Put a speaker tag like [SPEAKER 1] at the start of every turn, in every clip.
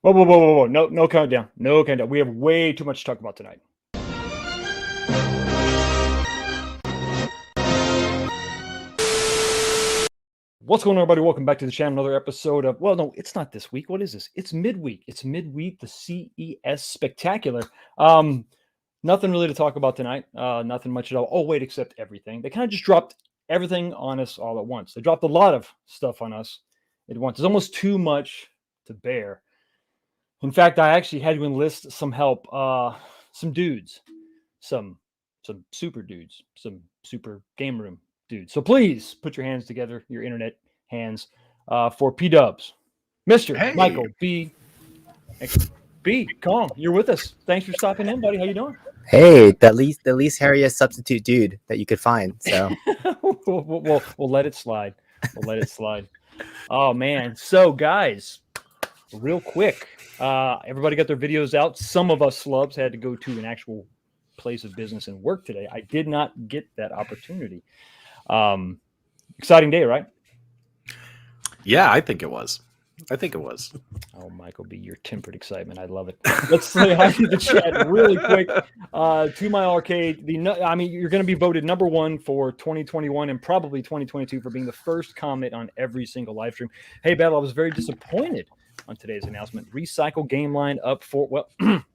[SPEAKER 1] Whoa. No countdown. No countdown. We have way too much to talk about tonight. What's going on, everybody? Welcome back to the channel. Another episode of, well, no, it's not this week. What is this? It's midweek. It's midweek, the CES Spectacular. Nothing really to talk about tonight. Nothing much at all. Oh, wait, except everything. They kind of just dropped everything on us all at once. They dropped a lot of stuff on us at once. It's almost too much to bear. In fact, I actually had to enlist some help. Some dudes, some super dudes, some super game room dudes. So please put your hands together, your internet hands, for P-Dubs. Mr. Michael B. Calm, you're with us. Thanks for stopping in, buddy. How you doing?
[SPEAKER 2] Hey, the least hairiest substitute dude that you could find. So
[SPEAKER 1] we'll let it slide. We'll let it slide. Oh man. So guys, real quick, everybody got their videos out. Some of us slubs had to go to an actual place of business and work today. I did not get that opportunity. Exciting day, right?
[SPEAKER 3] Yeah, I think it was.
[SPEAKER 1] Oh, Michael B, your tempered excitement. I love it. Let's say hi to the chat really quick. To my arcade. You're going to be voted number one for 2021 and probably 2022 for being the first comment on every single live stream. Hey, Battle, I was very disappointed on today's announcement. Recycle game line up for, well,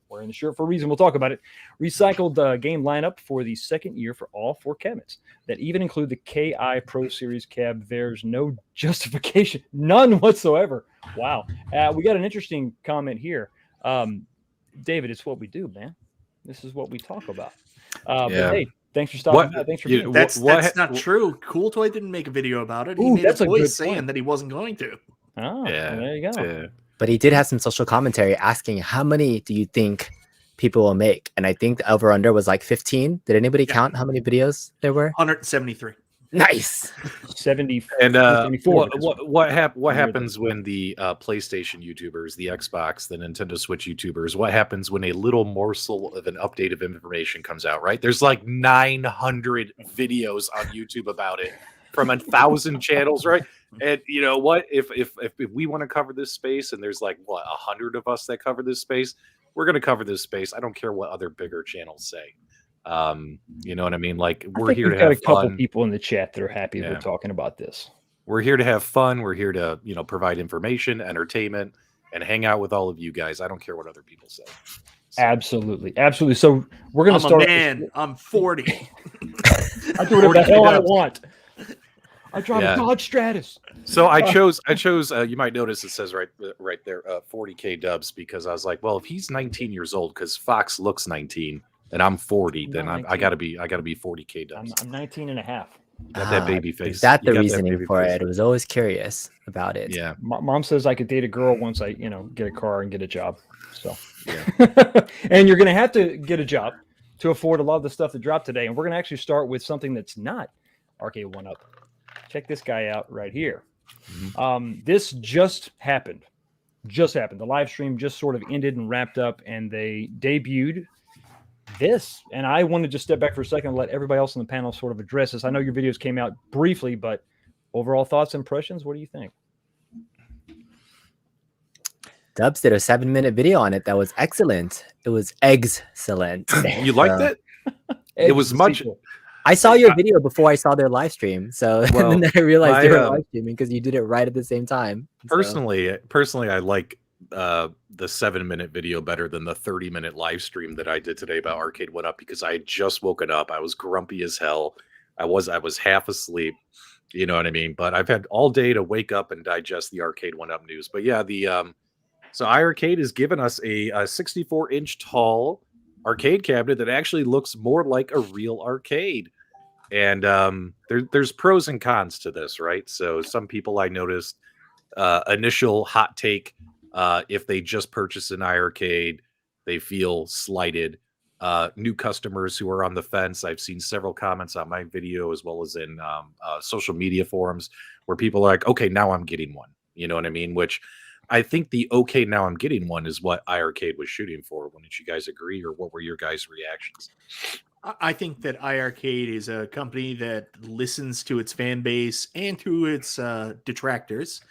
[SPEAKER 1] wearing the shirt for a reason. We'll talk about it. Recycled game lineup for the second year for all four cabinets that even include the KI Pro Series cab. There's no justification, none whatsoever. Wow. We got an interesting comment here. David, it's what we do, man. This is what we talk about. But hey, thanks for stopping by. Thanks for being here.
[SPEAKER 4] That's not true. Cool Toy didn't make a video about it. He made a voice saying that he wasn't going to.
[SPEAKER 1] Oh, yeah. Well, there you go. Yeah.
[SPEAKER 2] But he did have some social commentary asking, how many do you think people will make? And I think the over-under was like 15. Did anybody count how many videos there were?
[SPEAKER 4] 173.
[SPEAKER 2] Nice.
[SPEAKER 1] 70.
[SPEAKER 3] And what happens when the PlayStation YouTubers, the Xbox, the Nintendo Switch YouTubers, what happens when a little morsel of an update of information comes out, right? There's like 900 videos on YouTube about it from 1,000 channels, right? And you know what? If we want to cover this space, and there's like 100 of us that cover this space, we're going to cover this space. I don't care what other bigger channels say. You know what I mean? Like we're here to have
[SPEAKER 1] a couple people in the chat that are happy we're talking about this.
[SPEAKER 3] We're here to have fun. We're here to provide information, entertainment, and hang out with all of you guys. I don't care what other people say.
[SPEAKER 1] So. Absolutely. So we're going to start.
[SPEAKER 4] I'm 40.
[SPEAKER 1] I do whatever the hell I want. I drive a Dodge Stratus.
[SPEAKER 3] So I chose. You might notice it says right there, 40K dubs, because I was like, well, if he's 19 years old, because Fox looks 19, and I'm 40, then I gotta be 40K dubs.
[SPEAKER 1] I'm 19 and a half.
[SPEAKER 3] Got that baby face.
[SPEAKER 2] Is that the reasoning for it? I was always curious about it.
[SPEAKER 3] Yeah.
[SPEAKER 1] Mom says I could date a girl once I, get a car and get a job. So, and you're gonna have to get a job to afford a lot of the stuff that dropped today. And we're gonna actually start with something that's not Arcade1up. Check this guy out right here. Mm-hmm. This just happened. The live stream just sort of ended and wrapped up, and they debuted this. And I want to just step back for a second and let everybody else on the panel sort of address this. I know your videos came out briefly, but overall thoughts, impressions, what do you think?
[SPEAKER 2] Dubs did a 7-minute video on it that was excellent. It was excellent.
[SPEAKER 3] You liked it? It was much.
[SPEAKER 2] I saw your video before I saw their live stream, so and then I realized they were live streaming because you did it right at the same time.
[SPEAKER 3] Personally, I like the 7-minute video better than the 30-minute live stream that I did today about Arcade1up, because I had just woken up. I was grumpy as hell. I was half asleep. You know what I mean? But I've had all day to wake up and digest the Arcade1up news. But yeah, so iArcade has given us a 64-inch tall arcade cabinet that actually looks more like a real arcade. And there's pros and cons to this, right? So some people, I noticed, initial hot take, if they just purchase an iArcade, they feel slighted. New customers who are on the fence, I've seen several comments on my video as well as in social media forums where people are like, okay, now I'm getting one. You know what I mean? Which I think the okay, now I'm getting one is what iArcade was shooting for. Wouldn't you guys agree, or what were your guys' reactions?
[SPEAKER 4] I think that iArcade is a company that listens to its fan base and to its detractors,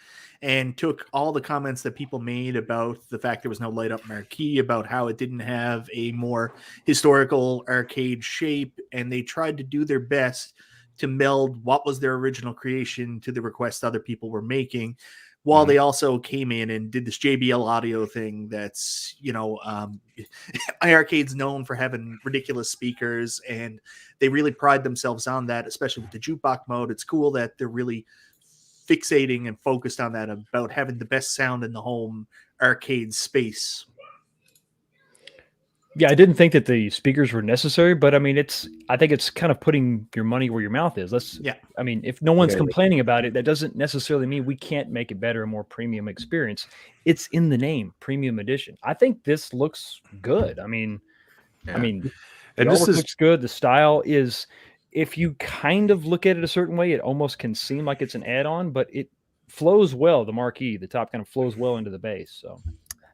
[SPEAKER 4] and took all the comments that people made about the fact there was no light up marquee, about how it didn't have a more historical arcade shape, and they tried to do their best to meld what was their original creation to the requests other people were making, while they also came in and did this JBL audio thing that's, iArcade's known for having ridiculous speakers, and they really pride themselves on that, especially with the jukebox mode. It's cool that they're really fixating and focused on that, about having the best sound in the home arcade space.
[SPEAKER 1] Yeah, I didn't think that the speakers were necessary, but I mean, I think it's kind of putting your money where your mouth is. I mean, if no one's complaining about it, that doesn't necessarily mean we can't make it better, a more premium experience. It's in the name, premium edition. I think this looks good. I mean, and this looks good. The style is, if you kind of look at it a certain way, it almost can seem like it's an add-on, but it flows well. The marquee, the top kind of flows well into the base. So.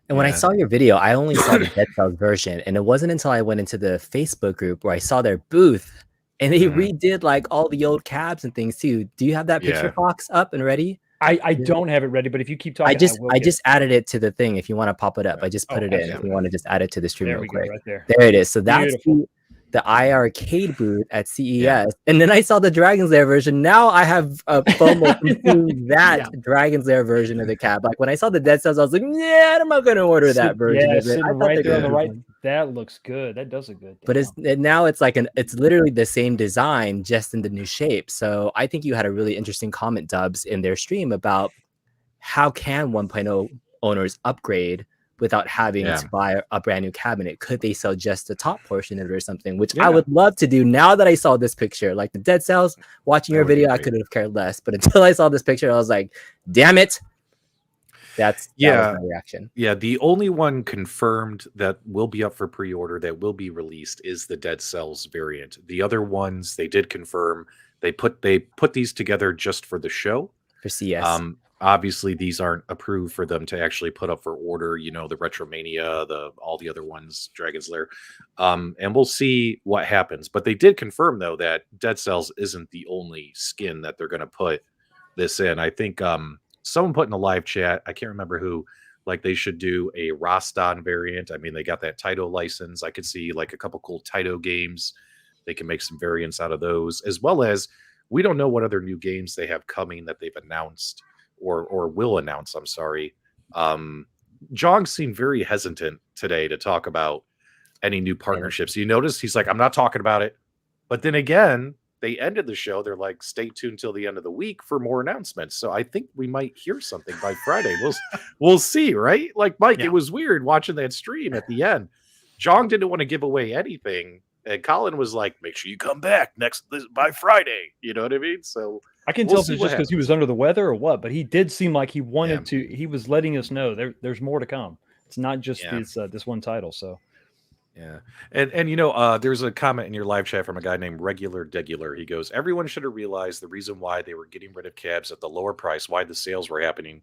[SPEAKER 2] And when I saw your video, I only saw the Dead Cells version, and it wasn't until I went into the Facebook group where I saw their booth, and they redid like all the old cabs and things too. Do you have that picture box up and ready?
[SPEAKER 1] I don't have it ready, but if you keep talking,
[SPEAKER 2] I just added it to the thing. If you want to pop it up, I just put it in. If you want to just add it to the stream real quick,
[SPEAKER 1] right there.
[SPEAKER 2] There it is. So that's the iArcade booth at CES, and then I saw the Dragon's Lair version. Now I have a FOMO from seeing that Dragon's Lair version of the cab. Like when I saw the Dead Cells, I was like, "Yeah, I'm not going to order that version."
[SPEAKER 1] Yeah, sitting right there on the right. That looks good. That does look good.
[SPEAKER 2] But it's like it's literally the same design, just in the new shape. So I think you had a really interesting comment, Dubs, in their stream about how can 1.0 owners upgrade without having to buy a brand new cabinet. Could they sell just the top portion of it or something? Which I would love to do now that I saw this picture. Like the Dead Cells, watching your video, I could have cared less. But until I saw this picture, I was like, damn it. That was my reaction.
[SPEAKER 3] Yeah, the only one confirmed that will be up for pre-order, that will be released, is the Dead Cells variant. The other ones, they did confirm. They put these together just for the show.
[SPEAKER 2] For CES.
[SPEAKER 3] Obviously, these aren't approved for them to actually put up for order. The Retromania, all the other ones, Dragon's Lair, and we'll see what happens. But they did confirm though that Dead Cells isn't the only skin that they're going to put this in. I think someone put in the live chat, I can't remember who, like they should do a Roston variant. I mean, they got that Taito license. I could see like a couple cool Taito games. They can make some variants out of those, as well as we don't know what other new games they have coming that they've announced. Or will announce, I'm sorry. Jong seemed very hesitant today to talk about any new partnerships. You notice he's like, I'm not talking about it. But then again, they ended the show. They're like, stay tuned till the end of the week for more announcements. So I think we might hear something by Friday. We'll see, right? Like, Mike, it was weird watching that stream at the end. Jong didn't want to give away anything. And Colin was like, make sure you come back by Friday. You know what I mean? So
[SPEAKER 1] I can tell if it's just because he was under the weather or what, but he did seem like he wanted to. He was letting us know there's more to come. It's not just this one title. So
[SPEAKER 3] and there's a comment in your live chat from a guy named Regular Degular. He goes, everyone should have realized the reason why they were getting rid of cabs at the lower price, why the sales were happening,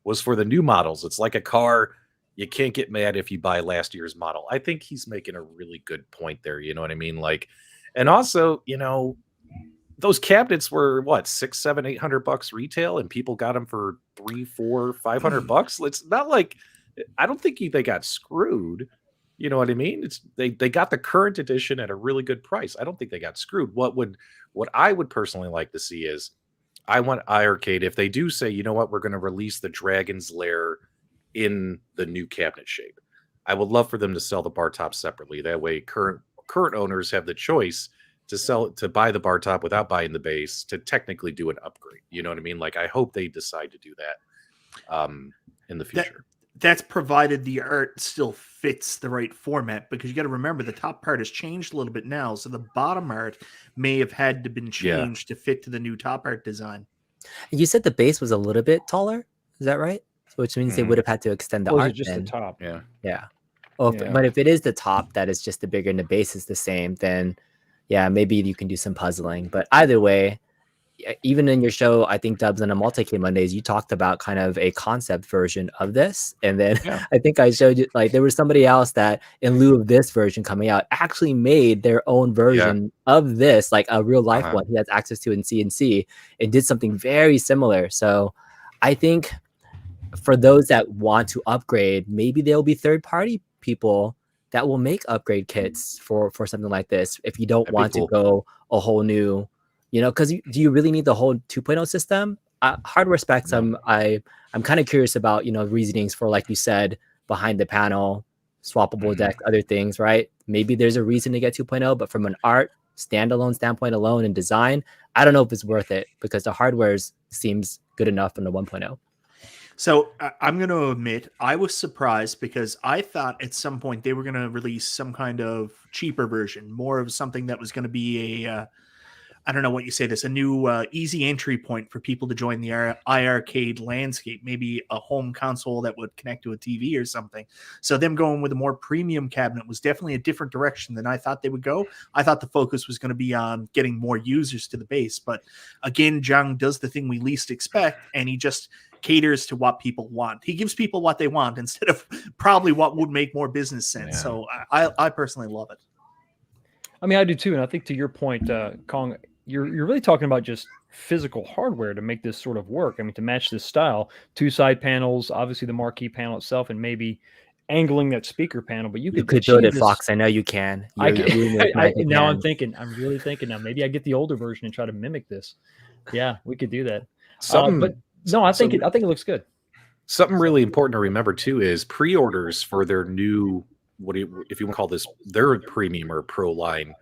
[SPEAKER 3] was for the new models. It's like a car. You can't get mad if you buy last year's model. I think he's making a really good point there. You know what I mean? Like, and also, those cabinets were what, $600, $700, $800 retail, and people got them for $300, $400, $500. It's not like, I don't think they got screwed. You know what I mean? They got the current edition at a really good price. I don't think they got screwed. What I would personally like to see is, I want iArcade, if they do say, you know what, we're going to release the Dragon's Lair in the new cabinet shape, I would love for them to sell the bar top separately. That way current owners have the choice to buy the bar top without buying the base, to technically do an upgrade. You know what I mean? Like, I hope they decide to do that in the future.
[SPEAKER 4] That's provided the art still fits the right format, because you got to remember the top part has changed a little bit now. So the bottom art may have had to been changed to fit to the new top art design.
[SPEAKER 2] You said the base was a little bit taller. Is that right? Which means they would have had to extend the art.
[SPEAKER 1] Just the top.
[SPEAKER 2] Yeah. But if it is the top that is just the bigger and the base is the same, then maybe you can do some puzzling. But either way, even in your show, I think Dubs on a Multi-K Mondays, you talked about kind of a concept version of this. And then I think I showed you, like, there was somebody else that in lieu of this version coming out actually made their own version of this, like a real life one he has access to in CNC, and did something very similar. So I think for those that want to upgrade, maybe there'll be third-party people that will make upgrade kits for something like this. If you don't want to go a whole new, because do you really need the whole 2.0 system? Hardware specs, I'm kind of curious about, reasonings for, like you said, behind the panel, swappable deck, other things, right? Maybe there's a reason to get 2.0, but from an art standalone standpoint alone and design, I don't know if it's worth it because the hardware seems good enough in the 1.0.
[SPEAKER 4] So I'm going to admit I was surprised because I thought at some point they were going to release some kind of cheaper version, more of something that was going to be I don't know what you say this, a new easy entry point for people to join the iArcade landscape, maybe a home console that would connect to a TV or something. So them going with a more premium cabinet was definitely a different direction than I thought they would go. I thought the focus was going to be on getting more users to the base. But again, Zhang does the thing we least expect, and he just caters to what people want. He gives people what they want instead of probably what would make more business sense. Yeah. So I personally love it.
[SPEAKER 1] I mean, I do too. And I think to your point, Kong, you're really talking about just physical hardware to make this sort of work. I mean, to match this style, 2 side panels, obviously the marquee panel itself, and maybe angling that speaker panel. But you could
[SPEAKER 2] build it, Fox. I know you can.
[SPEAKER 1] Now I'm really thinking now. Maybe I get the older version and try to mimic this. Yeah, we could do that. But no, I think it looks good.
[SPEAKER 3] Something really important to remember too is pre-orders for their new, if you want to call this their premium or pro line,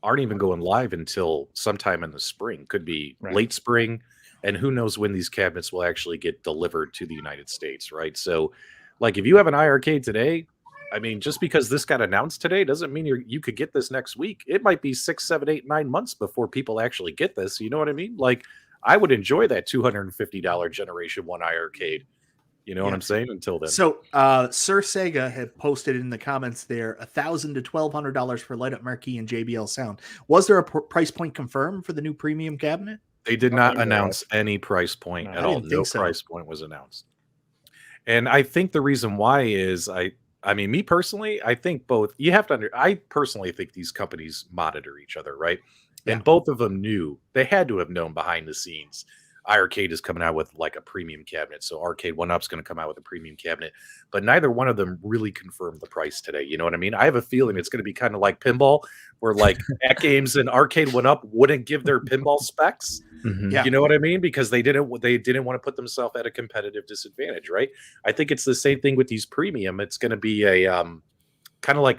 [SPEAKER 3] aren't even going live until sometime in the spring. Could be late spring, and who knows when these cabinets will actually get delivered to the United States, right? So, like, if you have an iArcade today, I mean, just because this got announced today doesn't mean you could get this next week. It might be 6, 7, 8, 9 months before people actually get this. You know what I mean? Like, I would enjoy that $250 Generation 1 iArcade. You know what I'm saying? Until then.
[SPEAKER 4] So, Sir Sega had posted in the comments there $1,000 to $1,200 for light up marquee and JBL sound. Was there a price point confirmed for the new premium cabinet?
[SPEAKER 3] They did not announce any price point at all. No price point was announced. And I think the reason why is I mean, me personally, I think both. You have to I personally think these companies monitor each other, right? Yeah. And both of them knew. They had to have known behind the scenes. iArcade is coming out with like a premium cabinet, so Arcade1up is going to come out with a premium cabinet, but neither one of them really confirmed the price today. You know what I mean? I have a feeling it's going to be kind of like pinball, where like At Games and Arcade1up wouldn't give their pinball specs. Mm-hmm. Yeah. You know what I mean? Because they didn't want to put themselves at a competitive disadvantage, right? I think it's the same thing with these premium. It's going to be a kind of like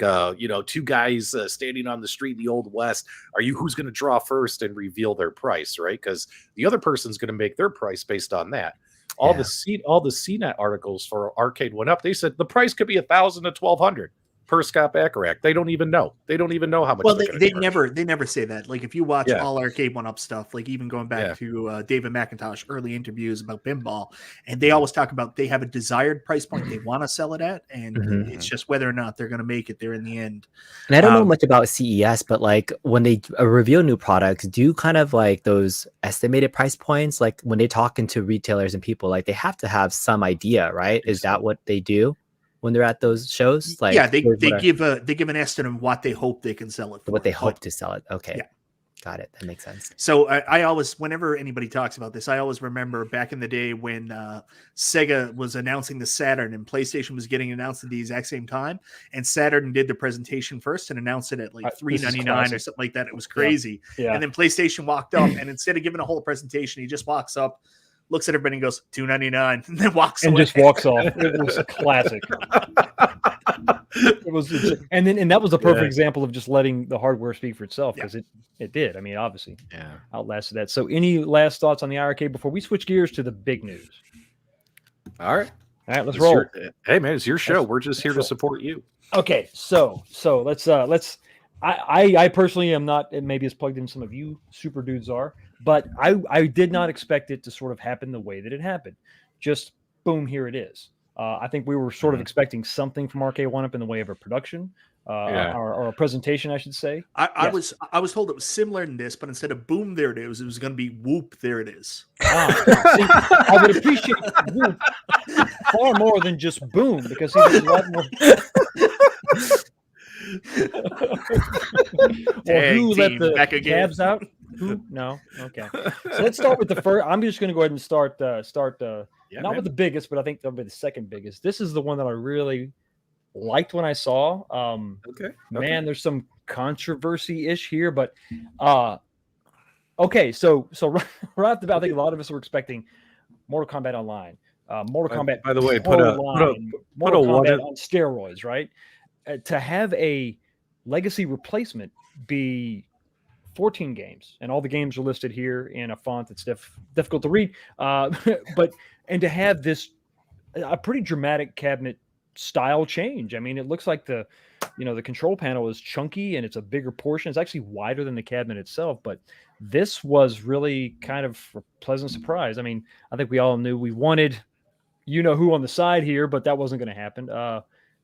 [SPEAKER 3] two guys standing on the street in the Old West. Who's going to draw first and reveal their price, right? Because the other person's going to make their price based on that. All the CNET articles for Arcade1up, they said the price could be $1,000 to $1,200 per Scott Bacharach. They don't even know. They don't even know how much.
[SPEAKER 4] Well, they never say that. Like if you watch all Arcade1up stuff, like even going back to David McIntosh early interviews about pinball, and they always talk about they have a desired price point they want to sell it at, and it's just whether or not they're going to make it there in the end.
[SPEAKER 2] And I don't know much about CES, but like when they reveal new products, do kind of like those estimated price points, like when they talk into retailers and people, like they have to have some idea, right? Is that what they do when they're at those shows? Like,
[SPEAKER 4] they give an estimate of what they hope they can sell it for.
[SPEAKER 2] What they hope to sell it. Okay. Yeah. Got it. That makes sense.
[SPEAKER 4] So I always, whenever anybody talks about this, I always remember back in the day when Sega was announcing the Saturn and PlayStation was getting announced at the exact same time. And Saturn did the presentation first and announced it at like $399 or something like that. It was crazy. Yeah. And then PlayStation walked up, and instead of giving a whole presentation, he just walks up, looks at everybody and goes $299, and then walks away.
[SPEAKER 1] Just walks off. It was a classic. It was, and that was a perfect example of just letting the hardware speak for itself, because it did. I mean, obviously, outlasted that. So, any last thoughts on the iArcade before we switch gears to the big news?
[SPEAKER 3] All right,
[SPEAKER 1] let's roll.
[SPEAKER 3] Hey, man, it's your show. We're just here to support you.
[SPEAKER 1] Okay, so let's. I personally am not maybe as plugged in some of you super dudes are, but I did not expect it to sort of happen the way that it happened. Just boom, here it is. I think we were sort of expecting something from Arcade1up in the way of a production or a presentation, I should say.
[SPEAKER 4] I was told it was similar in this, but instead of boom, there it is, it was going to be whoop, there it is.
[SPEAKER 1] See, I would appreciate whoop far more than just boom, because there's a lot more. Who let the cabs out? Who? No. Okay. So let's start with the first. I'm just going to go ahead and start.
[SPEAKER 3] Yeah,
[SPEAKER 1] Not
[SPEAKER 3] man.
[SPEAKER 1] with the biggest, but I think that'll be the second biggest. This is the one that I really liked when I saw.
[SPEAKER 3] Okay.
[SPEAKER 1] Man, there's some controversy ish here, but okay. So right off the bat, I think a lot of us were expecting Mortal Kombat Online, Mortal Kombat.
[SPEAKER 3] By the way,
[SPEAKER 1] Pro
[SPEAKER 3] put a
[SPEAKER 1] Mortal
[SPEAKER 3] one
[SPEAKER 1] Kombat
[SPEAKER 3] in-
[SPEAKER 1] on steroids, right? To have a legacy replacement be 14 games, and all the games are listed here in a font that's difficult to read. But to have this a pretty dramatic cabinet style change. I mean, it looks like the control panel is chunky and it's a bigger portion. It's actually wider than the cabinet itself, but this was really kind of a pleasant surprise. I mean, I think we all knew we wanted who on the side here, but that wasn't going to happen.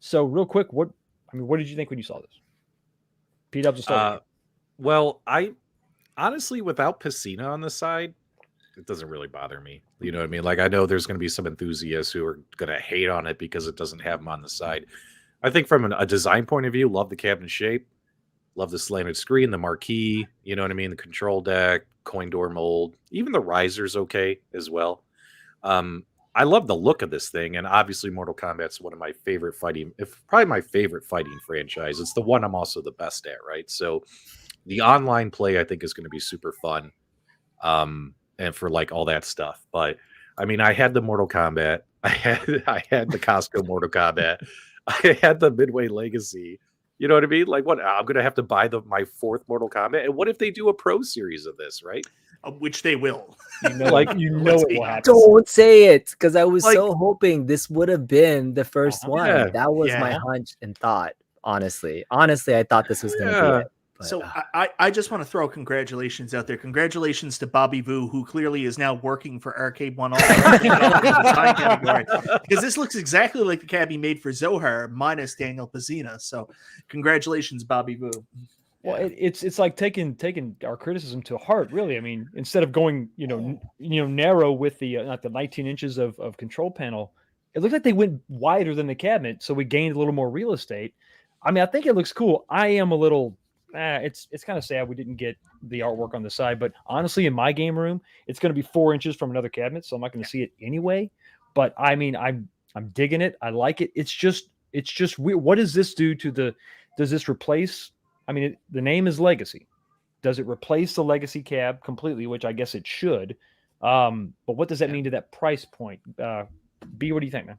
[SPEAKER 1] So real quick, what did you think when you saw this? P-Dubs will start with you.
[SPEAKER 3] Well, I honestly, without Piscina on the side, it doesn't really bother me. You know what I mean? Like, I know there's going to be some enthusiasts who are going to hate on it because it doesn't have him on the side. I think from a design point of view, love the cabinet shape, love the slanted screen, the marquee, you know what I mean? The control deck, coin door mold, even the riser's okay as well. I love the look of this thing, and obviously Mortal Kombat's one of my favorite probably my favorite fighting franchise. It's the one I'm also the best at, right? So the online play I think is going to be super fun. And for like all that stuff. But I mean, I had the Mortal Kombat, I had the Costco Mortal Kombat, I had the Midway Legacy. You know what I mean? Like, what? I'm gonna have to buy my fourth Mortal Kombat. And what if they do a pro series of this, right?
[SPEAKER 4] Which they will.
[SPEAKER 1] It will happen.
[SPEAKER 2] Don't say it, because I was so hoping this would have been the first one.
[SPEAKER 3] Yeah.
[SPEAKER 2] That was my hunch and thought. Honestly, I thought this was going to be it. But,
[SPEAKER 4] so I just want to throw congratulations out there. Congratulations to Bobby Vu, who clearly is now working for Arcade1up. Because this looks exactly like the cab he made for Zohar, minus Daniel Pazina. So congratulations, Bobby Vu.
[SPEAKER 1] Well, it's like taking our criticism to heart, really. I mean, instead of going narrow with the not the 19 inches of control panel, it looks like they went wider than the cabinet, so we gained a little more real estate. I mean, I think it looks cool. I am a little. It's kind of sad we didn't get the artwork on the side, but honestly, in my game room, it's going to be 4 inches from another cabinet, so I'm not going to see it anyway. But I mean, I'm digging it. I like it. It's just weird. What does this do to the? Does this replace? I mean, the name is Legacy. Does it replace the Legacy cab completely? Which I guess it should. But what does that mean to that price point? B, what do you think, man?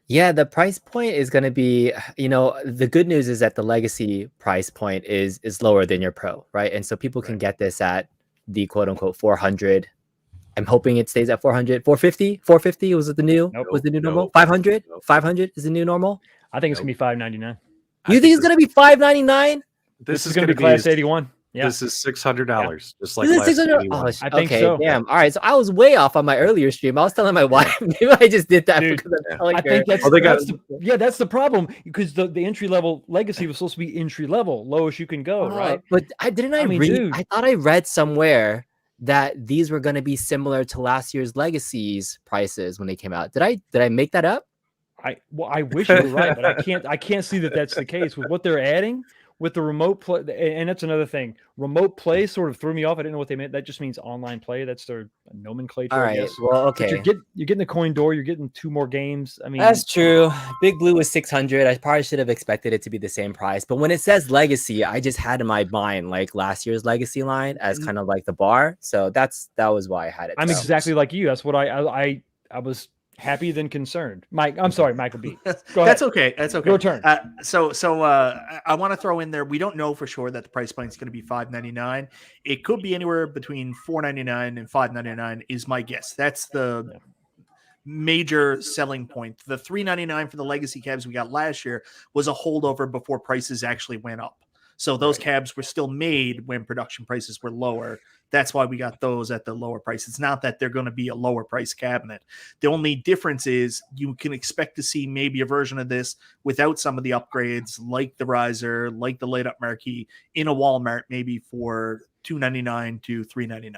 [SPEAKER 2] Yeah, the price point is going to be, the good news is that the Legacy price point is lower than your Pro, right? And so people can get this at the quote unquote 400. I'm hoping it stays at 400. 450? 450 was it the new?
[SPEAKER 1] Nope.
[SPEAKER 2] Was the new normal? 500? 500 is the new normal?
[SPEAKER 1] I think it's going to be $599.
[SPEAKER 2] You think it's going to be $599?
[SPEAKER 1] This is going to be Class 81. Yeah.
[SPEAKER 3] This is $600, just like
[SPEAKER 2] Is it
[SPEAKER 3] last
[SPEAKER 2] 600?
[SPEAKER 3] time.
[SPEAKER 2] Oh,
[SPEAKER 1] I think
[SPEAKER 2] okay,
[SPEAKER 1] so.
[SPEAKER 2] damn. All right, so I was way off on my earlier stream. I was telling my wife, maybe I just did that
[SPEAKER 1] Dude,
[SPEAKER 2] because I'm telling
[SPEAKER 1] I
[SPEAKER 2] her.
[SPEAKER 1] think
[SPEAKER 3] they
[SPEAKER 1] that's the problem, because the entry level Legacy was supposed to be entry level, lowest you can go, right?
[SPEAKER 2] But I read.
[SPEAKER 1] dude.
[SPEAKER 2] I thought I read somewhere that these were going to be similar to last year's Legacy's prices when they came out. Did I make that up?
[SPEAKER 1] I wish you were right, but I can't see that that's the case with what they're adding with the remote play. And that's another thing. Remote play sort of threw me off. I didn't know what they meant. That just means online play. That's their nomenclature.
[SPEAKER 2] All
[SPEAKER 1] I
[SPEAKER 2] right.
[SPEAKER 1] guess.
[SPEAKER 2] Well,
[SPEAKER 1] But
[SPEAKER 2] okay.
[SPEAKER 1] you're getting the coin door. You're getting 2 more games. I mean,
[SPEAKER 2] That's true. Big Blue was 600. I probably should have expected it to be the same price. But when it says Legacy, I just had in my mind like last year's Legacy line as kind of like the bar. So that was why I had it.
[SPEAKER 1] I'm
[SPEAKER 2] So-
[SPEAKER 1] exactly like you. That's what I was happy than concerned. Mike, I'm sorry, Michael B. Go ahead.
[SPEAKER 4] That's okay. That's okay.
[SPEAKER 1] Your turn.
[SPEAKER 4] So I want to throw in there. We don't know for sure that the price point is going to be $599. It could be anywhere between $499 and $599 is my guess. That's the major selling point. The $399 for the Legacy cabs we got last year was a holdover before prices actually went up. So those cabs were still made when production prices were lower. That's why we got those at the lower price. It's not that they're going to be a lower price cabinet. The only difference is you can expect to see maybe a version of this without some of the upgrades, like the riser, like the light up marquee, in a Walmart, maybe for $299 to $399.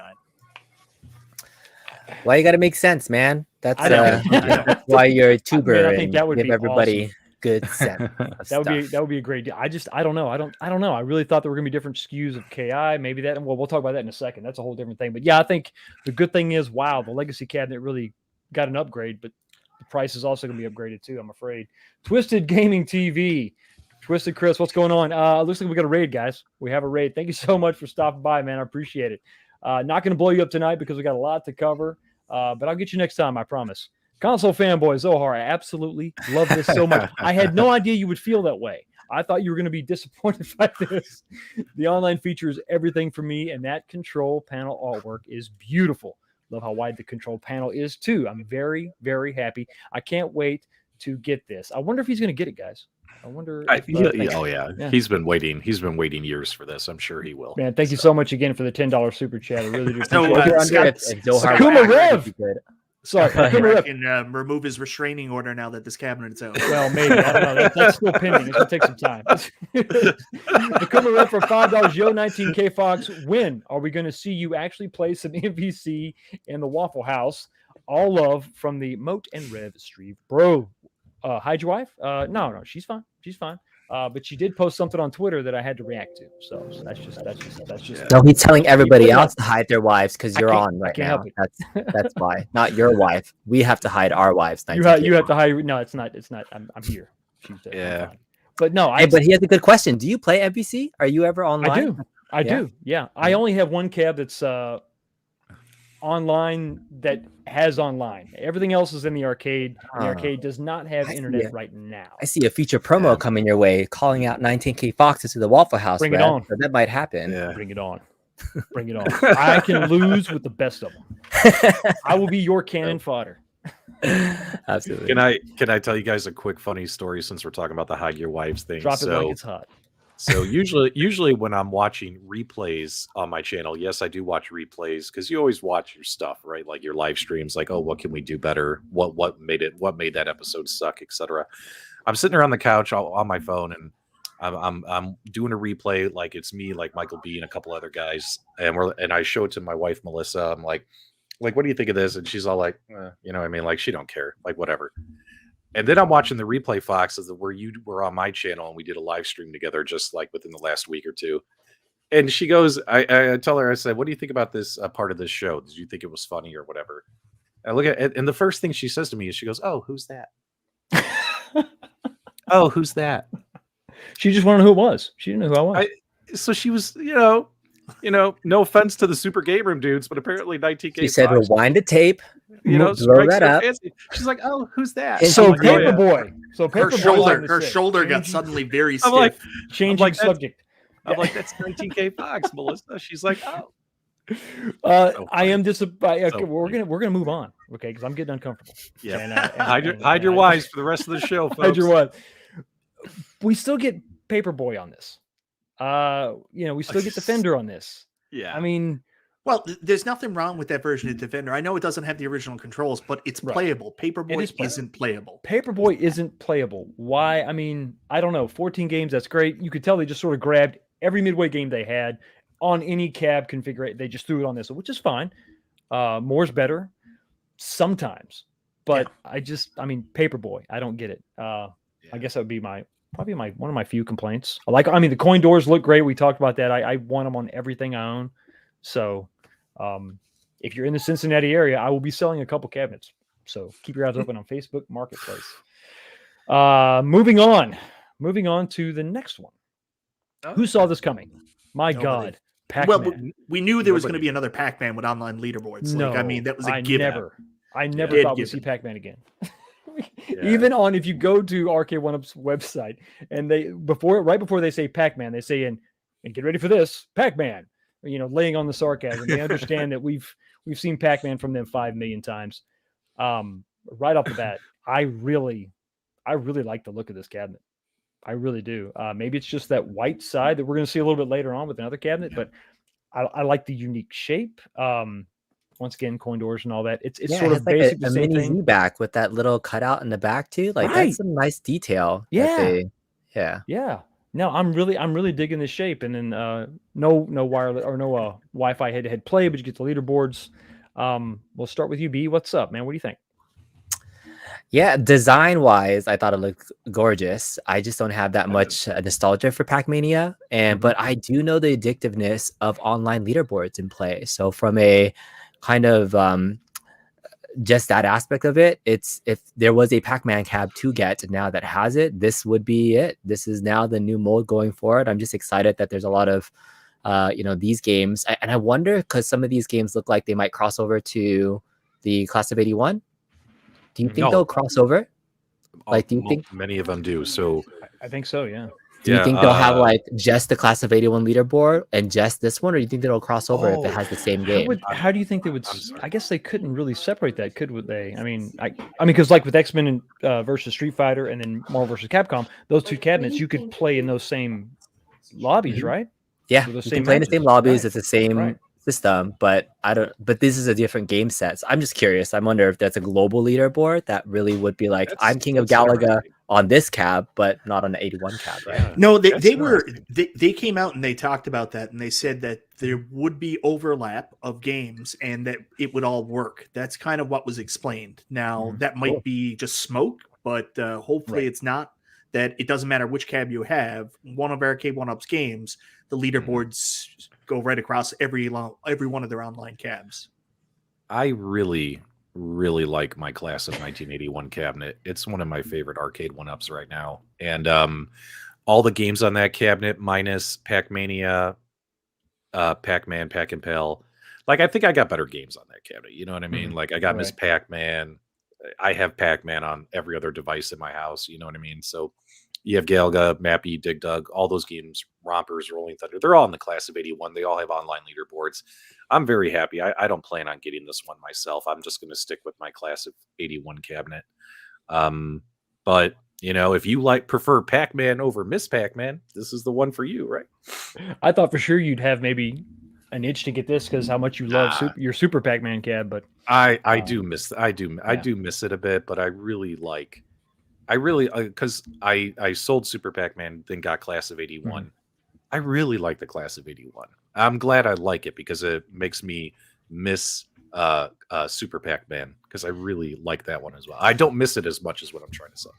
[SPEAKER 2] Why you got to make sense, man? That's
[SPEAKER 1] I know.
[SPEAKER 2] that's why you're a tuber.
[SPEAKER 1] I think that would
[SPEAKER 2] give
[SPEAKER 1] be
[SPEAKER 2] everybody.
[SPEAKER 1] awesome.
[SPEAKER 2] good set. Of
[SPEAKER 1] That would
[SPEAKER 2] stuff.
[SPEAKER 1] be a great deal. I don't know. I don't know. I really thought there were gonna be different SKUs of KI. Maybe that. Well, we'll talk about that in a second. That's a whole different thing. But yeah, I think the good thing is, wow, the legacy cabinet really got an upgrade, but the price is also gonna be upgraded too, I'm afraid. Twisted Gaming TV. Twisted Chris, what's going on? Looks like we got a raid, guys. We have a raid. Thank you so much for stopping by, man. I appreciate it. Not gonna blow you up tonight because we got a lot to cover. But I'll get you next time, I promise. Console fanboy Zohar, I absolutely love this so much. I had no idea you would feel that way. I thought you were going to be disappointed by this. The online feature is everything for me, and that control panel artwork is beautiful. Love how wide the control panel is, too. I'm very, very happy. I can't wait to get this. I wonder if he's going to get it, guys. I wonder.
[SPEAKER 3] Yeah. He's been waiting. He's been waiting years for this. I'm sure he will.
[SPEAKER 1] Man, thank you so much again for the $10 super chat. I really do.
[SPEAKER 2] Sakuma
[SPEAKER 1] Rev. Sorry,
[SPEAKER 4] I can remove his restraining order now that this cabinet is out.
[SPEAKER 1] Well, maybe. I don't know. That's still pending. It's going to take some time. Sakuma Rev for $5. Yo, 19K Fox. When are we going to see you actually play some MVC in the Waffle House? All love from the Moat and Rev Street. Bro, hide your wife? No, she's fine. She's fine. But she did post something on Twitter that I had to react to. So that's just.
[SPEAKER 2] No, he's telling everybody else to hide their wives because you're on right now.
[SPEAKER 1] Help it.
[SPEAKER 2] That's why. Not your wife. We have to hide our wives.
[SPEAKER 1] You have to hide. No, it's not. I'm here.
[SPEAKER 3] Yeah.
[SPEAKER 1] But no,
[SPEAKER 2] but he has a good question. Do you play MVC? Are you ever online?
[SPEAKER 1] I do. Yeah. I only have one cab that's online that has online. Everything else is in the arcade. The arcade does not have internet right now.
[SPEAKER 2] I see a feature promo coming your way, calling out 19K Foxes to the Waffle House.
[SPEAKER 1] Bring it on.
[SPEAKER 2] So that might happen.
[SPEAKER 3] Yeah.
[SPEAKER 1] Bring it on. Bring it on. I can lose with the best of them. I will be your cannon fodder.
[SPEAKER 2] Absolutely.
[SPEAKER 3] Can I tell you guys a quick funny story since we're talking about the hide your wives thing?
[SPEAKER 1] Drop it like it's hot.
[SPEAKER 3] So usually when I'm watching replays on my channel, yes, I do watch replays because you always watch your stuff, right? Like your live streams, like, oh, what can we do better? What made that episode suck, etc. I'm sitting around the couch on my phone and I'm doing a replay, like it's me, like Michael B and a couple other guys, and I show it to my wife Melissa. I'm like, what do you think of this? And she's all like, you know what I mean? Like she don't care, like whatever. And then I'm watching the replay, Fox, where you were on my channel and we did a live stream together just like within the last week or two. And she goes, I tell her, I said, what do you think about this part of this show? Did you think it was funny or whatever? And I look at it, and the first thing she says to me is she goes, oh, who's that? Oh, who's that?
[SPEAKER 1] She just wanted to know who it was. She didn't know who I was.
[SPEAKER 3] So she was, no offense to the Super Game Room dudes, but apparently 19K.
[SPEAKER 2] She said, rewind the tape.
[SPEAKER 3] Blow that up. She's like, oh, who's that?
[SPEAKER 1] So Paperboy. So
[SPEAKER 4] her shoulder got suddenly very stiff.
[SPEAKER 3] I'm like,
[SPEAKER 1] changing subject.
[SPEAKER 3] I'm like, that's 19K Fox, Melissa. She's like, oh.
[SPEAKER 1] I am disappointed. We're gonna move on, okay? Because I'm getting uncomfortable.
[SPEAKER 3] Yeah. And hide your wives for the rest of the show, folks.
[SPEAKER 1] Hide your wives. We still get Paperboy on this. We still get Defender on this.
[SPEAKER 3] Yeah.
[SPEAKER 1] I mean,
[SPEAKER 4] well, there's nothing wrong with that version of Defender. I know it doesn't have the original controls, but it's playable. Paperboy isn't playable.
[SPEAKER 1] Paperboy isn't playable. Why? I mean, I don't know. 14 games, that's great. You could tell they just sort of grabbed every Midway game they had on any cab configuration. They just threw it on this, which is fine. More's better sometimes. But Paperboy, I don't get it. I guess that would be probably one of my few complaints. The coin doors look great. We talked about that. I want them on everything I own. So if you're in the Cincinnati area, I will be selling a couple cabinets. So keep your eyes open on Facebook Marketplace. Moving on to the next one. Who saw this coming? My God. Pac-Man.
[SPEAKER 4] Well, we knew there was going to be another Pac-Man with online leaderboards.
[SPEAKER 1] No,
[SPEAKER 4] that was a given.
[SPEAKER 1] I never thought we'd see Pac-Man again. Yeah. Even if you go to Arcade1up's website and right before they say Pac-Man, they say and get ready for this, Pac-Man, laying on the sarcasm. They understand that we've seen Pac-Man from them 5 million times. Right off the bat, I really like the look of this cabinet. I really do. Maybe it's just that white side that we're going to see a little bit later on with another cabinet, but I like the unique shape. Once again, coin doors and all that. It's sort of
[SPEAKER 2] like
[SPEAKER 1] basic.
[SPEAKER 2] a mini Z back with that little cutout in the back too. Like that's some nice detail.
[SPEAKER 1] Yeah. No, I'm really digging this shape. And then no wireless or no Wi-Fi head-to-head play, but you get the leaderboards. We'll start with you, B. What's up, man? What do you think?
[SPEAKER 2] Yeah, design wise, I thought it looked gorgeous. I just don't have that much nostalgia for Pac-Mania, and but I do know the addictiveness of online leaderboards in play. So from a kind of just that aspect of it, it's if there was a Pac-Man cab to get now that has it, this would be it. This is now the new mold going forward. I'm just excited that there's a lot of these games, and I wonder because some of these games look like they might cross over to the class of 81. Do you think
[SPEAKER 3] No.
[SPEAKER 2] they'll cross over? Like, do you think
[SPEAKER 3] many of them do? So
[SPEAKER 1] I think so. Yeah.
[SPEAKER 2] do you think they'll have like just the class of 81 leaderboard and just this one, or do you think they'll cross over if it has the same game?
[SPEAKER 1] How do you think they would? I guess they couldn't really separate that, could they? I mean, because like with X-Men versus Street Fighter, and then Marvel versus Capcom, those two cabinets you could play in those same lobbies, right?
[SPEAKER 2] Yeah,
[SPEAKER 1] So the
[SPEAKER 2] you
[SPEAKER 1] same
[SPEAKER 2] can play in the
[SPEAKER 1] matches.
[SPEAKER 2] same lobbies.
[SPEAKER 1] Right.
[SPEAKER 2] It's the same
[SPEAKER 1] Right.
[SPEAKER 2] system, but I don't. But this is a different game set. So I'm just curious. I wonder if that's a global leaderboard that really would be like, I'm King of Galaga on this cab, but not on the 81 cab, right?
[SPEAKER 3] Yeah.
[SPEAKER 4] No,
[SPEAKER 3] That's
[SPEAKER 4] they came out and they talked about that, and they said that there would be overlap of games and that it would all work. That's kind of what was explained. Now that might be just smoke, but hopefully it's not. That it doesn't matter which cab you have. One of Arcade1up's games, the leaderboards go right across every one of their online cabs.
[SPEAKER 3] I really like my class of 1981 cabinet. It's one of my favorite Arcade1ups right now. And all the games on that cabinet, minus Pac-Mania, Pac-Man, Pac-and-Pal. Like, I think I got better games on that cabinet. You know what I mean? Like, I got Miss Pac-Man. I have Pac-Man on every other device in my house. You know what I mean? So you have Galaga, Mappy, Dig Dug, all those games, Rompers, Rolling Thunder. They're all in the class of 81. They all have online leaderboards. I'm very happy. I don't plan on getting this one myself. I'm just going to stick with my class of 81 cabinet. But if you prefer Pac-Man over Miss Pac-Man, this is the one for you, right?
[SPEAKER 1] I thought for sure you'd have maybe an itch to get this because how much you love your Super Pac-Man cab, but
[SPEAKER 3] I do miss it a bit, but because I sold Super Pac-Man, then got class of 81. I really like the class of 81. I'm glad I like it because it makes me miss Super Pac-Man because I really like that one as well. I don't miss it as much as what I'm trying to say.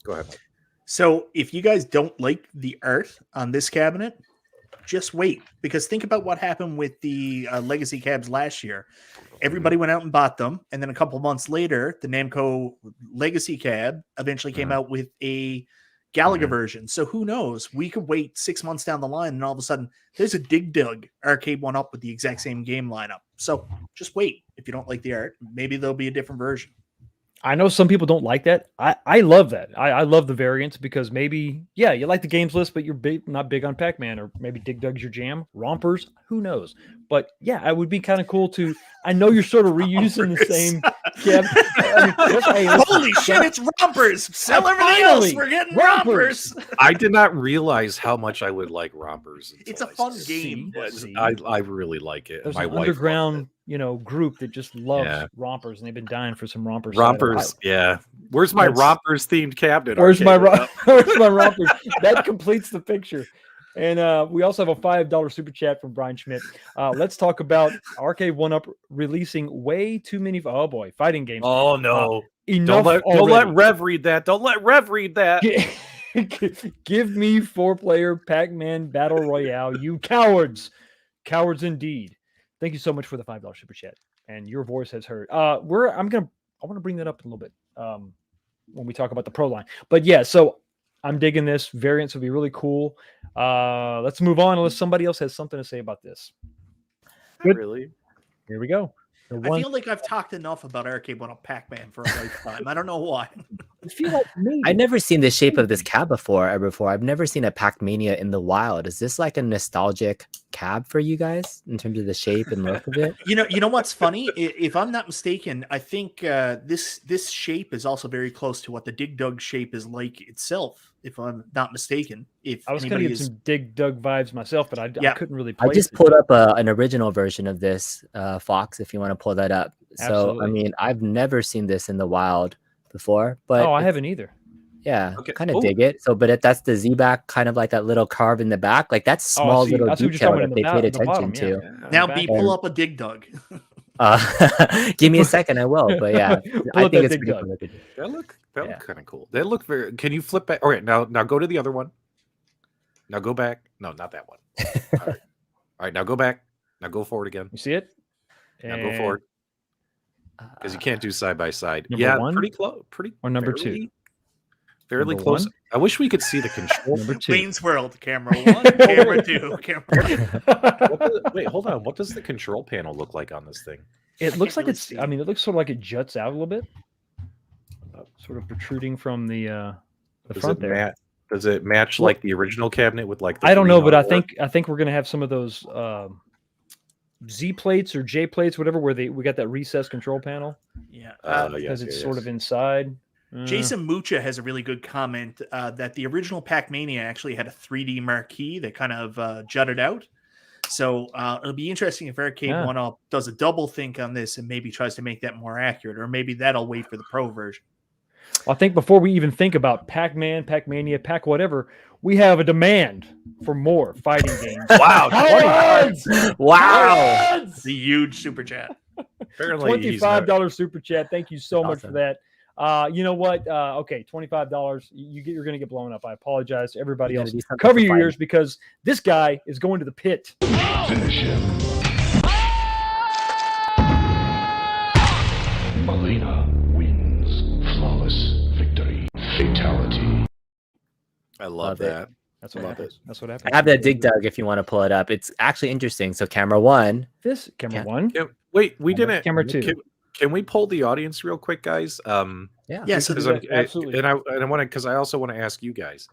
[SPEAKER 3] Go ahead, Mike.
[SPEAKER 4] So if you guys don't like the art on this cabinet, just wait, because think about what happened with the legacy cabs last year. Everybody went out and bought them, and then a couple months later, the Namco legacy cab eventually came out with a Galaga version. So who knows? We could wait 6 months down the line, and all of a sudden, there's a Dig Dug Arcade1up with the exact same game lineup. So just wait. If you don't like the art, maybe there'll be a different version.
[SPEAKER 1] I know some people don't like that. I love that. I love the variants because maybe, you like the games list, but you're not big on Pac-Man, or maybe Dig Dug's your jam. Rompers, who knows? But yeah, it would be kind of cool to. I know you're sort of reusing the same.
[SPEAKER 4] Holy shit! It's Rompers. Sell everything else. We're getting Rompers.
[SPEAKER 3] I did not realize how much I would like Rompers.
[SPEAKER 4] It's a fun game.
[SPEAKER 3] I really like it.
[SPEAKER 1] There's
[SPEAKER 3] my
[SPEAKER 1] an
[SPEAKER 3] wife
[SPEAKER 1] underground, group that just loves Rompers, and they've been dying for some Rompers.
[SPEAKER 3] Rompers, Where's my Rompers themed cabinet?
[SPEAKER 1] Where's my Rompers? That completes the picture. And we also have a $5 super chat from Brian Schmidt. Let's talk about Arcade1up releasing way too many fighting games.
[SPEAKER 3] Oh no!
[SPEAKER 1] Enough!
[SPEAKER 3] Don't let Rev read that. Don't let Rev read that.
[SPEAKER 1] Give me 4-player Pac-Man Battle Royale, you cowards! Cowards indeed. Thank you so much for the $5 super chat, and your voice has heard. I want to bring that up in a little bit when we talk about the Pro line. But yeah, so I'm digging this. Variants would be really cool. Let's move on unless somebody else has something to say about this.
[SPEAKER 3] Good. Really?
[SPEAKER 1] Here we go.
[SPEAKER 4] I feel like I've talked enough about Arcade1up Pac-Man for a lifetime. I don't know why.
[SPEAKER 1] I feel like
[SPEAKER 2] I've never seen the shape of this cab before. I've never seen a Pac-Mania in the wild. Is this like a nostalgic cab for you guys in terms of the shape and look of it?
[SPEAKER 4] You know what's funny? If I'm not mistaken, I think this shape is also very close to what the Dig Dug shape is like itself. If I'm not mistaken,
[SPEAKER 1] I was going to get some Dig Dug vibes myself, but I couldn't really.
[SPEAKER 2] I just pulled up an original version of this, Fox. If you want to pull that up.
[SPEAKER 1] Absolutely.
[SPEAKER 2] So I mean, I've never seen this in the wild before, but
[SPEAKER 1] I haven't either.
[SPEAKER 2] Yeah, kind of dig it. So, but that's the Z-back, kind of like that little carve in the back, like that's small little detail that they paid attention to.
[SPEAKER 4] Now, pull up a Dig Dug.
[SPEAKER 2] Give me a second, I will. But yeah,
[SPEAKER 1] Pull
[SPEAKER 2] I
[SPEAKER 1] up
[SPEAKER 2] think
[SPEAKER 1] that
[SPEAKER 2] it's
[SPEAKER 1] Dig
[SPEAKER 2] pretty
[SPEAKER 1] Dug.
[SPEAKER 2] cool.
[SPEAKER 3] That
[SPEAKER 2] Yeah.
[SPEAKER 3] look kind of cool. They look very. Can you flip back? All right, now go to the other one. Now go back. No, not that one. All right, now go back. Now go forward again.
[SPEAKER 1] You see it?
[SPEAKER 3] Now go forward because you can't do side by side.
[SPEAKER 1] Number
[SPEAKER 3] Yeah,
[SPEAKER 1] one?
[SPEAKER 3] pretty close. Pretty
[SPEAKER 1] Or number
[SPEAKER 3] fairly
[SPEAKER 1] Number
[SPEAKER 3] close.
[SPEAKER 1] one?
[SPEAKER 3] I wish we could see the control.
[SPEAKER 1] Number 2.
[SPEAKER 4] Wayne's World, camera 1, camera 2, camera.
[SPEAKER 3] Wait, hold on. What does the control panel look like on this thing?
[SPEAKER 1] It looks like
[SPEAKER 4] really
[SPEAKER 1] it's.
[SPEAKER 4] see
[SPEAKER 1] I mean, it looks sort of like it juts out a little bit, sort of protruding from the front there.
[SPEAKER 3] Does it match
[SPEAKER 1] Well,
[SPEAKER 3] like the original cabinet with like? The
[SPEAKER 1] I don't know,
[SPEAKER 3] green
[SPEAKER 1] but
[SPEAKER 3] on
[SPEAKER 1] I
[SPEAKER 3] board?
[SPEAKER 1] think we're gonna have some of those Z plates or J plates, whatever, where we got that recessed control panel
[SPEAKER 4] Yeah.
[SPEAKER 1] because it's sort of inside.
[SPEAKER 4] Jason Mucha has a really good comment that the original Pac-Mania actually had a 3D marquee that kind of jutted out. So it'll be interesting if Arcade1up does a double think on this and maybe tries to make that more accurate, or maybe that'll wait for the Pro version.
[SPEAKER 1] I think before we even think about Pac-Man, Pac-Mania, Pac whatever, we have a demand for more fighting games.
[SPEAKER 3] Wow,
[SPEAKER 2] Wow.
[SPEAKER 4] It's a huge super chat.
[SPEAKER 3] apparently he's
[SPEAKER 1] $25 super chat. Thank you so much for
[SPEAKER 2] Awesome.
[SPEAKER 1] that. You know what? Okay, $25. You're going to get blown up. I apologize to everybody
[SPEAKER 2] You
[SPEAKER 1] else.
[SPEAKER 2] gotta do something
[SPEAKER 1] Cover
[SPEAKER 2] for
[SPEAKER 1] your
[SPEAKER 2] fighting.
[SPEAKER 1] ears because this guy is going to the pit.
[SPEAKER 5] Finish him. Molina wins. Flawless victory. Fatality.
[SPEAKER 3] I love
[SPEAKER 2] Love it.
[SPEAKER 3] that.
[SPEAKER 1] That's what
[SPEAKER 3] Love
[SPEAKER 1] happens. That's what
[SPEAKER 2] I
[SPEAKER 1] happens.
[SPEAKER 2] have that Dig Dug if you want to pull it up. It's actually interesting. So camera 1.
[SPEAKER 1] This camera
[SPEAKER 2] Yeah.
[SPEAKER 1] 1.
[SPEAKER 3] Wait, we didn't.
[SPEAKER 1] Camera 2.
[SPEAKER 3] Can we poll the audience real quick, guys?
[SPEAKER 4] Yeah, so
[SPEAKER 3] Because
[SPEAKER 1] absolutely.
[SPEAKER 3] and I want to, because I also want to ask you guys: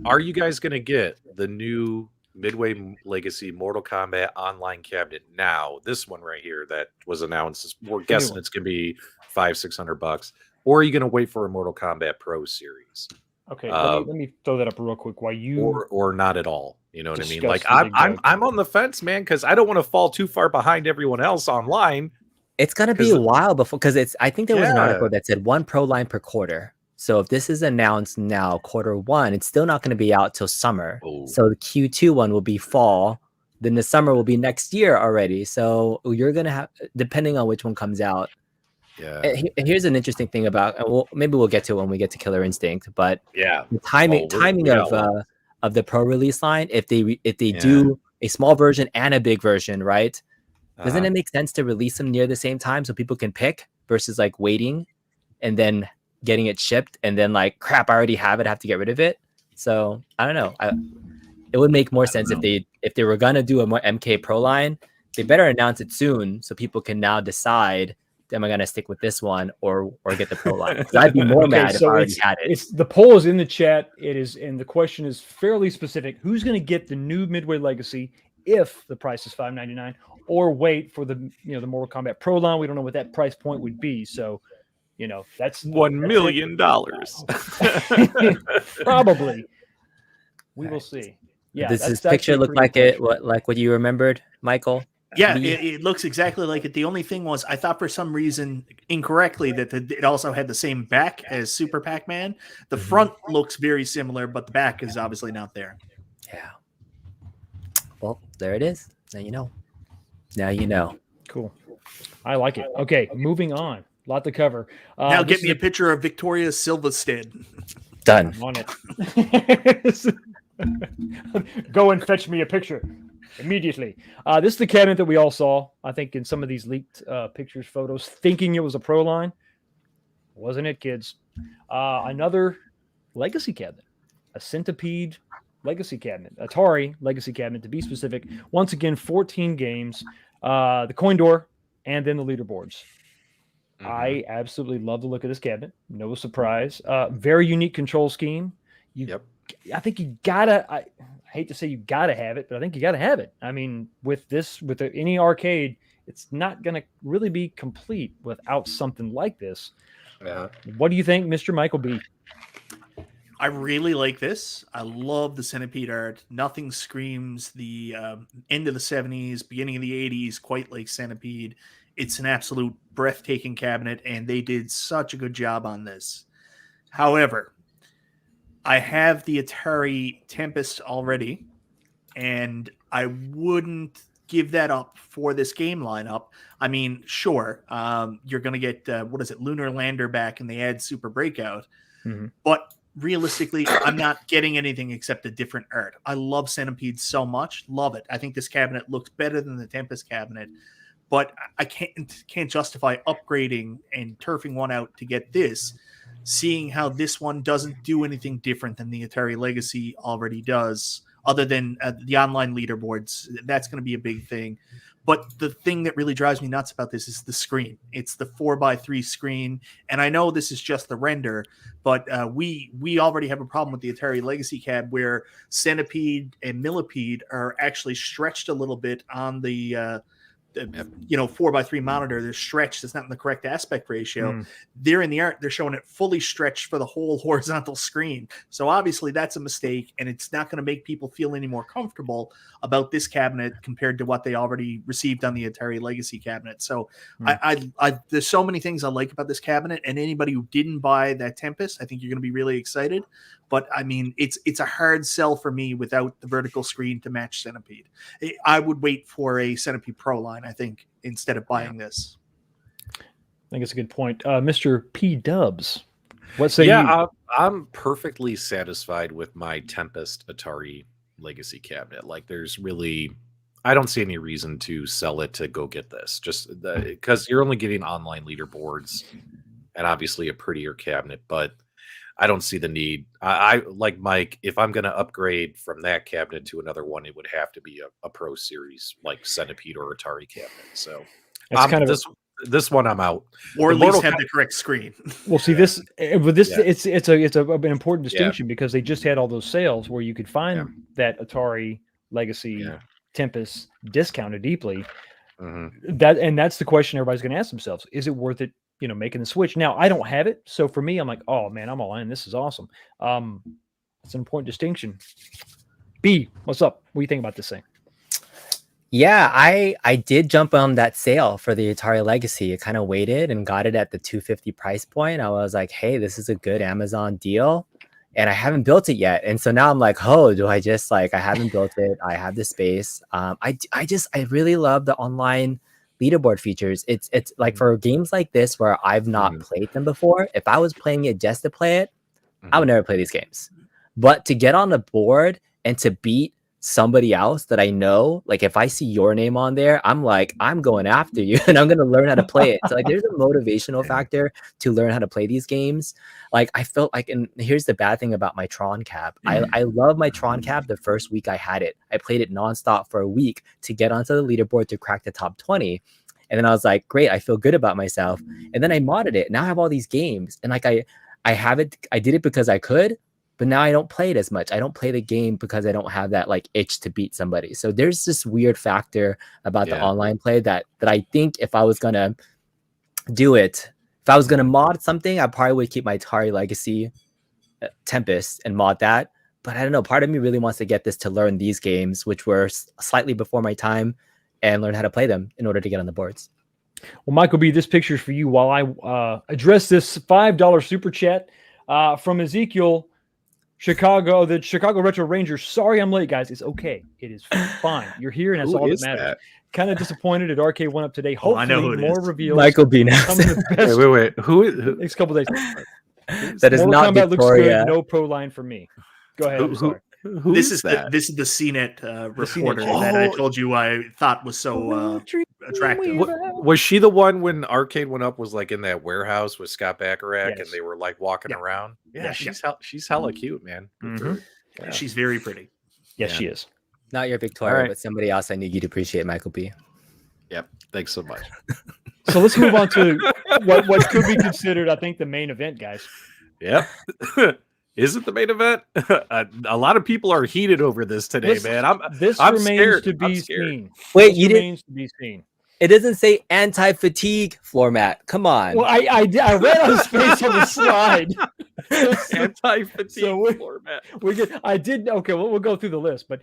[SPEAKER 3] are you guys going to get the new Midway Legacy Mortal Kombat online cabinet now? This one right here that was announced. We're guessing
[SPEAKER 1] one.
[SPEAKER 3] it's going to be $500-$600, or are you going to wait for a Mortal Kombat Pro series,
[SPEAKER 1] Okay, let me throw that up real quick. While you
[SPEAKER 3] or not at all? You know what I mean?
[SPEAKER 1] Discuss
[SPEAKER 3] Like
[SPEAKER 1] the Dig Dug.
[SPEAKER 3] I'm on the fence, man, because I don't want to fall too far behind everyone else online.
[SPEAKER 2] It's gonna be a while before, because I think there was an
[SPEAKER 3] Yeah.
[SPEAKER 2] article that said 1 Pro line per quarter. So if this is announced now, Q1, it's still not going to be out till summer.
[SPEAKER 3] Oh.
[SPEAKER 2] So the Q2 one will be fall. Then the summer will be next year already. So you're gonna have, depending on which one comes out.
[SPEAKER 3] Yeah,
[SPEAKER 2] And here's an interesting thing about. Maybe we'll get to it when we get to Killer Instinct. But
[SPEAKER 3] yeah.
[SPEAKER 2] the timing
[SPEAKER 3] we got
[SPEAKER 2] of the Pro release line, if they
[SPEAKER 3] Yeah.
[SPEAKER 2] do a small version and a big version, right? Doesn't
[SPEAKER 3] Uh-huh.
[SPEAKER 2] it make sense to release them near the same time so people can pick versus like waiting and then getting it shipped and then like, crap, I already have it, I have to get rid of it? So I don't know. It would make more sense if they were gonna do a more MK Pro line, they better announce it soon so people can now decide, am I gonna stick with this one or get the Pro line? 'Cause I'd be more mad if I already had it.
[SPEAKER 1] It's the poll is in the chat. It is, and the question is fairly specific. Who's going to get the new Midway Legacy if the price is $599, or wait for the the Mortal Kombat Pro line? We don't know what that price point would be. So, that's
[SPEAKER 3] $1 million.
[SPEAKER 1] probably. We will see. Yeah,
[SPEAKER 2] Does this
[SPEAKER 1] that's
[SPEAKER 2] picture
[SPEAKER 1] actually
[SPEAKER 2] look
[SPEAKER 1] pretty
[SPEAKER 2] like
[SPEAKER 1] cool.
[SPEAKER 2] it? What you remembered, Michael?
[SPEAKER 4] Yeah,
[SPEAKER 2] Me-
[SPEAKER 4] it looks exactly like it. The only thing was, I thought for some reason incorrectly that it also had the same back as Super Pac-Man. The
[SPEAKER 2] Mhm.
[SPEAKER 4] front looks very similar, but the back is obviously not there.
[SPEAKER 2] Yeah. Well, there it is. Now you know. Now you know.
[SPEAKER 1] Cool. I like it. Okay, moving on. Lot to cover.
[SPEAKER 4] Now
[SPEAKER 1] this
[SPEAKER 4] get me
[SPEAKER 1] is
[SPEAKER 4] a picture of Victoria Silverstead.
[SPEAKER 2] Done.
[SPEAKER 1] I'm on it. Go and fetch me a picture immediately. This is the cabinet that we all saw, I think, in some of these leaked pictures, photos, thinking it was a Pro line. Wasn't it, kids? Another legacy cabinet, a Centipede legacy cabinet, Atari legacy cabinet to be specific. Once again, 14 games, the coin door, and then the leaderboards. I absolutely love the look of this cabinet. No surprise. Very unique control scheme. I think you gotta. I hate to say you gotta have it, but I think you gotta have it. I mean, with any arcade, it's not gonna really be complete without something like this.
[SPEAKER 3] Yeah.
[SPEAKER 1] What do you think, Mr. Michael B?
[SPEAKER 4] I really like this. I love the Centipede art. Nothing screams the end of the 70s, beginning of the 80s, quite like Centipede. It's an absolute breathtaking cabinet, and they did such a good job on this. However, I have the Atari Tempest already, and I wouldn't give that up for this game lineup. I mean, sure, you're going to get Lunar Lander back, and they add Super Breakout, but realistically, I'm not getting anything except a different art. I love Centipede so much, love it. I think this cabinet looks better than the Tempest cabinet, but I can't justify upgrading and turfing one out to get this, seeing how this one doesn't do anything different than the Atari Legacy already does, other than the online leaderboards. That's going to be a big thing. But the thing that really drives me nuts about this is the screen. It's the 4x3 screen. And I know this is just the render, but we already have a problem with the Atari Legacy cab where Centipede and Millipede are actually stretched a little bit on the 4x3 monitor. They're stretched. It's not in the correct aspect ratio. They're in the art. They're showing it fully stretched for the whole horizontal screen. So obviously that's a mistake, and it's not going to make people feel any more comfortable about this cabinet compared to what they already received on the Atari Legacy cabinet. So I there's so many things I like about this cabinet, and anybody who didn't buy that Tempest, I think you're going to be really excited. But I mean, it's a hard sell for me without the vertical screen to match Centipede. I would wait for a Centipede Pro line, I think, instead of buying this.
[SPEAKER 1] I think it's a good point. Mr. P. Dubs, what say you?
[SPEAKER 3] I'm perfectly satisfied with my Tempest Atari Legacy cabinet. Like, I don't see any reason to sell it to go get this, just because you're only getting online leaderboards and obviously a prettier cabinet, but I don't see the need. I like Mike, if I'm going to upgrade from that cabinet to another one, it would have to be a Pro Series like Centipede or Atari cabinet. So this one I'm out.
[SPEAKER 4] Or at least have the correct screen.
[SPEAKER 1] Well, see it's an important distinction because they just had all those sales where you could find that Atari Legacy Tempest discounted deeply. That's the question everybody's going to ask themselves: is it worth it? Making the switch. Now, I don't have it, so for me, I'm like, oh man, I'm all in. This is awesome. It's an important distinction. B, what's up? What do you think about this thing?
[SPEAKER 2] Yeah, I did jump on that sale for the Atari Legacy. I kind of waited and got it at the $250 price point. I was like, hey, this is a good Amazon deal, and I haven't built it yet. And so now I'm like, do I just I haven't built it. I have the space. I really love the online leaderboard features. It's like for games like this where I've not played them before, if I was playing it just to play it, I would never play these games. But to get on the board and to beat somebody else that I know, like if I see your name on there, I'm like, I'm going after you and I'm going to learn how to play it. So like there's a motivational factor to learn how to play these games. Like I felt like, and here's the bad thing about my Tron cab. I love my Tron cab the first week I had it. I played it nonstop for a week to get onto the leaderboard to crack the top 20. And then I was like, great, I feel good about myself. And then I modded it. Now I have all these games. And like I have it, I did it because I could, but now I don't play it as much. I don't play the game because I don't have that like itch to beat somebody. So there's this weird factor about the online play that I think if I was gonna do it, if I was gonna mod something, I probably would keep my Atari Legacy Tempest and mod that. But I don't know. Part of me really wants to get this to learn these games, which were slightly before my time, and learn how to play them in order to get on the boards.
[SPEAKER 1] Well, Michael B., this picture's for you while I address this $5 super chat from Ezekiel. The Chicago Retro Rangers. Sorry I'm late, guys. It's okay. It is fine. You're here, and that's all that matters. Kind of disappointed at Arcade1up today. Hopefully,
[SPEAKER 4] I know who it
[SPEAKER 1] more
[SPEAKER 4] is.
[SPEAKER 1] reveals.
[SPEAKER 2] Michael B. Now.
[SPEAKER 3] Wait. Who?
[SPEAKER 1] Next couple days.
[SPEAKER 2] That is not
[SPEAKER 1] Kombat
[SPEAKER 2] Victoria.
[SPEAKER 1] looks good. No pro line for me. Go ahead. I'm sorry.
[SPEAKER 4] This is the CNET reporter that I told you I thought was so attractive.
[SPEAKER 3] Was she the one when Arcade1up was like in that warehouse with Scott Bacharach and they were like walking around? Yeah, she's hella cute, man.
[SPEAKER 4] Yeah. She's very pretty.
[SPEAKER 1] Yes, she is.
[SPEAKER 2] Not your Victoria, but somebody else I knew you'd appreciate, Michael B.
[SPEAKER 3] Yep. Thanks so much.
[SPEAKER 1] So let's move on to what could be considered, I think, the main event, guys.
[SPEAKER 3] Yep. Is it the main event? A lot of people are heated over this today, man. I'm
[SPEAKER 1] remains
[SPEAKER 3] scared.
[SPEAKER 1] to be seen.
[SPEAKER 2] Wait,
[SPEAKER 1] remains to be seen.
[SPEAKER 2] It doesn't say anti-fatigue floor mat. Come on.
[SPEAKER 1] Well, I read on his face on the slide.
[SPEAKER 3] Anti-fatigue floor mat.
[SPEAKER 1] Okay, we'll go through the list, but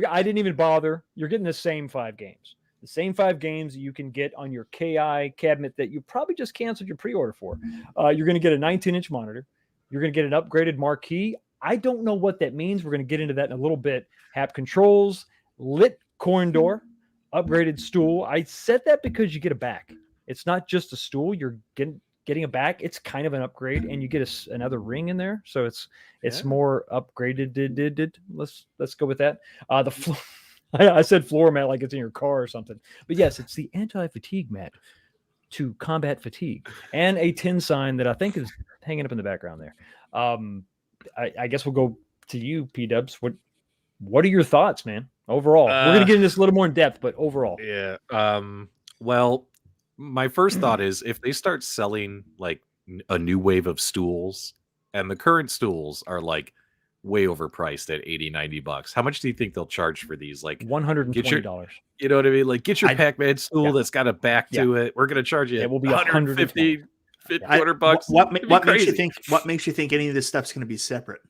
[SPEAKER 1] I didn't even bother. You're getting the same 5 games. The same 5 games you can get on your KI cabinet that you probably just canceled your pre-order for. You're going to get a 19-inch monitor. You're going to get an upgraded Marquee. I don't know what that means. We're going to get into that in a little bit. Hap controls, lit corn door, upgraded stool. I said that because you get a back. It's not just a stool. You're getting a back. It's kind of an upgrade, and you get another ring in there, so it's more upgraded. Let's go with that. The floor. I said floor mat like it's in your car or something, but yes, it's the anti-fatigue mat to combat fatigue, and a tin sign that I think is hanging up in the background there. I guess we'll go to you, P-Dubs. What are your thoughts, man? Overall, we're gonna get into this a little more in depth, but overall,
[SPEAKER 3] yeah. Well, my first thought is if they start selling like a new wave of stools, and the current stools are like way overpriced at $80-$90, how much do you think they'll charge for these? Like
[SPEAKER 1] $120.
[SPEAKER 3] You know what I mean? Like, get your Pac-Man stool that's got a back to it. We're gonna charge you.
[SPEAKER 1] It will be
[SPEAKER 3] $150, $200.
[SPEAKER 4] What makes you think? What makes you think any of this stuff's going to be separate?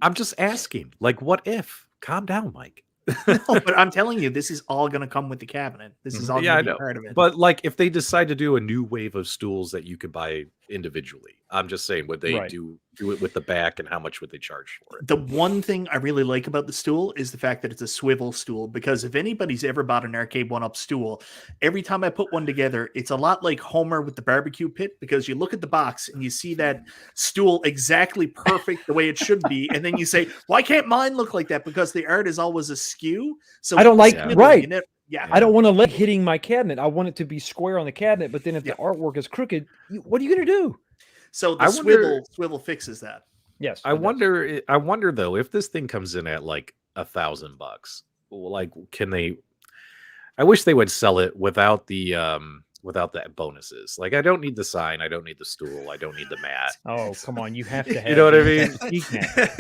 [SPEAKER 3] I'm just asking. Like, what if? Calm down, Mike.
[SPEAKER 4] No, but I'm telling you, this is all going to come with the cabinet. This is all going to be part of it.
[SPEAKER 3] But like, if they decide to do a new wave of stools that you could buy individually, I'm just saying, would they do it with the back, and how much would they charge for it?
[SPEAKER 4] The one thing I really like about the stool is the fact that it's a swivel stool, because if anybody's ever bought an Arcade1up stool, every time I put one together, it's a lot like Homer with the barbecue pit, because you look at the box and you see that stool exactly perfect the way it should be, and then you say, why can't mine look like that? Because the art is always askew. So
[SPEAKER 1] I don't like I don't want to let hitting my cabinet. I want it to be square on the cabinet, but then if the artwork is crooked, what are you going to do?
[SPEAKER 4] So the swivel fixes that.
[SPEAKER 1] Yes.
[SPEAKER 3] I wonder though, if this thing comes in at like $1,000, like, can they? I wish they would sell it without the bonuses. Like, I don't need the sign, I don't need the stool, I don't need the mat.
[SPEAKER 1] Oh, come on, you have to have.
[SPEAKER 3] You know what I mean?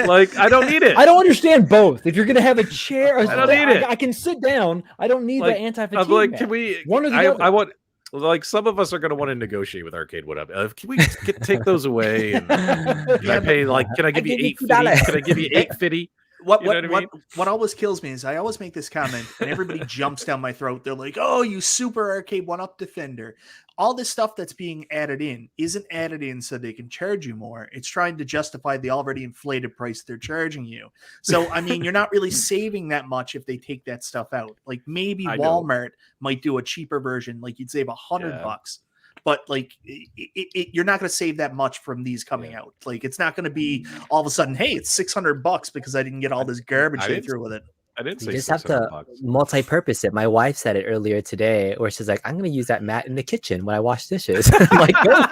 [SPEAKER 3] Like, I don't need it.
[SPEAKER 1] I don't understand both. If you're going to have a chair,
[SPEAKER 3] I don't need it.
[SPEAKER 1] I can sit down. I don't need the anti-fatigue.
[SPEAKER 3] I'm like,
[SPEAKER 1] mat.
[SPEAKER 3] can we?
[SPEAKER 1] One or the other.
[SPEAKER 3] I want. Like, some of us are going to want to negotiate with Arcade1up. Can we take those away? And can I pay, like, can I give you $8.50? Can I give you $8.50?
[SPEAKER 4] What always kills me is I always make this comment and everybody jumps down my throat. They're like, oh, you super Arcade1up defender. All this stuff that's being added in isn't added in so they can charge you more. It's trying to justify the already inflated price they're charging you. So, I mean, you're not really saving that much if they take that stuff out. Like, maybe Walmart might do a cheaper version. Like, you'd save $100. But like, you're not going to save that much from these coming out. Like, it's not going to be all of a sudden, hey, it's $600 because I didn't get all this garbage they threw with it.
[SPEAKER 3] I didn't say
[SPEAKER 2] you just have to multi-purpose it. My wife said it earlier today, where she's like, I'm going to use that mat in the kitchen when I wash dishes. I'm like, go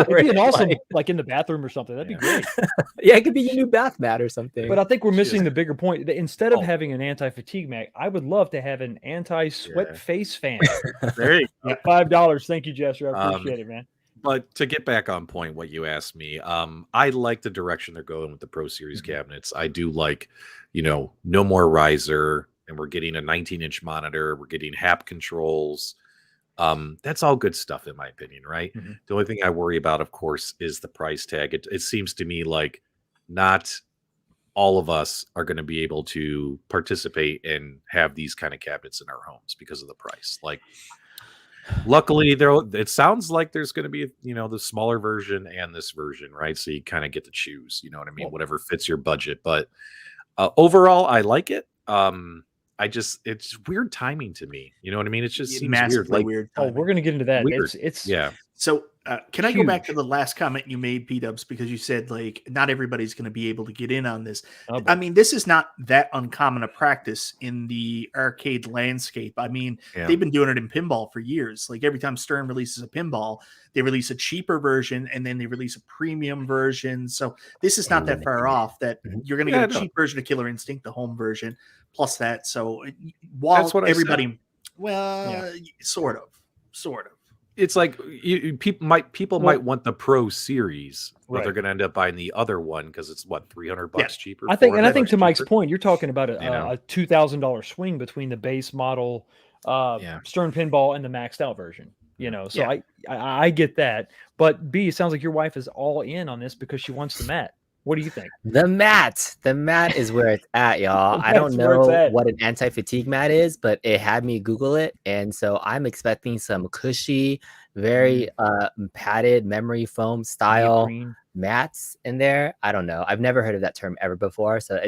[SPEAKER 1] it'd be an awesome, like in the bathroom or something. That'd be great.
[SPEAKER 2] Yeah, it could be your new bath mat or something.
[SPEAKER 1] But I think we're missing the bigger point. Instead of having an anti-fatigue mat, I would love to have an anti-sweat face fan.
[SPEAKER 3] There you go.
[SPEAKER 1] $5. Thank you, Jester. I appreciate it, man.
[SPEAKER 3] But to get back on point, what you asked me, I like the direction they're going with the Pro Series cabinets. I do like, no more riser, and we're getting a 19-inch monitor. We're getting HAP controls. That's all good stuff, in my opinion, right? Mm-hmm. The only thing I worry about, of course, is the price tag. It seems to me like not all of us are going to be able to participate and have these kind of cabinets in our homes because of the price. Like, luckily, it sounds like there's going to be, the smaller version and this version, right? So you kind of get to choose, you know what I mean? Whatever fits your budget. But overall, I like it. It's weird timing to me. You know what I mean? It just seems weird. Like,
[SPEAKER 4] weird.
[SPEAKER 1] We're going to get into that.
[SPEAKER 3] Weird.
[SPEAKER 1] It's
[SPEAKER 3] yeah.
[SPEAKER 4] So can I go back to the last comment you made, P-Dubs, because you said, like, not everybody's going to be able to get in on this. I mean, this is not that uncommon a practice in the arcade landscape. I mean, they've been doing it in pinball for years. Like, every time Stern releases a pinball, they release a cheaper version and then they release a premium version. So this is not that far off that you're going to get a cheap version of Killer Instinct, the home version, plus that. So while everybody, sort of.
[SPEAKER 3] It's like people might want the Pro Series, but they're going to end up buying the other one because it's $300 cheaper.
[SPEAKER 1] I think to Mike's point, you're talking about a $2,000 swing between the base model Stern pinball and the maxed out version. So I get that. But B, it sounds like your wife is all in on this because she wants the mat. What do you think?
[SPEAKER 2] The mat is where it's at, y'all. I don't know what an anti-fatigue mat is, but it had me Google it. And so I'm expecting some cushy, very padded memory foam style mats in there. I don't know. I've never heard of that term ever before. So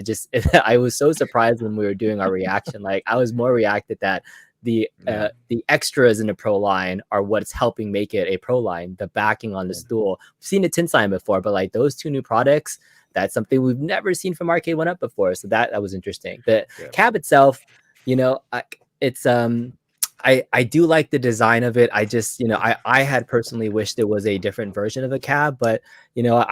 [SPEAKER 2] I was so surprised when we were doing our reaction. Like, I was more reacted that the extras in the Pro line are what's helping make it a Pro line. The backing on the stool. We've seen a tin sign before, but like those two new products, that's something we've never seen from Arcade1up before. So that was interesting. The cab itself, you know, it's I do like the design of it. I just, you know, I had personally wished there was a different version of a cab, but you know,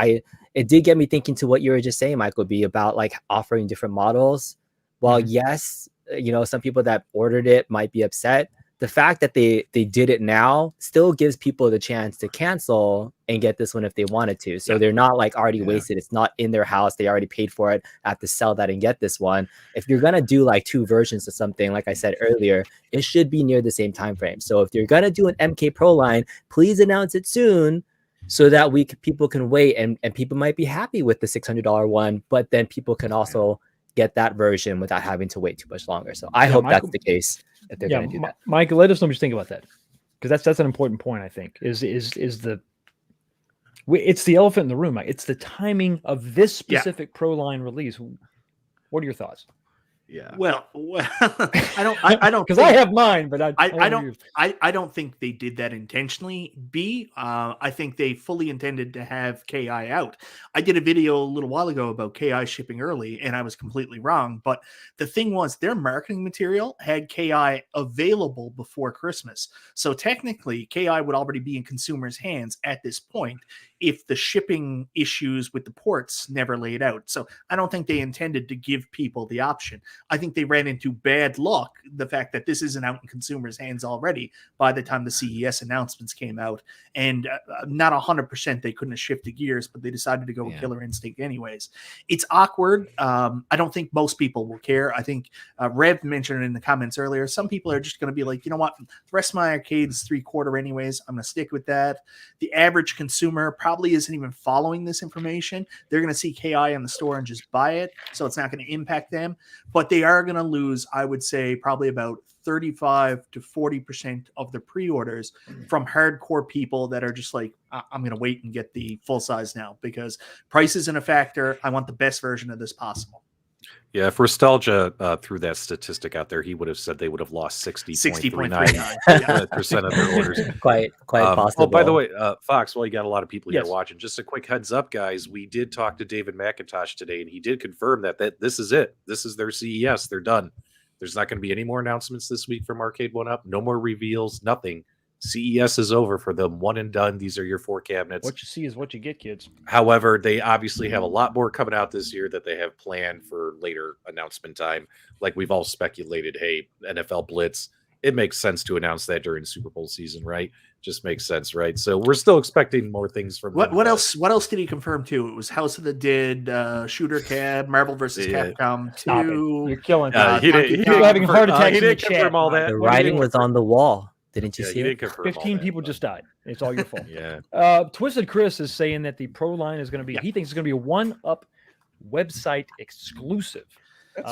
[SPEAKER 2] it did get me thinking to what you were just saying, Michael B, about like offering different models. While yes, you know, some people that ordered it might be upset, the fact that they did it now still gives people the chance to cancel and get this one if they wanted to. So they're not like already wasted. It's not in their house. They already paid for it. I have to sell that and get this one. If you're gonna do like two versions of something, like I said earlier, it should be near the same time frame. So if you're gonna do an MK Pro line, please announce it soon so that people can wait, and people might be happy with the $600 one, but then people can also get that version without having to wait too much longer. So I hope
[SPEAKER 1] Michael,
[SPEAKER 2] that's the case if they're going to do that.
[SPEAKER 1] Michael, let us know what you think about that, because that's an important point. I think it's the elephant in the room. It's the timing of this specific Pro line release. What are your thoughts?
[SPEAKER 3] Yeah.
[SPEAKER 4] Well, I don't
[SPEAKER 1] because I have mine, but
[SPEAKER 4] I don't think they did that intentionally. I think they fully intended to have KI out. I did a video a little while ago about KI shipping early, and I was completely wrong. But the thing was, their marketing material had KI available before Christmas. So technically, KI would already be in consumers' hands at this point if the shipping issues with the ports never laid out. So I don't think they intended to give people the option. I think they ran into bad luck, the fact that this isn't out in consumers' hands already by the time the CES announcements came out. And not 100% they couldn't have shifted gears, but they decided to go with Killer Instinct anyways. It's awkward. I don't think most people will care. I think Rev mentioned it in the comments earlier. Some people are just going to be like, you know what, the rest of my arcade's 3/4 anyways. I'm going to stick with that. The average consumer probably isn't even following this information. They're going to see KI in the store and just buy it, so it's not going to impact them. But they are going to lose, I would say, probably about 35 to 40% of the pre-orders from hardcore people that are just like, I'm going to wait and get the full size now because price isn't a factor. I want the best version of this possible.
[SPEAKER 3] Yeah, if Nostalgia threw that statistic out there, he would have said they would have lost 60.39% of their orders.
[SPEAKER 2] Quite possible.
[SPEAKER 3] Oh, by the way, Fox, well, you got a lot of people here watching. Just a quick heads up, guys. We did talk to David McIntosh today, and he did confirm that this is it. This is their CES. They're done. There's not going to be any more announcements this week from Arcade1up. No more reveals, nothing. CES is over for them. One and done. These are your 4 cabinets.
[SPEAKER 1] What you see is what you get, kids.
[SPEAKER 3] However, they obviously have a lot more coming out this year that they have planned for later announcement time. Like we've all speculated, hey, NFL Blitz, it makes sense to announce that during Super Bowl season, right? Just makes sense, right? So we're still expecting more things from them.
[SPEAKER 4] What else? What else did he confirm too? It was House of the Dead, Shooter Cab, Marvel vs. Capcom 2.
[SPEAKER 1] You're killing me.
[SPEAKER 3] You're
[SPEAKER 1] having a heart attack.
[SPEAKER 3] He didn't confirm all that.
[SPEAKER 2] The writing was on the wall. Didn't you see it?
[SPEAKER 1] 15 people just died. It's all your fault.
[SPEAKER 3] Yeah.
[SPEAKER 1] Twisted Chris is saying that the Pro line is going to be, he thinks it's going to be a one-up website exclusive.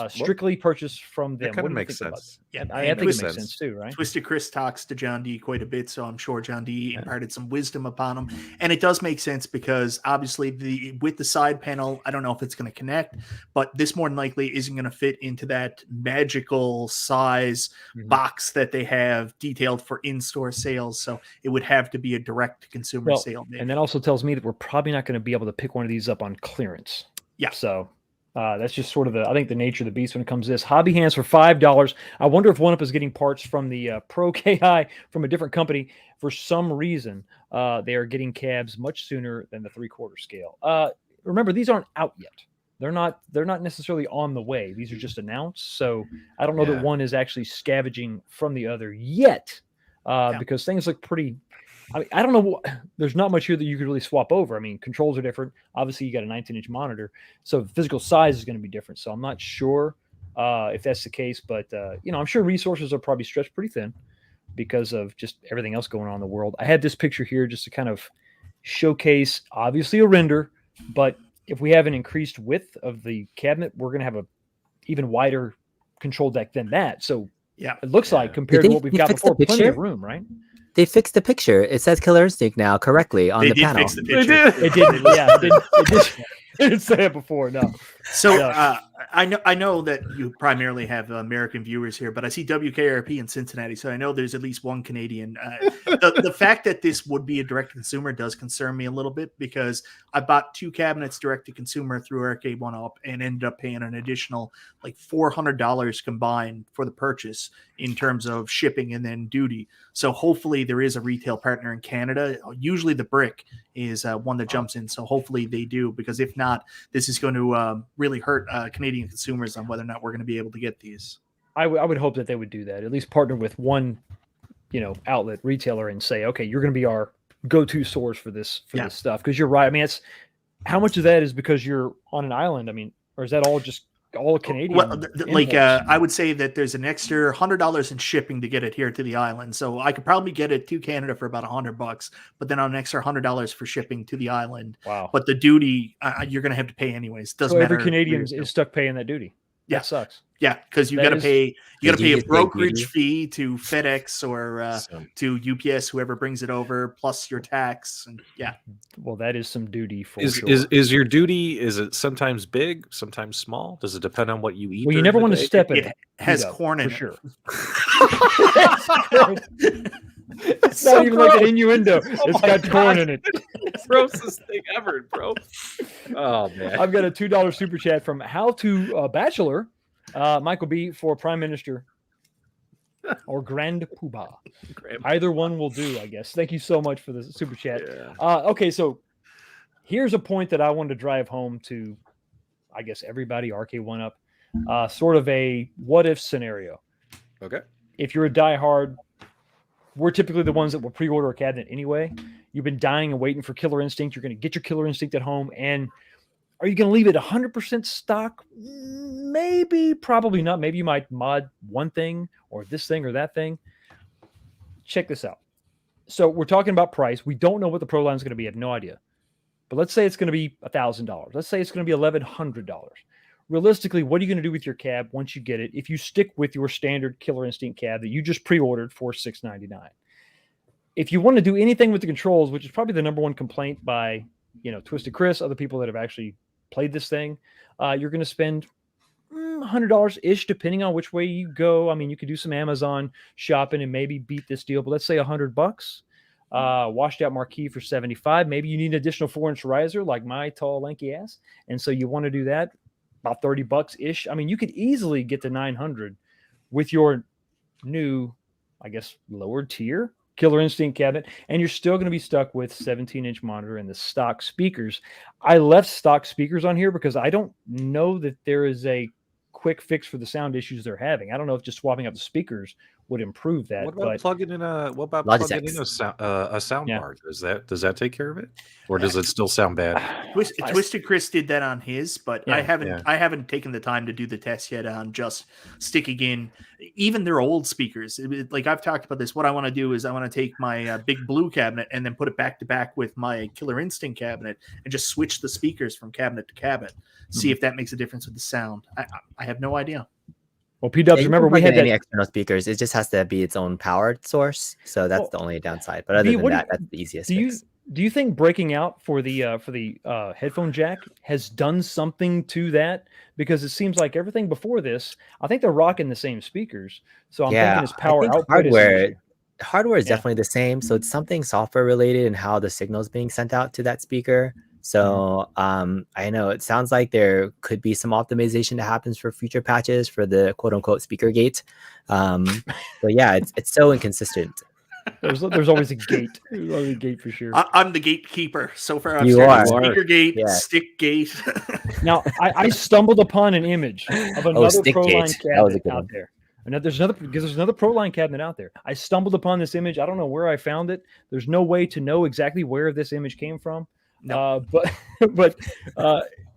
[SPEAKER 1] Strictly purchased from them.
[SPEAKER 3] That kind of makes sense.
[SPEAKER 1] Yeah, I think it makes sense too, right?
[SPEAKER 4] Twisted Chris talks to John D quite a bit, so I'm sure John D imparted some wisdom upon him. And it does make sense because obviously with the side panel, I don't know if it's going to connect, but this more than likely isn't going to fit into that magical size box that they have detailed for in-store sales. So it would have to be a direct-to-consumer sale. Maybe.
[SPEAKER 1] And that also tells me that we're probably not going to be able to pick one of these up on clearance.
[SPEAKER 4] Yeah.
[SPEAKER 1] So that's just sort of I think the nature of the beast when it comes to this. Hobby hands for $5. I wonder if OneUp is getting parts from the Pro KI from a different company. For some reason, they are getting cabs much sooner than the 3/4 scale. Remember, these aren't out yet. They're not necessarily on the way. These are just announced. So I don't know that one is actually scavenging from the other yet, because things look pretty. I mean, I don't know. There's not much here that you could really swap over. I mean, controls are different. Obviously, you got a 19-inch monitor, so the physical size is going to be different. So I'm not sure if that's the case, but I'm sure resources are probably stretched pretty thin because of just everything else going on in the world. I had this picture here just to kind of showcase, obviously a render, but if we have an increased width of the cabinet, we're going to have a even wider control deck than that. So it looks like compared to what we've got before, plenty of room, right?
[SPEAKER 2] They fixed the picture. It says Killer Instinct now correctly on
[SPEAKER 4] They
[SPEAKER 2] the
[SPEAKER 4] did
[SPEAKER 2] panel.
[SPEAKER 4] fix the picture.
[SPEAKER 1] It didn't. Yeah, it didn't. It didn't say it before. No.
[SPEAKER 4] So
[SPEAKER 1] Yeah.
[SPEAKER 4] I know that you primarily have American viewers here, but I see WKRP in Cincinnati, so I know there's at least one Canadian. The fact that this would be a direct consumer does concern me a little bit, because I bought 2 cabinets direct to consumer through Arcade1up and ended up paying an additional like $400 combined for the purchase in terms of shipping and then duty. So hopefully there is a retail partner in Canada. Usually the Brick is one that jumps in, so hopefully they do, because if not, this is going to really hurt Canadian consumers on whether or not we're going to be able to get these.
[SPEAKER 1] I would hope that they would do that. At least partner with one, outlet retailer and say, okay, you're going to be our go-to source for this stuff. Because you're right. I mean, it's how much of that is because you're on an island? I mean, or is that all just all Canadian?
[SPEAKER 4] Well, I would say that there's an extra $100 in shipping to get it here to the island. So I could probably get it to Canada for about $100, but then an extra $100 for shipping to the island.
[SPEAKER 1] Wow.
[SPEAKER 4] But the duty, you're going to have to pay anyways. Doesn't matter.
[SPEAKER 1] Every Canadian is stuck paying that duty.
[SPEAKER 4] Yeah.
[SPEAKER 1] That sucks.
[SPEAKER 4] Yeah, because you got to pay. You got to pay a
[SPEAKER 2] just pay
[SPEAKER 4] brokerage
[SPEAKER 2] duty?
[SPEAKER 4] fee to FedEx or to UPS, whoever brings it over, plus your tax. And yeah,
[SPEAKER 1] Well, that is some duty for
[SPEAKER 3] Is
[SPEAKER 1] sure.
[SPEAKER 3] is your duty? Is it sometimes big, sometimes small? Does it depend on what you eat?
[SPEAKER 1] Well, you
[SPEAKER 3] during
[SPEAKER 1] never
[SPEAKER 3] the
[SPEAKER 1] want to
[SPEAKER 3] day?
[SPEAKER 1] step in
[SPEAKER 4] it
[SPEAKER 1] it.
[SPEAKER 4] has
[SPEAKER 1] Heat up,
[SPEAKER 4] corn in
[SPEAKER 1] for
[SPEAKER 4] it.
[SPEAKER 1] sure. It's
[SPEAKER 3] so
[SPEAKER 1] not even like an
[SPEAKER 3] gross.
[SPEAKER 1] innuendo. It's
[SPEAKER 3] my
[SPEAKER 1] got corn
[SPEAKER 3] God.
[SPEAKER 1] in it.
[SPEAKER 3] Grossest thing ever, bro. Oh man.
[SPEAKER 1] I've got a $2 super chat from How to Bachelor, Michael B, for Prime Minister or Grand Poobah. Either one will do, I guess. Thank you so much for the super chat.
[SPEAKER 3] Yeah.
[SPEAKER 1] Okay, so here's a point that I wanted to drive home to, I guess, everybody, Arcade1up, sort of a what if scenario.
[SPEAKER 3] Okay.
[SPEAKER 1] If you're a diehard, we're typically the ones that will pre-order a cabinet anyway. You've been dying and waiting for Killer Instinct. You're going to get your Killer Instinct at home. And are you going to leave it 100% stock? Maybe, probably not. Maybe you might mod one thing or this thing or that thing. Check this out. So we're talking about price. We don't know what the Pro line is going to be. I have no idea. But let's say it's going to be $1,000. Let's say it's going to be $1,100. Realistically, what are you going to do with your cab once you get it if you stick with your standard Killer Instinct cab that you just pre-ordered for $699? If you want to do anything with the controls, which is probably the number one complaint by Twisted Chris, other people that have actually played this thing, you're going to spend $100-ish, depending on which way you go. I mean, you could do some Amazon shopping and maybe beat this deal, but let's say $100. Washed out Marquee for $75. Maybe you need an additional 4-inch riser like my tall, lanky ass, and so you want to do that. About $30-ish. I mean, you could easily get to $900 with your new, I guess, lower tier Killer Instinct cabinet, and you're still going to be stuck with 17-inch monitor and the stock speakers. I left stock speakers on here because I don't know that there is a quick fix for the sound issues they're having. I don't know if just swapping out the speakers would improve that.
[SPEAKER 3] What about plugging in a sound
[SPEAKER 1] Yeah.
[SPEAKER 3] bar? Does that take care of it, or does it still sound bad?
[SPEAKER 4] Twisted Chris did that on his, but
[SPEAKER 1] Yeah,
[SPEAKER 4] I haven't taken the time to do the test yet on just sticking in even their old speakers. Like I've talked about this. What I want to do is I want to take my big blue cabinet and then put it back to back with my Killer Instinct cabinet and just switch the speakers from cabinet to cabinet. See if that makes a difference with the sound. I have no idea.
[SPEAKER 1] Well, P-Dubs,
[SPEAKER 2] You
[SPEAKER 1] remember
[SPEAKER 2] can
[SPEAKER 1] we
[SPEAKER 2] plug
[SPEAKER 1] had
[SPEAKER 2] in any
[SPEAKER 1] that.
[SPEAKER 2] external speakers. It just has to be its own powered source. So that's
[SPEAKER 1] Well,
[SPEAKER 2] the only downside. But other
[SPEAKER 1] B,
[SPEAKER 2] than
[SPEAKER 1] what do
[SPEAKER 2] that,
[SPEAKER 1] you-
[SPEAKER 2] that's the easiest
[SPEAKER 1] Do you
[SPEAKER 2] fix.
[SPEAKER 1] do you think breaking out for the headphone jack has done something to that? Because it seems like everything before this, I think they're rocking the same speakers. So I'm thinking it's power
[SPEAKER 2] I think
[SPEAKER 1] output.
[SPEAKER 2] hardware is
[SPEAKER 1] Yeah.
[SPEAKER 2] definitely the same. So it's something software related and how the signal is being sent out to that speaker. So I know it sounds like there could be some optimization that happens for future patches for the quote unquote speaker gate. But yeah, it's so inconsistent.
[SPEAKER 1] There's always a gate. There's always a gate for sure.
[SPEAKER 4] I'm the gatekeeper. So far, I've
[SPEAKER 2] You
[SPEAKER 4] started
[SPEAKER 2] are.
[SPEAKER 4] speaker gate,
[SPEAKER 2] Yeah.
[SPEAKER 4] stick gate.
[SPEAKER 1] Now, I stumbled upon an image of another
[SPEAKER 2] Stick
[SPEAKER 1] Proline
[SPEAKER 2] gate. That was a
[SPEAKER 1] cabinet
[SPEAKER 2] good
[SPEAKER 1] out
[SPEAKER 2] one.
[SPEAKER 1] there. And there's another Proline cabinet out there. I stumbled upon this image. I don't know where I found it. There's no way to know exactly where this image came from.
[SPEAKER 4] No.
[SPEAKER 1] But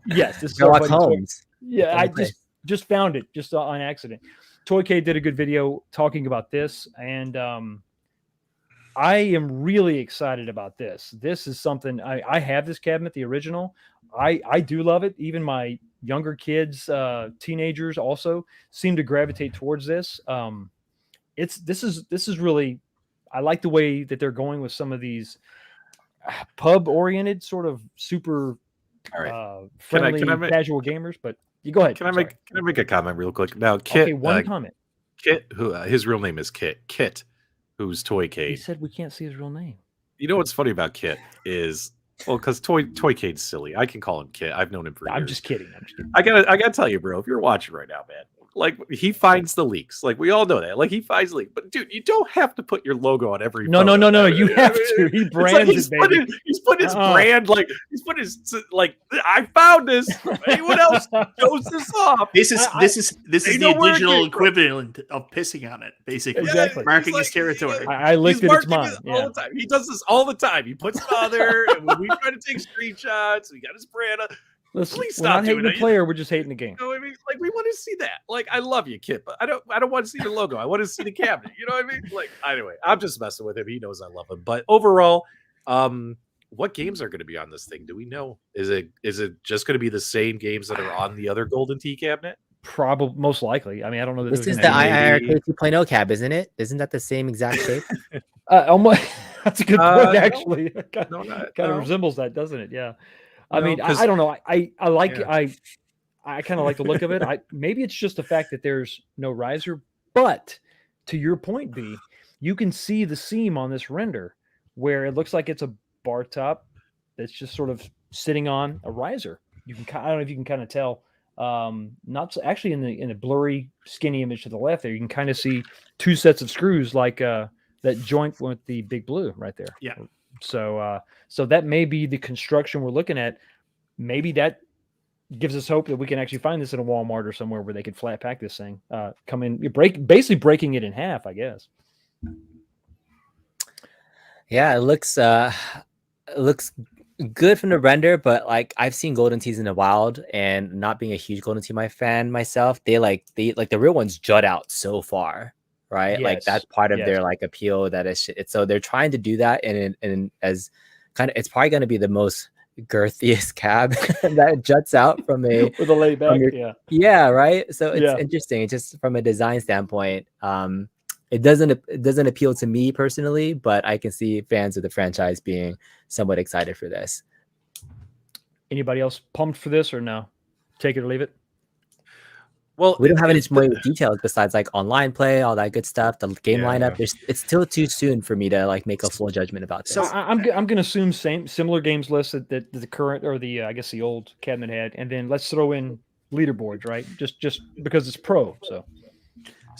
[SPEAKER 1] yes, this is
[SPEAKER 2] Sherlock
[SPEAKER 1] our buddy Toy-
[SPEAKER 2] Holmes.
[SPEAKER 1] Yeah,
[SPEAKER 2] Same
[SPEAKER 1] I
[SPEAKER 2] place.
[SPEAKER 1] just found it just on accident. Toy K did a good video talking about this, and I am really excited about this. This is something I have this cabinet, the original. I do love it. Even my younger kids, teenagers also seem to gravitate towards this. This is really, I like the way that they're going with some of these pub oriented sort of super
[SPEAKER 3] All right.
[SPEAKER 1] friendly
[SPEAKER 3] can I make,
[SPEAKER 1] casual gamers. But you go ahead.
[SPEAKER 3] can I make a comment real quick? Now, Kit,
[SPEAKER 1] Okay, one comment.
[SPEAKER 3] Kit, who his real name is Kit, who's
[SPEAKER 1] He
[SPEAKER 3] Toycade.
[SPEAKER 1] said we can't see his real name.
[SPEAKER 3] You know what's funny about Kit is, well, because Toycade's silly. I can call him Kit. I've known him for years.
[SPEAKER 1] I'm just kidding.
[SPEAKER 3] I gotta tell you, bro, if you're watching right now, man, like he finds the leaks. Like we all know that. Like he finds leaks. But dude, you don't have to put your logo on every
[SPEAKER 1] No. You have to. He brands it, baby.
[SPEAKER 3] He's put his brand, like he's put his I found this. Anyone else shows this off.
[SPEAKER 4] This is the digital
[SPEAKER 3] came from.
[SPEAKER 4] equivalent of pissing on it, basically.
[SPEAKER 1] Exactly.
[SPEAKER 4] Marking his territory.
[SPEAKER 1] I licked it. It's mine.
[SPEAKER 3] All the time. He does this all the time. He puts it on there, and when we try to take screenshots, we got his brand on.
[SPEAKER 1] Listen,
[SPEAKER 3] Please
[SPEAKER 1] we're
[SPEAKER 3] stop
[SPEAKER 1] not hating
[SPEAKER 3] doing
[SPEAKER 1] the
[SPEAKER 3] it.
[SPEAKER 1] player. We're just hating the game.
[SPEAKER 3] You know what I mean? Like we want to see that. Like I love you, Kit, but I don't want to see your logo. I want to see the cabinet. You know what I mean? Like anyway, I'm just messing with him. He knows I love him. But overall, what games are going to be on this thing? Do we know? Is it just going to be the same games that are on the other Golden Tee cabinet?
[SPEAKER 1] Probably, most likely. I mean, I don't know. That
[SPEAKER 2] This
[SPEAKER 1] there's
[SPEAKER 2] is the
[SPEAKER 1] gonna be-
[SPEAKER 2] IIRK 2.0 cab, isn't it? Isn't that the same exact shape?
[SPEAKER 1] Almost. That's a good point,
[SPEAKER 3] No.
[SPEAKER 1] actually.
[SPEAKER 3] No, not
[SPEAKER 1] Kind of
[SPEAKER 3] no.
[SPEAKER 1] resembles that, doesn't it? Yeah. I
[SPEAKER 3] No,
[SPEAKER 1] mean,
[SPEAKER 3] 'cause-
[SPEAKER 1] I don't know. I like
[SPEAKER 3] Yeah.
[SPEAKER 1] I kind of like the look of it. Maybe it's just the fact that there's no riser, but to your point, B, you can see the seam on this render where it looks like it's a bar top that's just sort of sitting on a riser. You can I don't know if you can kind of tell. Not so, actually in the blurry, skinny image to the left there, you can kind of see two sets of screws like that joint with the big blue right there.
[SPEAKER 4] Yeah.
[SPEAKER 1] So that may be the construction we're looking at. Maybe that gives us hope that we can actually find this in a Walmart or somewhere where they could flat pack this thing. Come in, basically breaking it in half, I guess.
[SPEAKER 2] Yeah, it looks good from the render, but like I've seen Golden Tees in the wild, and not being a huge Golden Tee fan myself, they like the real ones jut out so far, right? Like
[SPEAKER 1] Yes,
[SPEAKER 2] that's part of
[SPEAKER 1] yes.
[SPEAKER 2] their like appeal. That is, it's so they're trying to do that, and as kind of, it's probably going to be the most girthiest cab that juts out from a
[SPEAKER 1] With a layback,
[SPEAKER 2] your- yeah, right. So it's interesting. It's just from a design standpoint. It doesn't appeal to me personally, but I can see fans of the franchise being somewhat excited for this.
[SPEAKER 1] Anybody else pumped for this or no? Take it or leave it.
[SPEAKER 3] Well,
[SPEAKER 2] We don't have any more details besides like online play, all that good stuff, the game
[SPEAKER 3] Yeah.
[SPEAKER 2] lineup. It's still too soon for me to like make a full judgment about this.
[SPEAKER 4] So-
[SPEAKER 1] I'm going to assume similar games list that the current or the I guess the old cabinet had, and then let's throw in leaderboards, right? Just because it's pro.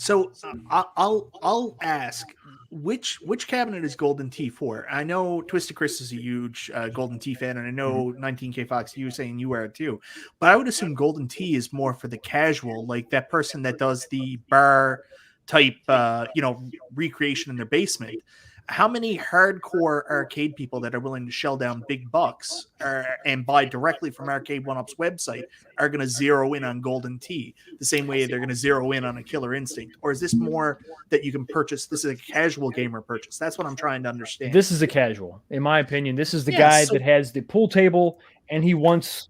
[SPEAKER 4] So I'll ask which cabinet is Golden Tee for? I know Twisted Chris is a huge Golden Tee fan, and I know 19K Fox, you were saying you are too. But I would assume Golden Tee is more for the casual, like that person that does the bar type, recreation in their basement. How many hardcore arcade people that are willing to shell down big bucks and buy directly from Arcade1up's website are going to zero in on Golden Tee the same way they're going to zero in on a Killer Instinct? Or is this more that you can purchase? This is a casual gamer purchase. That's what I'm trying to understand.
[SPEAKER 1] This is a casual, in my opinion. This is the
[SPEAKER 4] Yeah,
[SPEAKER 1] guy
[SPEAKER 4] so-
[SPEAKER 1] that has the pool table, and he wants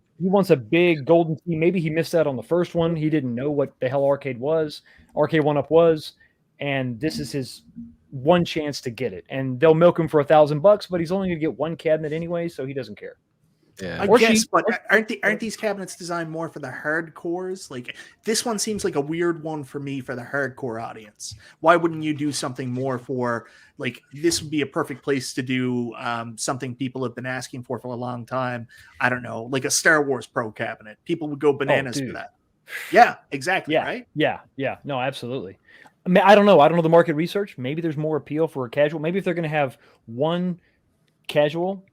[SPEAKER 1] a big Golden Tee. Maybe he missed out on the first one. He didn't know what the hell Arcade1up was, and this is his one chance to get it. And they'll milk him for $1,000, but he's only going to get one cabinet anyway, so he doesn't care.
[SPEAKER 3] Yeah.
[SPEAKER 4] I
[SPEAKER 1] Or
[SPEAKER 4] guess,
[SPEAKER 1] she-
[SPEAKER 4] but aren't these cabinets designed more for the hardcores? Like this one seems like a weird one for me for the hardcore audience. Why wouldn't you do something more for like this would be a perfect place to do something people have been asking for a long time. I don't know, like a Star Wars Pro cabinet. People would go bananas for
[SPEAKER 1] dude.
[SPEAKER 4] that. Yeah, exactly.
[SPEAKER 1] Yeah,
[SPEAKER 4] Right.
[SPEAKER 1] yeah. No, absolutely. I mean, I don't know the market research. Maybe there's more appeal for a casual. Maybe if they're going to have one casual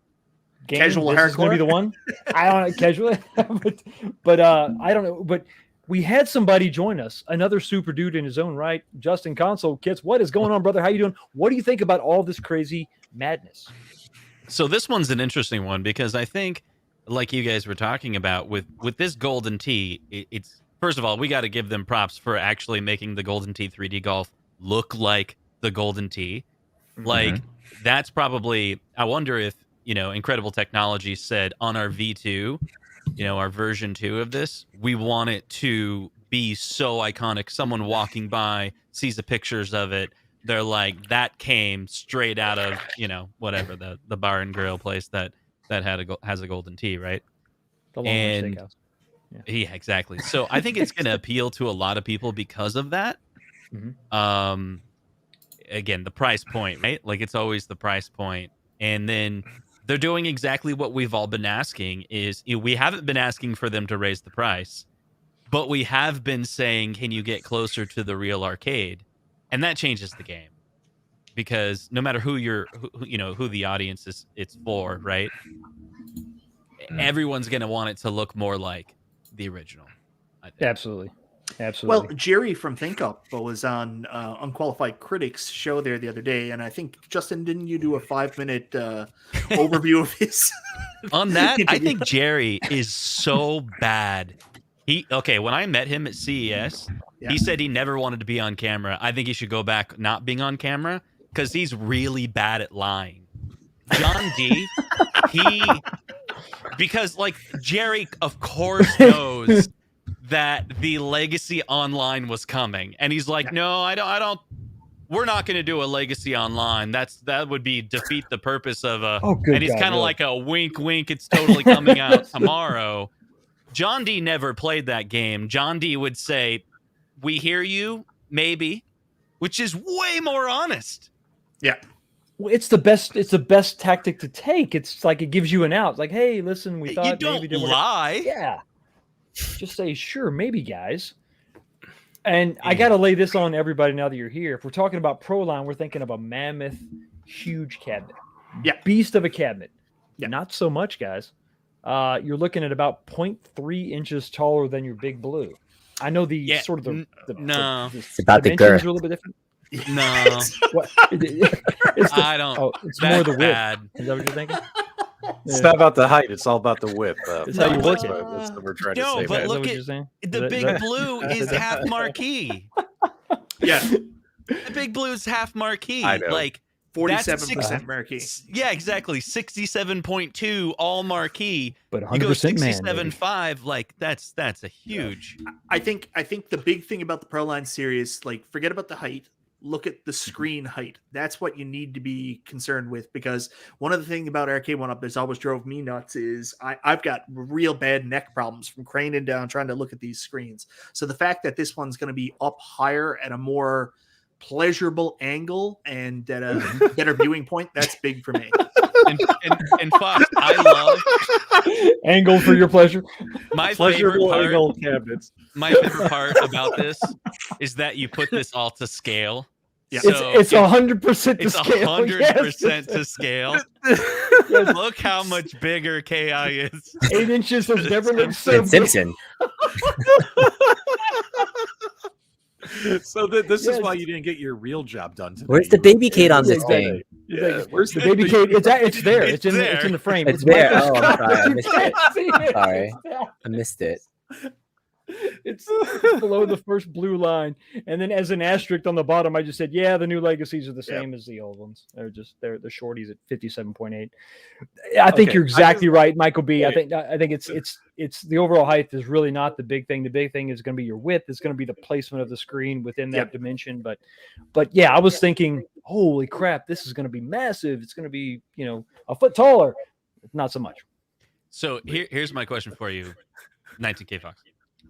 [SPEAKER 1] game,
[SPEAKER 4] Casual
[SPEAKER 1] this is going to be
[SPEAKER 4] hardcore?
[SPEAKER 1] the one. I don't know, casual, but I don't know. But we had somebody join us, another super dude in his own right, Justin Console Kits. What is going on, brother? How you doing? What do you think about all this crazy madness?
[SPEAKER 6] So this one's an interesting one because I think, like you guys were talking about, with this Golden Tee, it's first of all, we got to give them props for actually making the Golden Tee 3D Golf look like the Golden Tee. Like that's probably, I wonder if, Incredible Technology said on our V2, our version 2 of this, we want it to be so iconic. Someone walking by sees the pictures of it, they're like, that came straight out of, whatever, the bar and grill place that has a golden tea, right?
[SPEAKER 1] The Longhorn
[SPEAKER 6] And
[SPEAKER 1] Steakhouse.
[SPEAKER 6] yeah, exactly. So I think it's going to appeal to a lot of people because of that.
[SPEAKER 1] Mhm.
[SPEAKER 6] Again, the price point, right? Like, it's always the price point. And then they're doing exactly what we've all been asking is, we haven't been asking for them to raise the price, but we have been saying, can you get closer to the real arcade? And that changes the game, because no matter who the audience is, it's for, right? Everyone's going to want it to look more like the original. I think.
[SPEAKER 1] Absolutely.
[SPEAKER 4] Well, Jerry from Think Up was on Unqualified Critics show there the other day, and I think, Justin, didn't you do a 5-minute overview of his?
[SPEAKER 6] On that, I think Jerry is so bad. When I met him at CES, he said he never wanted to be on camera. I think he should go back not being on camera because he's really bad at lying. John D, because like Jerry, of course, knows that the Legacy Online was coming, and he's like, no, I don't. We're not going to do a Legacy Online. That would be defeat the purpose of a.
[SPEAKER 1] Oh, good
[SPEAKER 6] and he's
[SPEAKER 1] God,
[SPEAKER 6] kind of
[SPEAKER 1] really?
[SPEAKER 6] like a wink, wink. It's totally coming out tomorrow. John D never played that game. John D would say, "We hear you, maybe," which is way more honest.
[SPEAKER 4] Yeah.
[SPEAKER 1] Well, it's the best tactic to take. It's like it gives you an out. It's like, hey, listen, we thought
[SPEAKER 6] You don't
[SPEAKER 1] maybe
[SPEAKER 6] lie.
[SPEAKER 1] Yeah. Just say, sure, maybe, guys. And I got to lay this on everybody now that you're here. If we're talking about Proline, we're thinking of a mammoth, huge cabinet.
[SPEAKER 4] Yeah.
[SPEAKER 1] Beast of a cabinet.
[SPEAKER 4] Yeah.
[SPEAKER 1] Not so much, guys. You're looking at about 0.3 inches taller than your Big Blue. I know
[SPEAKER 6] It's
[SPEAKER 2] about the
[SPEAKER 1] dimensions
[SPEAKER 2] girth.
[SPEAKER 1] are a little bit different.
[SPEAKER 6] No,
[SPEAKER 1] What?
[SPEAKER 6] I don't.
[SPEAKER 1] Oh, it's
[SPEAKER 6] That's
[SPEAKER 1] more the width.
[SPEAKER 6] bad.
[SPEAKER 1] Is that what you're thinking?
[SPEAKER 3] It's not about the height; it's all about the width.
[SPEAKER 1] That's how you work it.
[SPEAKER 3] That's what we're trying
[SPEAKER 6] No,
[SPEAKER 3] to say.
[SPEAKER 6] but
[SPEAKER 1] Is that
[SPEAKER 6] look
[SPEAKER 1] what
[SPEAKER 6] at
[SPEAKER 1] you're saying?
[SPEAKER 6] The Big Blue is half Marquee.
[SPEAKER 4] Yeah.
[SPEAKER 6] The Big Blue is half Marquee.
[SPEAKER 3] I know.
[SPEAKER 6] Like
[SPEAKER 4] 47% Marquee.
[SPEAKER 6] Yeah, exactly. 67.2 all Marquee.
[SPEAKER 1] But
[SPEAKER 6] You go
[SPEAKER 1] 100% man.
[SPEAKER 6] 67.5. Like that's a huge.
[SPEAKER 4] I think the big thing about the Proline series, like, forget about the height. Look at the screen height. That's what you need to be concerned with, because one of the things about Arcade1up that's always drove me nuts is I've got real bad neck problems from craning down trying to look at these screens. So the fact that this one's going to be up higher at a more pleasurable angle and at a better viewing point, that's big for me.
[SPEAKER 6] And Fox, I love
[SPEAKER 1] Angle for your pleasure.
[SPEAKER 6] my favorite
[SPEAKER 3] Pleasurable
[SPEAKER 6] part.
[SPEAKER 3] angle cabinets.
[SPEAKER 6] My favorite part about this is that you put this all to scale.
[SPEAKER 4] Yeah.
[SPEAKER 6] So
[SPEAKER 1] It's 100% to
[SPEAKER 6] it's
[SPEAKER 1] scale.
[SPEAKER 6] 100% to scale. Look how much bigger KI is.
[SPEAKER 1] 8 inches has never looked so
[SPEAKER 2] And Simpson.
[SPEAKER 3] So this
[SPEAKER 1] Yes.
[SPEAKER 3] is why you didn't get your real job done today.
[SPEAKER 2] Where's the baby Kate on this
[SPEAKER 1] Exactly.
[SPEAKER 2] thing?
[SPEAKER 3] Yeah, where's
[SPEAKER 1] The baby Kate. It's there. It's in
[SPEAKER 6] there.
[SPEAKER 1] the frame.
[SPEAKER 2] It's there. Oh, I'm
[SPEAKER 1] microscopic.
[SPEAKER 2] sorry. I
[SPEAKER 1] You
[SPEAKER 2] missed
[SPEAKER 1] can't
[SPEAKER 2] it.
[SPEAKER 1] see it.
[SPEAKER 2] Sorry. I missed it.
[SPEAKER 1] It's below the first blue line, and then as an asterisk on the bottom, I just said, "Yeah, the new legacies are the same as the old ones. They're the shorties at 57.8." I think
[SPEAKER 3] Okay,
[SPEAKER 1] you're exactly right, Michael B. I
[SPEAKER 3] Wait.
[SPEAKER 1] think it's the overall height is really not the big thing. The big thing is going to be your width. It's going to be the placement of the screen within that dimension. But yeah, I was thinking, holy crap, this is going to be massive. It's going to be a foot taller. Not so much.
[SPEAKER 6] So here's my question for you, 19K Fox.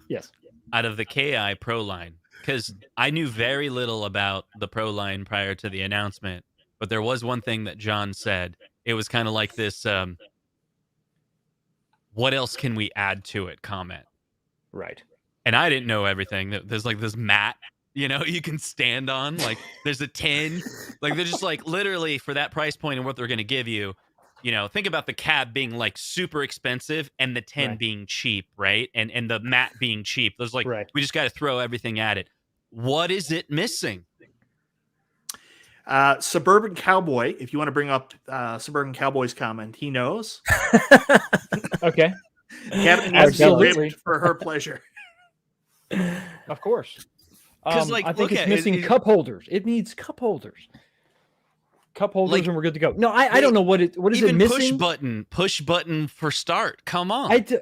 [SPEAKER 1] Yes.
[SPEAKER 6] Out of the KI Pro line, because I knew very little about the Pro line prior to the announcement, but there was one thing that John said. It was kind of like this, what else can we add to it comment.
[SPEAKER 1] Right.
[SPEAKER 6] And I didn't know everything. There's like this mat, you can stand on. Like there's a 10. Like they're just like literally for that price point and what they're going to give you. Think about the cab being like super expensive and the 10
[SPEAKER 1] Right.
[SPEAKER 6] being cheap, right? And the mat being cheap. There's like,
[SPEAKER 1] Right.
[SPEAKER 6] we just got to throw everything at it. What is it missing?
[SPEAKER 4] Suburban Cowboy, if you want to bring up Suburban Cowboy's comment, he knows.
[SPEAKER 1] Okay.
[SPEAKER 4] Cabinet needs to be
[SPEAKER 1] Absolutely.
[SPEAKER 4] ripped for her pleasure.
[SPEAKER 1] Of course.
[SPEAKER 6] 'Cause, like,
[SPEAKER 1] I think
[SPEAKER 6] look
[SPEAKER 1] it's
[SPEAKER 6] at it,
[SPEAKER 1] missing cup holders. It needs cup holders. Cup holders,
[SPEAKER 6] Like,
[SPEAKER 1] and we're good to go. No, I don't know what is
[SPEAKER 6] Even
[SPEAKER 1] it missing.
[SPEAKER 6] push button for start. Come on.
[SPEAKER 1] I d-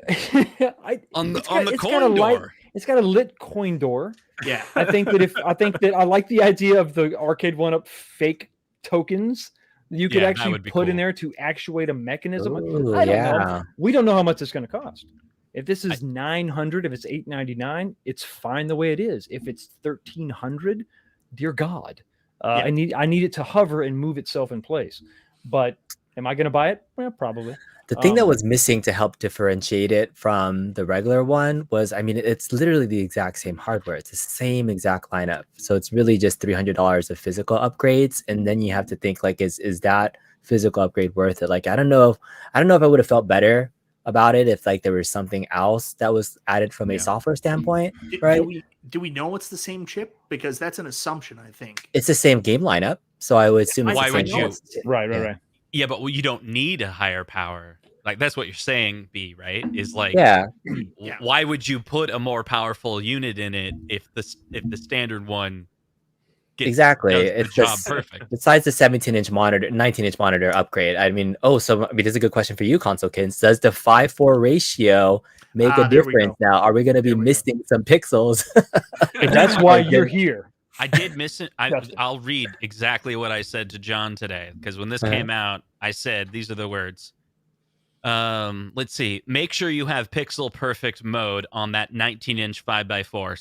[SPEAKER 6] on the
[SPEAKER 1] it's kinda
[SPEAKER 6] coin
[SPEAKER 1] light-
[SPEAKER 6] door.
[SPEAKER 1] It's got a lit coin door.
[SPEAKER 4] Yeah.
[SPEAKER 1] I think that I like the idea of the Arcade1up fake tokens you could
[SPEAKER 6] Yeah, that
[SPEAKER 1] actually
[SPEAKER 6] would be
[SPEAKER 1] put in
[SPEAKER 6] cool.
[SPEAKER 1] there to actuate a mechanism.
[SPEAKER 2] Ooh,
[SPEAKER 1] I don't
[SPEAKER 2] yeah.
[SPEAKER 1] know. We don't know how much it's going to cost. If this is $900, if it's $899, it's fine the way it is. If it's $1,300, dear God, I need it to hover and move itself in place. But am I going to buy it? Well, probably.
[SPEAKER 2] The thing that was missing to help differentiate it from the regular one was, I mean, it's literally the exact same hardware. It's the same exact lineup. So it's really just $300 of physical upgrades. And then you have to think like, is that physical upgrade worth it? Like, I don't know if I would have felt better about it if like there was something else that was added from a software standpoint, right?
[SPEAKER 4] Do we know it's the same chip? Because that's an assumption, I think.
[SPEAKER 2] It's the same game lineup. So I would assume it's
[SPEAKER 6] Why
[SPEAKER 2] the same
[SPEAKER 6] would you?
[SPEAKER 2] chip.
[SPEAKER 1] Right.
[SPEAKER 6] Yeah, but you don't need a higher power. Like that's what you're saying, B, right? Is like,
[SPEAKER 2] Yeah.
[SPEAKER 6] Why would you put a more powerful unit in it if the standard one
[SPEAKER 2] Exactly.
[SPEAKER 6] does the
[SPEAKER 2] It's
[SPEAKER 6] job
[SPEAKER 2] just
[SPEAKER 6] perfect?
[SPEAKER 2] besides the 17-inch monitor, 19-inch monitor upgrade. I mean, this is a good question for you, Console Kids. Does the 5:4 ratio make a
[SPEAKER 4] there we
[SPEAKER 2] difference
[SPEAKER 4] go.
[SPEAKER 2] now? Are we going to be
[SPEAKER 4] There we go.
[SPEAKER 2] missing some pixels?
[SPEAKER 1] And that's why you're here.
[SPEAKER 6] I did miss it.
[SPEAKER 1] Justin.
[SPEAKER 6] I'll read exactly what I said to John today because when this came out, I said these are the words. Let's see. Make sure you have pixel perfect mode on that 19-inch 5x4.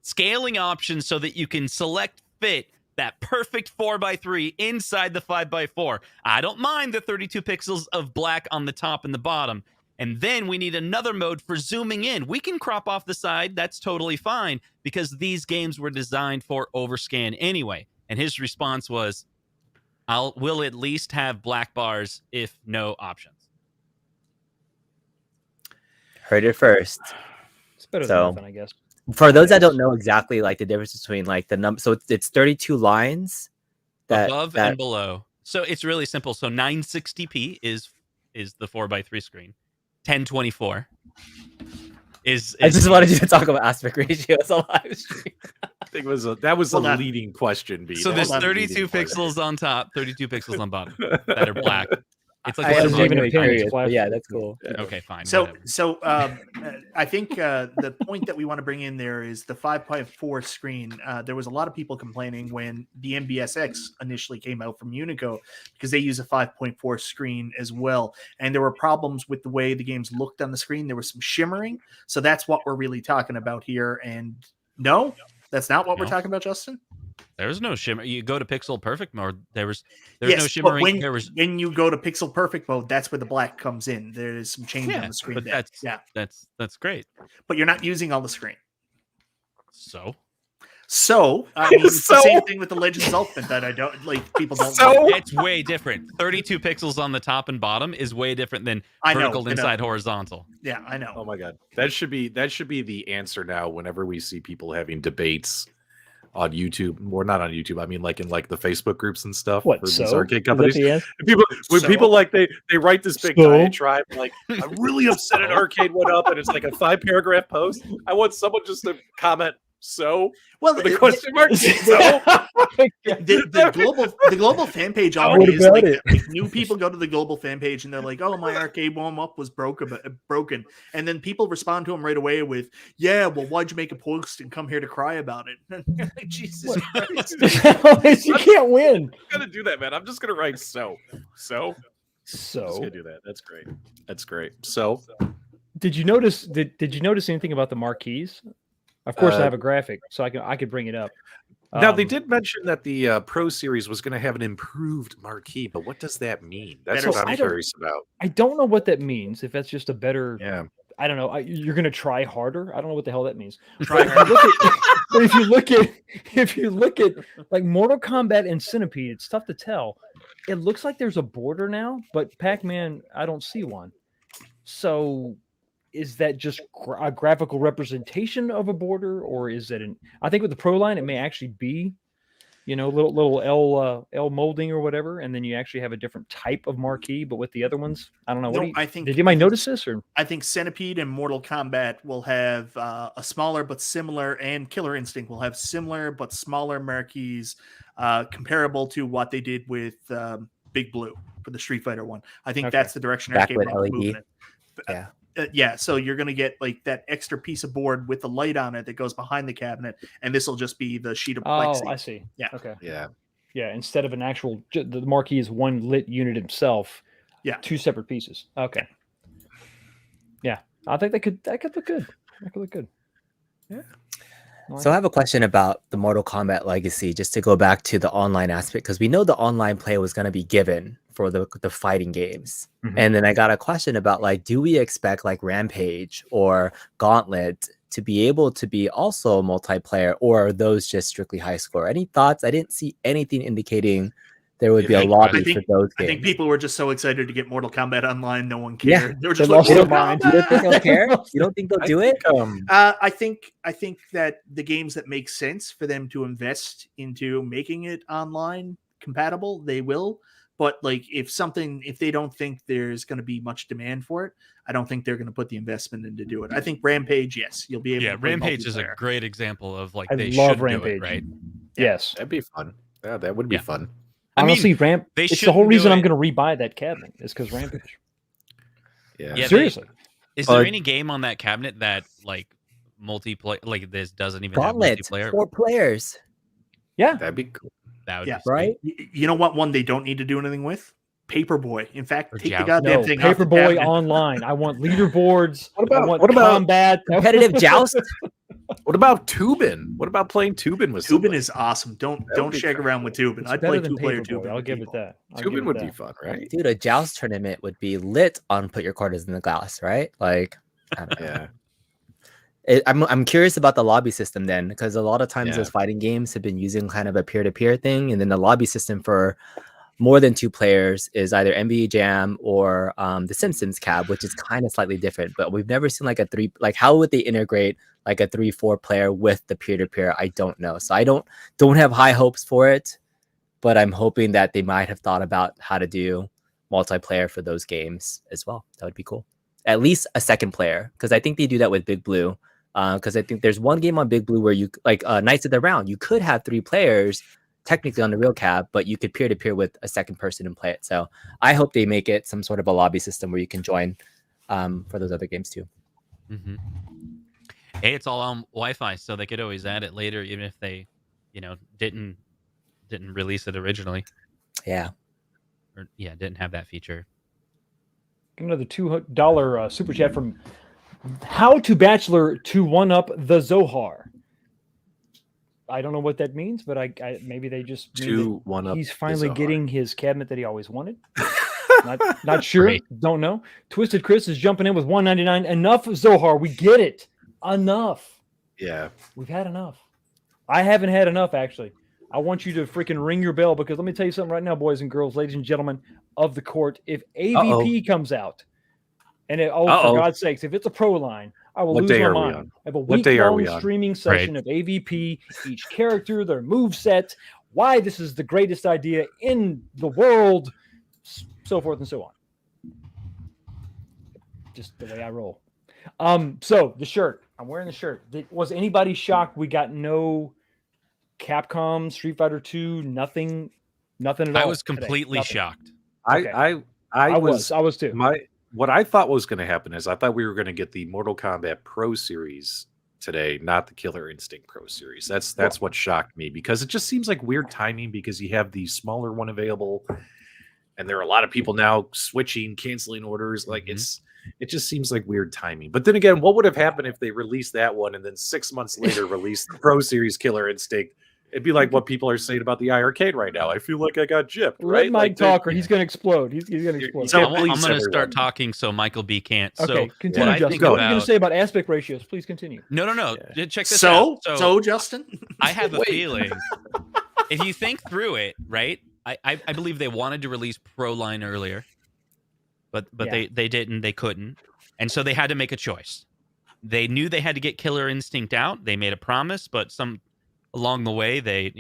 [SPEAKER 6] Scaling options so that you can select fit that perfect 4x3 inside the 5x4. I don't mind the 32 pixels of black on the top and the bottom. And then we need another mode for zooming in. We can crop off the side. That's totally fine because these games were designed for overscan anyway. And his response was, we'll at least have black bars if no options.
[SPEAKER 2] Heard it first.
[SPEAKER 1] It's better
[SPEAKER 2] So-
[SPEAKER 1] than nothing, I guess.
[SPEAKER 2] For those that don't know exactly like the difference between like the number, so it's 32 lines
[SPEAKER 6] Above and below. So it's really simple. So 960p is the 4x3 screen. 1024 is
[SPEAKER 2] I just wanted you to talk about aspect ratio as a live stream.
[SPEAKER 3] I think that was
[SPEAKER 4] Hold
[SPEAKER 3] a
[SPEAKER 4] on.
[SPEAKER 3] leading question, B.
[SPEAKER 6] so
[SPEAKER 3] That
[SPEAKER 6] there's
[SPEAKER 3] was a leading
[SPEAKER 6] 32
[SPEAKER 3] question.
[SPEAKER 6] pixels on top, 32 pixels on bottom that are black. It's like
[SPEAKER 2] I
[SPEAKER 6] one
[SPEAKER 2] was
[SPEAKER 6] of
[SPEAKER 1] even
[SPEAKER 6] those-
[SPEAKER 1] a
[SPEAKER 2] genuinely
[SPEAKER 1] pin, it's
[SPEAKER 2] curious,
[SPEAKER 1] flash.
[SPEAKER 2] but yeah, that's cool.
[SPEAKER 6] Okay, fine.
[SPEAKER 4] So,
[SPEAKER 6] whatever.
[SPEAKER 4] so I think the point that we want to bring in there is the 5x4 screen. There was a lot of people complaining when the MBSX initially came out from Unico because they use a 5.4 screen as well. And there were problems with the way the games looked on the screen. There was some shimmering. So that's what we're really talking about here. And no, that's not what we're
[SPEAKER 6] No.
[SPEAKER 4] talking about, Justin.
[SPEAKER 6] There's no shimmer. You go to pixel perfect mode. There's
[SPEAKER 4] Yes,
[SPEAKER 6] no
[SPEAKER 4] but
[SPEAKER 6] shimmering.
[SPEAKER 4] when you go to pixel perfect mode, that's where the black comes in. There's some change
[SPEAKER 6] Yeah,
[SPEAKER 4] on the screen
[SPEAKER 6] but
[SPEAKER 4] there.
[SPEAKER 6] that's great.
[SPEAKER 4] But you're not using all the screen.
[SPEAKER 6] So
[SPEAKER 4] I mean, it's the
[SPEAKER 3] So?
[SPEAKER 4] same thing with the Legends Ultimate that I don't like. People don't.
[SPEAKER 3] So?
[SPEAKER 4] like.
[SPEAKER 6] it's way different. 32 pixels on the top and bottom is way different than
[SPEAKER 4] I know,
[SPEAKER 6] vertical
[SPEAKER 4] I know.
[SPEAKER 6] inside horizontal.
[SPEAKER 4] Yeah, I know.
[SPEAKER 3] Oh my god, that should be the answer now. Whenever we see people having debates on YouTube, or not on YouTube, I mean like in like the Facebook groups and stuff
[SPEAKER 1] What?
[SPEAKER 3] for
[SPEAKER 1] So?
[SPEAKER 3] these arcade
[SPEAKER 1] Is that
[SPEAKER 3] companies.
[SPEAKER 1] the answer?
[SPEAKER 3] When
[SPEAKER 4] So?
[SPEAKER 3] people like they write this big
[SPEAKER 1] So?
[SPEAKER 3] diatribe, like I'm really upset at Arcade1up, and it's like a 5-paragraph post. I want someone just to comment. So
[SPEAKER 4] Well,
[SPEAKER 3] with a question mark. So
[SPEAKER 4] the global fan page
[SPEAKER 1] What
[SPEAKER 4] already is
[SPEAKER 1] about
[SPEAKER 4] like,
[SPEAKER 1] it?
[SPEAKER 4] like new people go to the global fan page and they're like, "Oh, my arcade warm up was broken," and then people respond to them right away with, "Yeah, well, why'd you make a post and come here to cry about it?" Like, Jesus Christ!
[SPEAKER 1] You can't win.
[SPEAKER 3] I'm gonna do that, man. I'm just gonna write so. I'm just
[SPEAKER 1] So,
[SPEAKER 3] gonna do that. That's great. That's great. So
[SPEAKER 1] did you notice? Did you notice anything about the marquees? Of course, I have a graphic, so I could bring it up.
[SPEAKER 3] now they did mention that the Pro Series was going to have an improved marquee, but what does that mean? That's
[SPEAKER 4] Better
[SPEAKER 3] what I'm
[SPEAKER 1] I don't-
[SPEAKER 3] curious about.
[SPEAKER 1] I don't know what that means. If that's just a better,
[SPEAKER 3] Yeah.
[SPEAKER 1] I don't know. You're gonna try harder. I don't know what the hell that means.
[SPEAKER 4] Try
[SPEAKER 1] But if you look at like Mortal Kombat and Centipede, it's tough to tell. It looks like there's a border now, but Pac-Man, I don't see one. So, is that just a graphical representation of a border, or is it I think with the Pro line, it may actually be, little L molding or whatever, and then you actually have a different type of marquee. But with the other ones, I don't know.
[SPEAKER 4] No,
[SPEAKER 1] Did anybody notice this or?
[SPEAKER 4] I think Centipede and Mortal Kombat will have a smaller but similar, and Killer Instinct will have similar but smaller marquees, comparable to what they did with Big Blue for the Street Fighter one. I think
[SPEAKER 1] Okay.
[SPEAKER 4] that's the direction
[SPEAKER 2] Backlit
[SPEAKER 4] Arcade1up is
[SPEAKER 2] LED.
[SPEAKER 4] moving in.
[SPEAKER 2] Yeah.
[SPEAKER 4] Yeah, so you're going to get like that extra piece of board with the light on it that goes behind the cabinet, and this will just be the sheet of plexi.
[SPEAKER 1] Oh, I see.
[SPEAKER 4] Yeah.
[SPEAKER 1] Okay.
[SPEAKER 3] Yeah.
[SPEAKER 1] Yeah. Instead of an actual, the Marquee is one lit unit himself.
[SPEAKER 4] Yeah.
[SPEAKER 1] 2 separate pieces. Okay. Yeah. I think that could look good. That could look good. Yeah.
[SPEAKER 2] So I have a question about the Mortal Kombat Legacy, just to go back to the online aspect, because we know the online play was going to be given for the fighting games.
[SPEAKER 1] Mhm.
[SPEAKER 2] And then I got a question about, like, do we expect like Rampage or Gauntlet to be able to be also multiplayer, or are those just strictly high score? Any thoughts? I didn't see anything indicating there would be a
[SPEAKER 6] Yeah,
[SPEAKER 2] lobby
[SPEAKER 4] I think-
[SPEAKER 2] for those
[SPEAKER 4] I
[SPEAKER 2] games.
[SPEAKER 4] think people were just so excited to get Mortal Kombat Online, no one
[SPEAKER 2] Yeah,
[SPEAKER 4] cared. They were
[SPEAKER 1] they
[SPEAKER 4] just
[SPEAKER 1] lost
[SPEAKER 4] like,
[SPEAKER 1] their
[SPEAKER 4] "Mortal
[SPEAKER 1] mind."
[SPEAKER 2] You don't think they'll
[SPEAKER 4] Kombat!"
[SPEAKER 2] care? You don't think they'll do it?
[SPEAKER 4] I think that the games that make sense for them to invest into making it online compatible, they will. But like if they don't think there's going to be much demand for it, I don't think they're going to put the investment in to do it. I think Rampage, yes, you'll be able.
[SPEAKER 6] Yeah,
[SPEAKER 4] to play
[SPEAKER 6] Rampage is a
[SPEAKER 4] multiplayer.
[SPEAKER 6] great example of like
[SPEAKER 1] I
[SPEAKER 6] they
[SPEAKER 1] love
[SPEAKER 6] should
[SPEAKER 1] Rampage.
[SPEAKER 6] do it, right?
[SPEAKER 1] Yes.
[SPEAKER 3] That'd be fun. Yeah, that would be
[SPEAKER 6] Yeah.
[SPEAKER 3] fun.
[SPEAKER 6] I mean,
[SPEAKER 1] Honestly,
[SPEAKER 6] they
[SPEAKER 1] it's the whole
[SPEAKER 6] shouldn't do
[SPEAKER 1] reason I'm
[SPEAKER 6] it-
[SPEAKER 1] going to rebuy that cabinet is because Rampage.
[SPEAKER 3] Yeah.
[SPEAKER 6] Yeah,
[SPEAKER 1] Seriously.
[SPEAKER 6] Is there
[SPEAKER 3] But-
[SPEAKER 6] any game on that cabinet that like multiplayer, like this doesn't even
[SPEAKER 2] Gauntlet,
[SPEAKER 6] have multiplayer?
[SPEAKER 2] 4 players,
[SPEAKER 1] Yeah.
[SPEAKER 3] That'd be cool.
[SPEAKER 6] That would
[SPEAKER 4] Yeah.
[SPEAKER 6] be sweet.
[SPEAKER 2] right?
[SPEAKER 4] You know what one they don't need to do anything with? Paperboy. In fact,
[SPEAKER 6] Or
[SPEAKER 4] take the
[SPEAKER 6] Joust.
[SPEAKER 4] goddamn
[SPEAKER 1] No,
[SPEAKER 4] thing off the
[SPEAKER 1] Paperboy
[SPEAKER 4] cabinet.
[SPEAKER 1] online. I want leaderboards.
[SPEAKER 3] What about-
[SPEAKER 1] I want
[SPEAKER 3] what about-
[SPEAKER 1] combat?
[SPEAKER 2] Competitive joust.
[SPEAKER 3] What about Tubin? What about playing Tubin with
[SPEAKER 4] Tubin
[SPEAKER 3] somebody?
[SPEAKER 4] is awesome. Don't
[SPEAKER 3] would be
[SPEAKER 4] shag
[SPEAKER 3] fun.
[SPEAKER 4] around with Tubin.
[SPEAKER 1] It's
[SPEAKER 4] I'd
[SPEAKER 1] better
[SPEAKER 4] play
[SPEAKER 1] than
[SPEAKER 4] 2-player
[SPEAKER 1] Paperboy.
[SPEAKER 4] Tubin.
[SPEAKER 1] I'll
[SPEAKER 4] with
[SPEAKER 1] give it
[SPEAKER 4] people.
[SPEAKER 1] that. I'll give
[SPEAKER 3] Tubin
[SPEAKER 1] it
[SPEAKER 3] would
[SPEAKER 1] that.
[SPEAKER 3] be fun, right?
[SPEAKER 2] Dude, a joust tournament would be lit on put your quarters in the glass, right? Like, I don't know.
[SPEAKER 3] Yeah.
[SPEAKER 2] I'm curious about the lobby system then, because a lot of times
[SPEAKER 3] Yeah.
[SPEAKER 2] those fighting games have been using kind of a peer-to-peer thing, and then the lobby system for more than 2 players is either NBA Jam or the Simpsons Cab, which is kind of slightly different. But we've never seen like a 3. Like, how would they integrate like a 3-4 player with the peer-to-peer? I don't know. So I don't have high hopes for it, but I'm hoping that they might have thought about how to do multiplayer for those games as well. That would be cool. At least a second player, because I think they do that with Big Blue. Because I think there's one game on Big Blue where you like Knights of the Round. You could have 3 players technically on the real cab, but you could peer to peer with a second person and play it. So I hope they make it some sort of a lobby system where you can join for those other games too.
[SPEAKER 6] Mhm. Hey, it's all on Wi-Fi, so they could always add it later, even if they, didn't release it originally,
[SPEAKER 2] Yeah.
[SPEAKER 6] or didn't have that feature.
[SPEAKER 1] Give another $2 super chat from How to Bachelor to One Up the Zohar. I don't know what that means, but I maybe they just mean that
[SPEAKER 3] 2-1 up.
[SPEAKER 1] he's finally
[SPEAKER 3] Zohar.
[SPEAKER 1] getting his cabinet that he always wanted. Not sure.
[SPEAKER 6] Right.
[SPEAKER 1] Don't know. Twisted Chris is jumping in with $1.99. Enough, Zohar. We get it. Enough.
[SPEAKER 3] Yeah.
[SPEAKER 1] We've had enough. I haven't had enough, actually. I want you to freaking ring your bell, because let me tell you something right now, boys and girls, ladies and gentlemen of the court. If AVP comes out, and for God's sakes, if it's a pro line, I will
[SPEAKER 3] What
[SPEAKER 1] lose
[SPEAKER 3] day
[SPEAKER 1] my
[SPEAKER 3] are we
[SPEAKER 1] mind.
[SPEAKER 3] on?
[SPEAKER 1] I have a
[SPEAKER 3] What day are we
[SPEAKER 1] week-long
[SPEAKER 3] on?
[SPEAKER 1] streaming session of AVP, each character, their move set, why this is the greatest idea in the world, so forth and so on. Just the way I roll. So the shirt. I'm wearing the shirt. Was anybody shocked we got no Capcom Street Fighter 2? Nothing at all.
[SPEAKER 6] I was
[SPEAKER 1] today?
[SPEAKER 6] completely
[SPEAKER 1] Nothing.
[SPEAKER 6] shocked.
[SPEAKER 1] Okay.
[SPEAKER 3] I
[SPEAKER 1] was too.
[SPEAKER 3] What I thought was going to happen is I thought we were going to get the Mortal Kombat Pro Series today, not the Killer Instinct Pro Series. That's what shocked me, because it just seems like weird timing, because you have the smaller one available, and there are a lot of people now switching, canceling orders. Like it just seems like weird timing. But then again, what would have happened if they released that one and then 6 months later released the Pro Series Killer Instinct? It'd be like what people are saying about the iArcade right now. I feel like I got gypped,
[SPEAKER 1] Let
[SPEAKER 3] right?
[SPEAKER 1] Mike
[SPEAKER 3] Like
[SPEAKER 1] talk, or he's going to explode. He's going to explode.
[SPEAKER 6] So
[SPEAKER 3] Yeah,
[SPEAKER 6] I'm
[SPEAKER 3] please,
[SPEAKER 6] going to start
[SPEAKER 3] everyone.
[SPEAKER 6] talking so Michael B can't.
[SPEAKER 1] Okay,
[SPEAKER 6] So
[SPEAKER 1] continue,
[SPEAKER 6] what I
[SPEAKER 1] Justin.
[SPEAKER 6] think
[SPEAKER 1] What are you going
[SPEAKER 6] about
[SPEAKER 1] to say about aspect ratios? Please continue.
[SPEAKER 6] no. Check this out.
[SPEAKER 4] So Justin,
[SPEAKER 6] I have a
[SPEAKER 3] Wait.
[SPEAKER 6] feeling if you think through it, right? I believe they wanted to release Pro Line earlier, but
[SPEAKER 1] Yeah.
[SPEAKER 6] they didn't. They couldn't, and so they had to make a choice. They knew they had to get Killer Instinct out. They made a promise, but along the way, they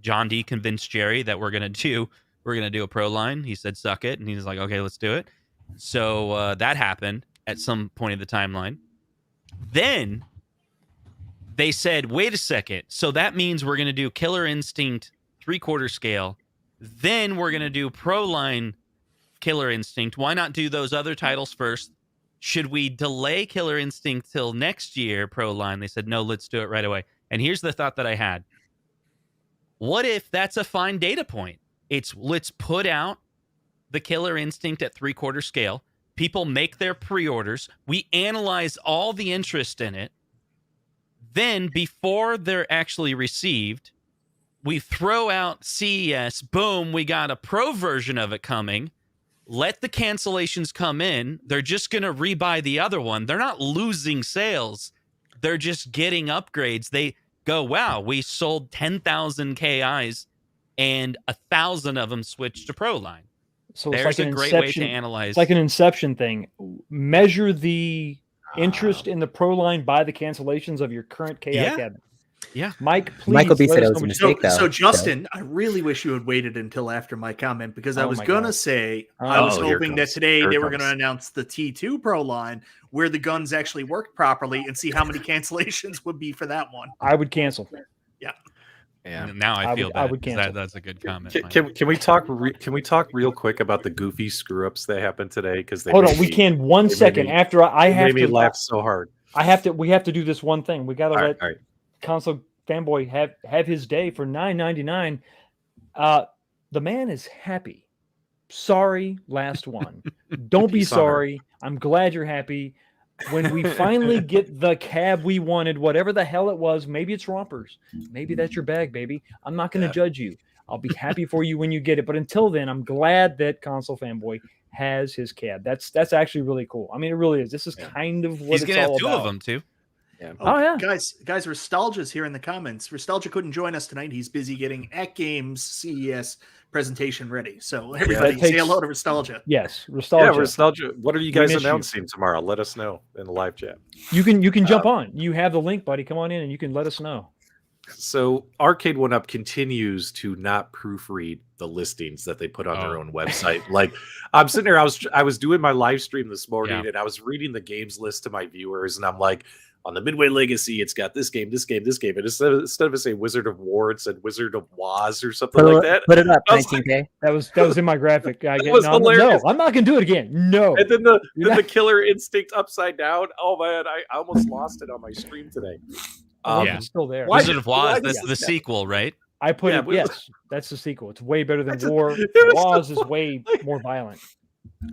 [SPEAKER 6] John D convinced Jerry that we're gonna do a Pro Line. He said, "Suck it," and he's like, "Okay, let's do it." So that happened at some point in the timeline. Then they said, "Wait a second. So that means we're gonna do Killer Instinct 3/4 scale. Then we're gonna do Pro Line Killer Instinct. Why not do those other titles first? should we delay Killer Instinct till next year, Pro Line? They said, no, let's do it right away. And here's the thought that I had. What if that's a fine data point? It's let's put out the Killer Instinct at 3/4 scale. People make their pre-orders. We analyze all the interest in it. Then before they're actually received, we throw out CES. Boom, we got a pro version of it coming. Let the cancellations come in. They're just going to rebuy the other one. They're not losing sales. They're just getting upgrades. They go, wow, we sold 10,000 KIs and 1,000 of them switched to Pro Line.
[SPEAKER 1] So
[SPEAKER 6] There's
[SPEAKER 1] it's like
[SPEAKER 6] a
[SPEAKER 1] an
[SPEAKER 6] great
[SPEAKER 1] inception,
[SPEAKER 6] way to analyze.
[SPEAKER 1] It's like an Inception thing. Measure the interest in the Pro Line by the cancellations of your current KI cabinet.
[SPEAKER 6] Yeah.
[SPEAKER 1] Mike, please.
[SPEAKER 2] Michael B
[SPEAKER 1] let
[SPEAKER 2] said
[SPEAKER 1] us
[SPEAKER 2] it was
[SPEAKER 1] know
[SPEAKER 2] a
[SPEAKER 1] what you
[SPEAKER 2] mistake, though.
[SPEAKER 4] So Justin, I really wish you had waited until after my comment, because I
[SPEAKER 1] Oh
[SPEAKER 4] was
[SPEAKER 1] my
[SPEAKER 4] going to
[SPEAKER 1] God.
[SPEAKER 4] say
[SPEAKER 1] Oh,
[SPEAKER 4] I was
[SPEAKER 3] here
[SPEAKER 4] hoping that
[SPEAKER 3] comes.
[SPEAKER 4] today
[SPEAKER 3] Here
[SPEAKER 4] they
[SPEAKER 3] it
[SPEAKER 4] were going to
[SPEAKER 3] comes.
[SPEAKER 4] announce the T2 Pro line where the guns actually worked properly and see how many cancellations would be for that one.
[SPEAKER 1] I would cancel.
[SPEAKER 3] Yeah.
[SPEAKER 6] Now I feel
[SPEAKER 1] I
[SPEAKER 6] bad.
[SPEAKER 1] would
[SPEAKER 6] 'cause
[SPEAKER 1] cancel.
[SPEAKER 6] that's a good comment.
[SPEAKER 3] Can we talk? Can we talk real quick about the goofy screw ups that happened today? Because
[SPEAKER 1] Hold on, we can 1
[SPEAKER 3] they made
[SPEAKER 1] second
[SPEAKER 3] me-
[SPEAKER 1] after I
[SPEAKER 3] It
[SPEAKER 1] have
[SPEAKER 3] made me
[SPEAKER 1] to
[SPEAKER 3] laugh so hard.
[SPEAKER 1] We have to do this one thing. We got to
[SPEAKER 3] All
[SPEAKER 1] let
[SPEAKER 3] right, all right.
[SPEAKER 1] console fanboy have his day for $9.99. The man is happy. Sorry, last one. Don't be
[SPEAKER 3] Peace on earth.
[SPEAKER 1] sorry. I'm glad you're happy. When we finally get the cab we wanted, whatever the hell it was, maybe it's rompers. Maybe that's your bag, baby. I'm not going to judge you. I'll be happy for you when you get it. But until then, I'm glad that console fanboy has his cab. That's actually really cool. I mean, it really is. This is kind of what
[SPEAKER 6] He's
[SPEAKER 1] it's
[SPEAKER 6] going to have
[SPEAKER 1] all
[SPEAKER 6] two
[SPEAKER 1] about.
[SPEAKER 6] of them, too.
[SPEAKER 1] Oh, yeah.
[SPEAKER 4] Guys, Nostalgia's here in the comments. Nostalgia couldn't join us tonight. He's busy getting At Games CES presentation ready. So everybody
[SPEAKER 1] That
[SPEAKER 4] say
[SPEAKER 1] takes-
[SPEAKER 4] hello to Nostalgia.
[SPEAKER 1] Yes, nostalgia.
[SPEAKER 3] Yeah, nostalgia. What are you
[SPEAKER 1] We
[SPEAKER 3] guys
[SPEAKER 1] miss you.
[SPEAKER 3] announcing tomorrow? Let us know in the live chat.
[SPEAKER 1] You can jump on. You have the link, buddy. Come on in and you can let us know.
[SPEAKER 3] So Arcade1up continues to not proofread the listings that they put on their
[SPEAKER 6] Oh.
[SPEAKER 3] own website. Like I'm sitting there, I was doing my live stream this morning,
[SPEAKER 6] Yeah.
[SPEAKER 3] and I was reading the games list to my viewers, and I'm like, on the Midway Legacy, it's got this game, this game, this game, and instead of it saying Wizard of War, it said Wizard of Waz or something like that.
[SPEAKER 2] Put it up,
[SPEAKER 3] I was
[SPEAKER 2] 19K.
[SPEAKER 1] That was in my graphic.
[SPEAKER 3] was hilarious.
[SPEAKER 1] No, I'm not gonna do it again. No.
[SPEAKER 3] And then the Killer Instinct upside down. Oh man, I almost lost it on my stream today.
[SPEAKER 6] Yeah.
[SPEAKER 1] It's still there.
[SPEAKER 3] Why
[SPEAKER 6] Wizard of
[SPEAKER 3] why
[SPEAKER 6] Waz,
[SPEAKER 3] does
[SPEAKER 6] that's the
[SPEAKER 3] that-
[SPEAKER 6] sequel, right?
[SPEAKER 1] I put
[SPEAKER 3] Yeah,
[SPEAKER 1] it.
[SPEAKER 3] we-
[SPEAKER 1] Yes, that's the sequel. It's way better than War.
[SPEAKER 3] It was
[SPEAKER 1] Waz
[SPEAKER 3] so
[SPEAKER 1] is way more violent.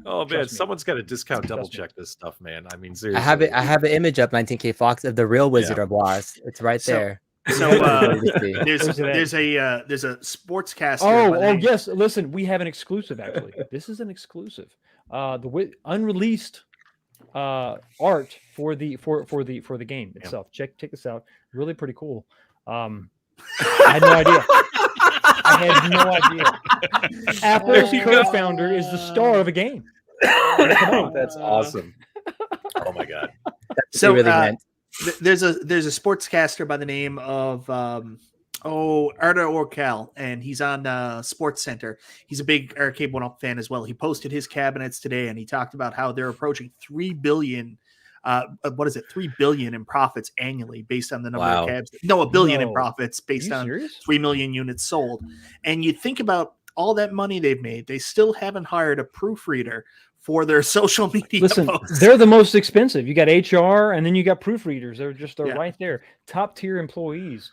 [SPEAKER 3] Oh man,
[SPEAKER 1] Trust me.
[SPEAKER 3] someone's got to discount double
[SPEAKER 1] Trust me.
[SPEAKER 3] check this stuff, man. I mean,
[SPEAKER 2] I
[SPEAKER 3] seriously.
[SPEAKER 2] have it. I have an image of 19K Fox of the real Wizard of Waz. It's right
[SPEAKER 4] So-
[SPEAKER 2] there.
[SPEAKER 4] So there's
[SPEAKER 1] Where's it at?
[SPEAKER 4] there's a sportscaster.
[SPEAKER 1] Oh,
[SPEAKER 4] by the name-
[SPEAKER 1] yes. Listen, we have an exclusive. Actually, this is an exclusive. Unreleased art for the game itself. Check this out. Really pretty cool. I had no idea. I had no idea. Apple's
[SPEAKER 3] There you go.
[SPEAKER 1] co-founder is the star of a game. Come on.
[SPEAKER 3] That's awesome. Oh my god.
[SPEAKER 4] So
[SPEAKER 2] really meant.
[SPEAKER 4] there's a sportscaster by the name of Arda Orcal, and he's on Sports Center. He's a big Arcade1up fan as well. He posted his cabinets today, and he talked about how they're approaching 3 billion. What is it? 3 billion in profits annually based on the number
[SPEAKER 3] Wow.
[SPEAKER 4] of cabs. No, $1 billion in
[SPEAKER 1] No.
[SPEAKER 4] profits
[SPEAKER 1] Are
[SPEAKER 4] based
[SPEAKER 1] you
[SPEAKER 4] on
[SPEAKER 1] serious?
[SPEAKER 4] 3 million units sold. And you think about all that money they've made, they still haven't hired a proofreader for their social media
[SPEAKER 1] Listen,
[SPEAKER 4] posts.
[SPEAKER 1] they're the most expensive. You got HR, and then you got proofreaders. They're
[SPEAKER 4] Yeah.
[SPEAKER 1] right there, top tier employees.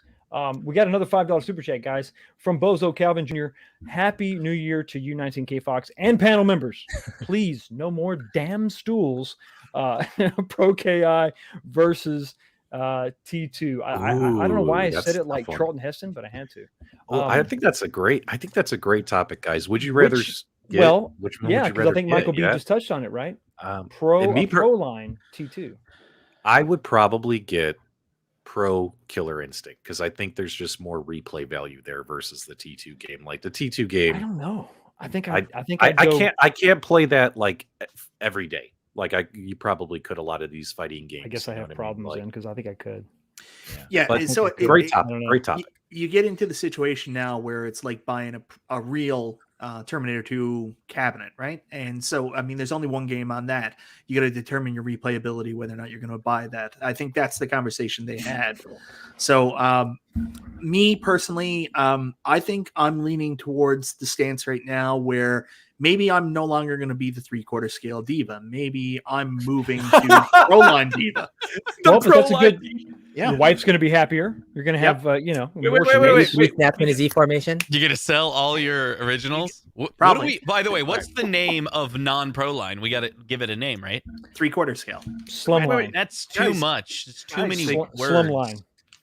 [SPEAKER 1] We got another $5 super chat, guys, from Bozo Calvin Jr. Happy New Year to you, 19K Fox, and panel members. Please, no more damn stools. Pro KI versus T2. I don't know why I
[SPEAKER 3] Ooh, that's
[SPEAKER 1] said
[SPEAKER 3] a
[SPEAKER 1] it like
[SPEAKER 3] tough one.
[SPEAKER 1] Charlton Heston, but I had to.
[SPEAKER 3] Well, I think that's a great topic, guys. Would you rather
[SPEAKER 1] Which-
[SPEAKER 3] get,
[SPEAKER 1] well,
[SPEAKER 3] which one
[SPEAKER 1] yeah,
[SPEAKER 3] would you
[SPEAKER 1] because I
[SPEAKER 3] rather
[SPEAKER 1] think
[SPEAKER 3] get?
[SPEAKER 1] Michael B
[SPEAKER 3] Yeah?
[SPEAKER 1] just touched on it, right?
[SPEAKER 3] and
[SPEAKER 1] Pro
[SPEAKER 3] me per-
[SPEAKER 1] line T2.
[SPEAKER 3] I would probably get Pro Killer Instinct because I think there's just more replay value there versus the T2 game. Like the T2
[SPEAKER 1] I
[SPEAKER 3] game,
[SPEAKER 1] don't know. I think
[SPEAKER 3] I
[SPEAKER 1] I'd go-
[SPEAKER 3] I can't play that like every day. Like you probably could a lot of these fighting games.
[SPEAKER 1] I guess I
[SPEAKER 3] you know
[SPEAKER 1] have
[SPEAKER 3] what
[SPEAKER 1] problems
[SPEAKER 3] Like,
[SPEAKER 1] then because I think I could.
[SPEAKER 4] Yeah,
[SPEAKER 3] But
[SPEAKER 4] and so
[SPEAKER 3] great
[SPEAKER 1] I
[SPEAKER 3] topic.
[SPEAKER 1] don't know.
[SPEAKER 3] Great topic.
[SPEAKER 4] you get into the situation now where it's like buying a real Terminator 2 cabinet, right? And so, I mean, there's only one game on that. You got to determine your replayability, whether or not you're going to buy that. I think that's the conversation they had. So, me personally, I think I'm leaning towards the stance right now where maybe I'm no longer going to be the 3/4 scale diva. Maybe I'm moving to Proline diva.
[SPEAKER 1] Well, but that's a good.
[SPEAKER 4] Yeah.
[SPEAKER 1] Your wife's going to be happier. You're going to have,
[SPEAKER 3] wait.
[SPEAKER 2] Three snaps in a Z formation.
[SPEAKER 6] You're gonna sell all your originals?
[SPEAKER 4] Probably.
[SPEAKER 6] By the way, what's the name of non-pro line? We gotta give it a name, right?
[SPEAKER 4] 3/4 scale.
[SPEAKER 1] Slim line.
[SPEAKER 6] That's too much. It's too many words.
[SPEAKER 1] Slim line.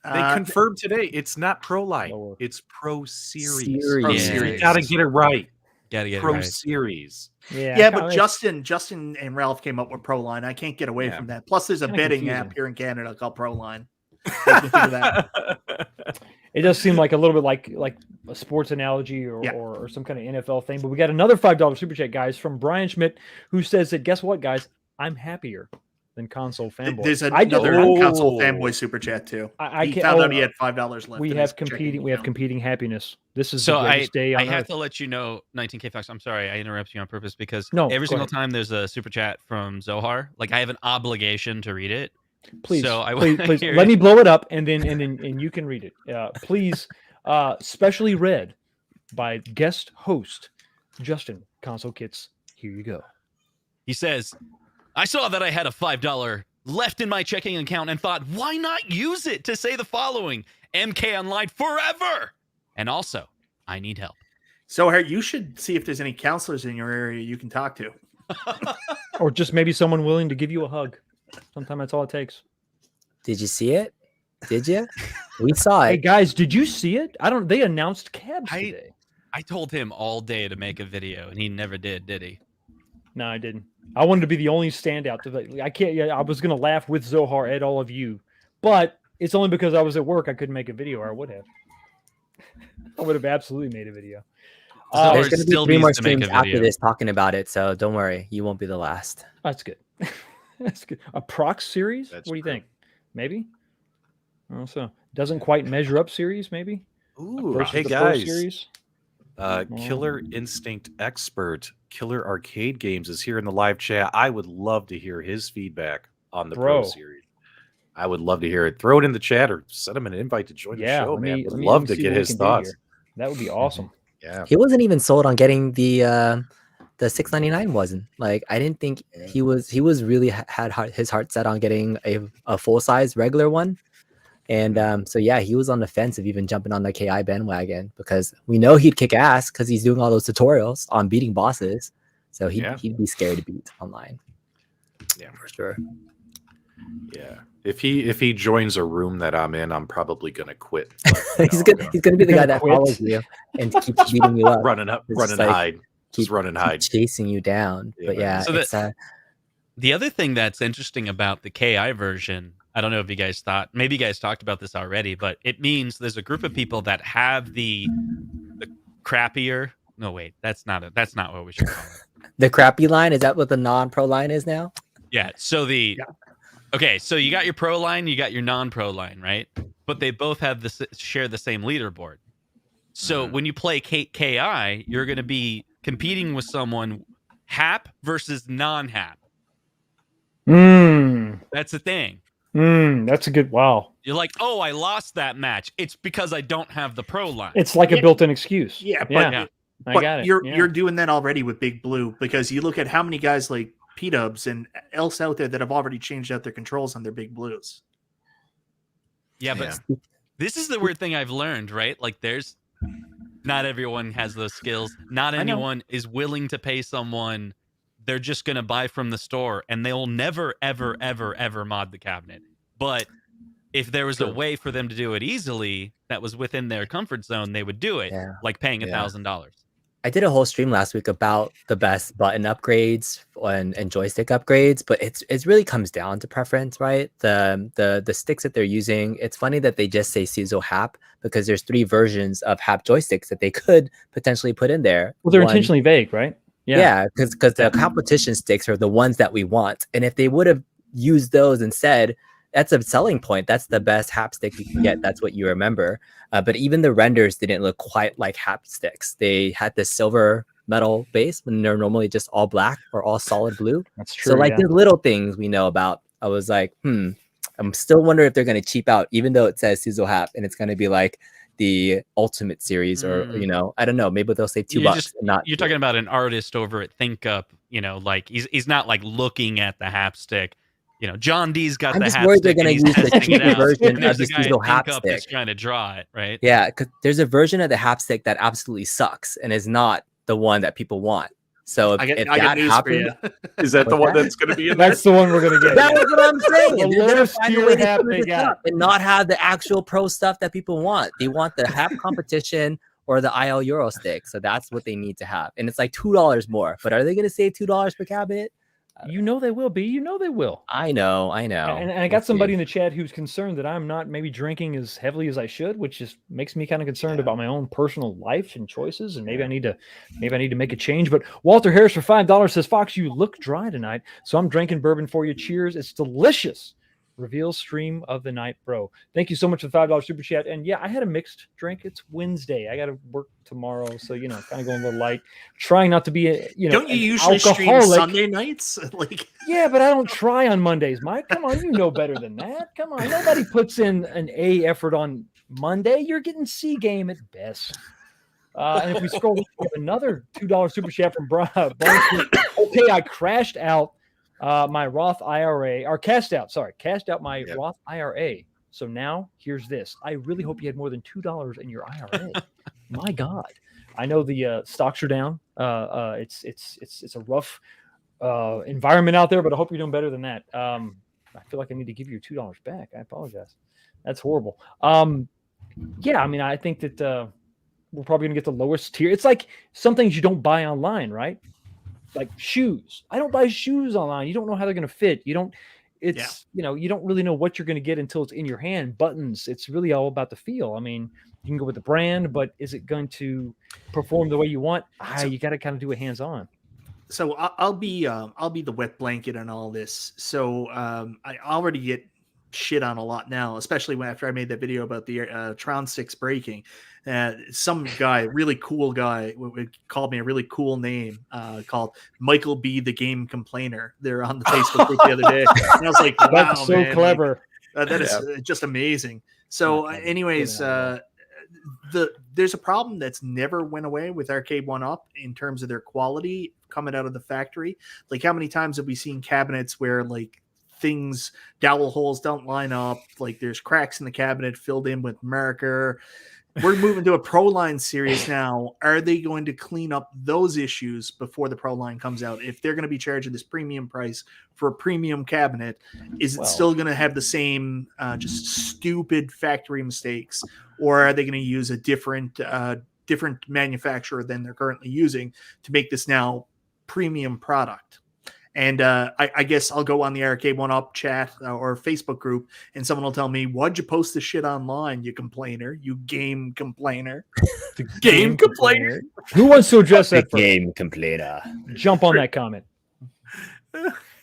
[SPEAKER 3] They confirmed today it's not Pro Line.
[SPEAKER 1] Lower.
[SPEAKER 3] It's Pro Series.
[SPEAKER 2] Series.
[SPEAKER 3] Pro
[SPEAKER 6] Yeah.
[SPEAKER 3] Series. You gotta get it right.
[SPEAKER 6] Gotta get
[SPEAKER 3] Pro
[SPEAKER 6] it right.
[SPEAKER 3] Series.
[SPEAKER 4] Yeah, but Justin and Ralph came up with Proline. I can't get away
[SPEAKER 3] Yeah.
[SPEAKER 4] from that. Plus, there's a
[SPEAKER 1] Kinda
[SPEAKER 4] betting
[SPEAKER 1] confusing.
[SPEAKER 4] app here in Canada called Proline. What do you think of that?
[SPEAKER 1] It does seem like a little bit like a sports analogy or some kind of NFL thing. But we got another $5 super chat, guys, from Brian Schmidt, who says that guess what, guys? I'm happier than console fanboy.
[SPEAKER 4] There's
[SPEAKER 1] I just-
[SPEAKER 4] another console fanboy super chat too.
[SPEAKER 1] I
[SPEAKER 4] He found out he had $5 left.
[SPEAKER 1] We
[SPEAKER 4] in
[SPEAKER 1] have
[SPEAKER 4] his checking
[SPEAKER 1] competing. We have
[SPEAKER 4] account.
[SPEAKER 1] competing happiness. This is
[SPEAKER 6] So
[SPEAKER 1] the greatest day on
[SPEAKER 6] I have
[SPEAKER 1] earth.
[SPEAKER 6] to let you know, 19K Fox. I'm sorry, I interrupted you on purpose because
[SPEAKER 1] No,
[SPEAKER 6] every
[SPEAKER 1] go
[SPEAKER 6] single
[SPEAKER 1] ahead.
[SPEAKER 6] time there's a super chat from Zohar, like I have an obligation to read it.
[SPEAKER 1] Please,
[SPEAKER 6] So I
[SPEAKER 1] please,
[SPEAKER 6] wanna
[SPEAKER 1] please
[SPEAKER 6] hear
[SPEAKER 1] let
[SPEAKER 6] it.
[SPEAKER 1] me blow it up, and then you can read it. Please, specially read by guest host Justin Console Kits. Here you go.
[SPEAKER 6] He says, I saw that I had a $5 left in my checking account and thought, why not use it to say the following? MK Online forever. And also, I need help.
[SPEAKER 4] So you should see if there's any counselors in your area you can talk to.
[SPEAKER 1] Or just maybe someone willing to give you a hug. Sometimes that's all it takes.
[SPEAKER 2] Did you see it? Did you? We saw
[SPEAKER 1] Hey
[SPEAKER 2] it.
[SPEAKER 1] guys, did you see it? They announced cabs
[SPEAKER 6] I-
[SPEAKER 1] today.
[SPEAKER 6] I told him all day to make a video, and he never did he?
[SPEAKER 1] No, I didn't. I wanted to be the only standout. I can't. Yeah, I was gonna laugh with Zohar at all of you, but it's only because I was at work. I couldn't make a video, or I would have. I would have absolutely made a video.
[SPEAKER 6] Zohar
[SPEAKER 2] There's going to
[SPEAKER 6] still
[SPEAKER 2] be 3 more
[SPEAKER 6] needs to make
[SPEAKER 2] streams
[SPEAKER 6] a
[SPEAKER 2] after
[SPEAKER 6] video.
[SPEAKER 2] this talking about it, so don't worry. You won't be the last.
[SPEAKER 1] That's good. That's good. A prox series?
[SPEAKER 3] That's
[SPEAKER 1] What do you
[SPEAKER 3] true.
[SPEAKER 1] think? Maybe. Also, doesn't quite measure up series. Maybe.
[SPEAKER 3] Ooh,
[SPEAKER 1] Versus
[SPEAKER 3] hey
[SPEAKER 1] the Pro
[SPEAKER 3] guys.
[SPEAKER 1] series.
[SPEAKER 3] Killer Instinct expert Killer Arcade Games is here in the live chat. I would love to hear his feedback on the Pro
[SPEAKER 1] Bro.
[SPEAKER 3] series. I would love to hear it. Throw it in the chat or send him an invite to join the show,
[SPEAKER 1] let
[SPEAKER 3] man.
[SPEAKER 1] me-
[SPEAKER 3] Would
[SPEAKER 1] let me
[SPEAKER 3] love to
[SPEAKER 1] see
[SPEAKER 3] get
[SPEAKER 1] what we
[SPEAKER 3] his
[SPEAKER 1] can do
[SPEAKER 3] thoughts.
[SPEAKER 1] here. That would be awesome.
[SPEAKER 3] Yeah.
[SPEAKER 2] He wasn't even sold on getting the $6.99 wasn't. Like I didn't think he was really had his heart set on getting a full size regular one. And so yeah, he was on the fence of even jumping on the KI bandwagon because we know he'd kick ass because he's doing all those tutorials on beating bosses. So he'd be scared to beat online.
[SPEAKER 3] Yeah.
[SPEAKER 2] For sure.
[SPEAKER 3] Yeah. If he joins a room that I'm in, I'm probably gonna quit. But,
[SPEAKER 2] he's gonna be the guy that
[SPEAKER 1] Quit.
[SPEAKER 2] follows you and keeps beating you up.
[SPEAKER 3] running up,
[SPEAKER 2] It's
[SPEAKER 3] run
[SPEAKER 2] just
[SPEAKER 3] and
[SPEAKER 2] like,
[SPEAKER 3] hide. Just run and hide.
[SPEAKER 2] chasing you down.
[SPEAKER 3] Yeah,
[SPEAKER 2] But
[SPEAKER 3] man.
[SPEAKER 2] yeah,
[SPEAKER 6] So
[SPEAKER 2] it's
[SPEAKER 6] The other thing that's interesting about the KI version, I don't know if you guys thought, maybe you guys talked about this already, but it means there's a group of people that have the crappier. No, wait, that's not what we should call it.
[SPEAKER 2] the crappy line. Is that what the non-pro line is now?
[SPEAKER 6] Yeah. So okay, so you got your pro line, you got your non-pro line, right? But they both have share the same leaderboard. So when you play KI, you're going to be competing with someone hap versus non-hap. That's the thing.
[SPEAKER 1] That's a good. Wow.
[SPEAKER 6] You're like, oh, I lost that match. It's because I don't have the pro line.
[SPEAKER 1] It's like a
[SPEAKER 4] Yeah.
[SPEAKER 1] built-in excuse.
[SPEAKER 4] Yeah, but,
[SPEAKER 6] Yeah.
[SPEAKER 1] I
[SPEAKER 4] but
[SPEAKER 1] got it.
[SPEAKER 4] you're
[SPEAKER 1] Yeah.
[SPEAKER 4] you're doing that already with Big Blue because you look at how many guys like P-Dubs and else out there that have already changed out their controls on their Big Blues.
[SPEAKER 6] Yeah, but this is the weird thing I've learned, right? Like not everyone has those skills. Not
[SPEAKER 4] I know.
[SPEAKER 6] anyone is willing to pay someone. They're just going to buy from the store and they'll never, ever, ever, ever mod the cabinet. But if there was a way for them to do it easily that was within their comfort zone, they would do it,
[SPEAKER 2] Yeah.
[SPEAKER 6] like paying $1,000.
[SPEAKER 2] I did a whole stream last week about the best button upgrades and joystick upgrades, but it really comes down to preference, right? The sticks that they're using. It's funny that they just say CES Hap because there's 3 versions of Hap joysticks that they could potentially put in there.
[SPEAKER 1] Well, they're
[SPEAKER 2] One-
[SPEAKER 1] intentionally vague, right?
[SPEAKER 2] Yeah, because the competition sticks are the ones that we want, and if they would have used those instead, that's a selling point. That's the best Hap stick you can get. That's what you remember. But even the renders didn't look quite like Hap sticks. They had this silver metal base when they're normally just all black or all solid blue.
[SPEAKER 1] That's true.
[SPEAKER 2] So like
[SPEAKER 1] yeah.
[SPEAKER 2] the little things we know about, I was like, I'm still wondering if they're going to cheap out, even though it says Sizzle Hap, and it's going to be like the Ultimate series, or I don't know, maybe they'll say $2.
[SPEAKER 6] You're talking about an artist over at ThinkUp, like he's not like looking at the hapstick. John D's got
[SPEAKER 2] I'm
[SPEAKER 6] the
[SPEAKER 2] just worried they're
[SPEAKER 6] hapstick
[SPEAKER 2] going
[SPEAKER 6] and
[SPEAKER 2] to
[SPEAKER 6] he's
[SPEAKER 2] use the
[SPEAKER 6] testing it
[SPEAKER 2] cheaper
[SPEAKER 6] out.
[SPEAKER 2] version
[SPEAKER 6] And
[SPEAKER 2] of
[SPEAKER 6] there's
[SPEAKER 2] the
[SPEAKER 6] a guy at
[SPEAKER 2] Diesel
[SPEAKER 6] ThinkUp that's
[SPEAKER 2] hapstick.
[SPEAKER 6] trying to draw it, right?
[SPEAKER 2] Yeah, because there's a version of the hapstick that absolutely sucks and is not the one that people want. So if
[SPEAKER 4] I
[SPEAKER 2] that
[SPEAKER 4] got news for
[SPEAKER 2] happens,
[SPEAKER 4] you.
[SPEAKER 3] Is that the
[SPEAKER 2] What's
[SPEAKER 3] one
[SPEAKER 2] that?
[SPEAKER 3] that's going to be in there?
[SPEAKER 1] That's the one we're gonna get.
[SPEAKER 2] that was what I'm saying.
[SPEAKER 1] The
[SPEAKER 2] They're gonna
[SPEAKER 1] lowest
[SPEAKER 2] find a
[SPEAKER 1] tier
[SPEAKER 2] way to
[SPEAKER 1] hap
[SPEAKER 2] split
[SPEAKER 1] they
[SPEAKER 2] this
[SPEAKER 1] got.
[SPEAKER 2] up and not have the actual pro stuff that people want. They want the hap competition or the IL Euro stick. So that's what they need to have. And it's like $2 more. But are they going to save $2 per cabinet?
[SPEAKER 1] You know they will be. You know they will.
[SPEAKER 2] I know.
[SPEAKER 1] And I got
[SPEAKER 2] We'll see.
[SPEAKER 1] somebody in the chat who's concerned that I'm not maybe drinking as heavily as I should, which just makes me kind of concerned about my own personal life and choices. And maybe I need to make a change. But Walter Harris for $5 says, Fox, you look dry tonight. So I'm drinking bourbon for you. Cheers. It's delicious. Reveal stream of the night, bro. Thank you so much for the $5 super chat. And yeah, I had a mixed drink. It's Wednesday. I got to work tomorrow, so kind of going a little light. Trying not to be
[SPEAKER 4] Don't you usually stream
[SPEAKER 1] alcoholic.
[SPEAKER 4] Sunday nights?
[SPEAKER 1] Yeah, but I don't try on Mondays, Mike. Come on, you know better than that. Come on, nobody puts in an A effort on Monday. You're getting C game at best. And if we scroll, we have another $2 super chat from Brian. Okay, I crashed out my Roth IRA, or cashed out my Roth IRA. So now here's this. I really hope you had more than $2 in your IRA. My God, I know the stocks are down. It's a rough environment out there, but I hope you're doing better than that. I feel like I need to give you $2 back. I apologize. That's horrible. Yeah, I mean, I think that we're probably gonna get the lowest tier. It's like some things you don't buy online, right? Like shoes. I don't buy shoes online. You don't know how they're going to fit. You don't really know what you're going to get until it's in your hand. Buttons. It's really all about the feel. I mean, you can go with the brand, but is it going to perform the way you want? You got to kind of do it hands-on.
[SPEAKER 4] So I'll be the wet blanket on all this. So I already get shit on a lot now, especially after I made that video about the Tron 6 breaking. Some guy, really cool guy, called me a really cool name called Michael B. the Game Complainer. They're on the Facebook group the other day. And I was like, wow,
[SPEAKER 1] that's so
[SPEAKER 4] man,
[SPEAKER 1] clever.
[SPEAKER 4] That is just amazing. So anyways, there's a problem that's never went away with Arcade1up in terms of their quality coming out of the factory. Like, how many times have we seen cabinets where things, dowel holes don't line up, like there's cracks in the cabinet filled in with marker? We're moving to a Pro Line series now. Are they going to clean up those issues before the Pro Line comes out? If they're going to be charging this premium price for a premium cabinet, is it still going to have the same just stupid factory mistakes, or are they going to use a different manufacturer than they're currently using to make this now premium product? And I guess I'll go on the Arcade1up chat or Facebook group, and someone will tell me, "Why'd you post this shit online, you complainer? You game complainer."
[SPEAKER 1] The game complainer. Who wants to address that?
[SPEAKER 2] Game complainer.
[SPEAKER 1] Jump on that comment.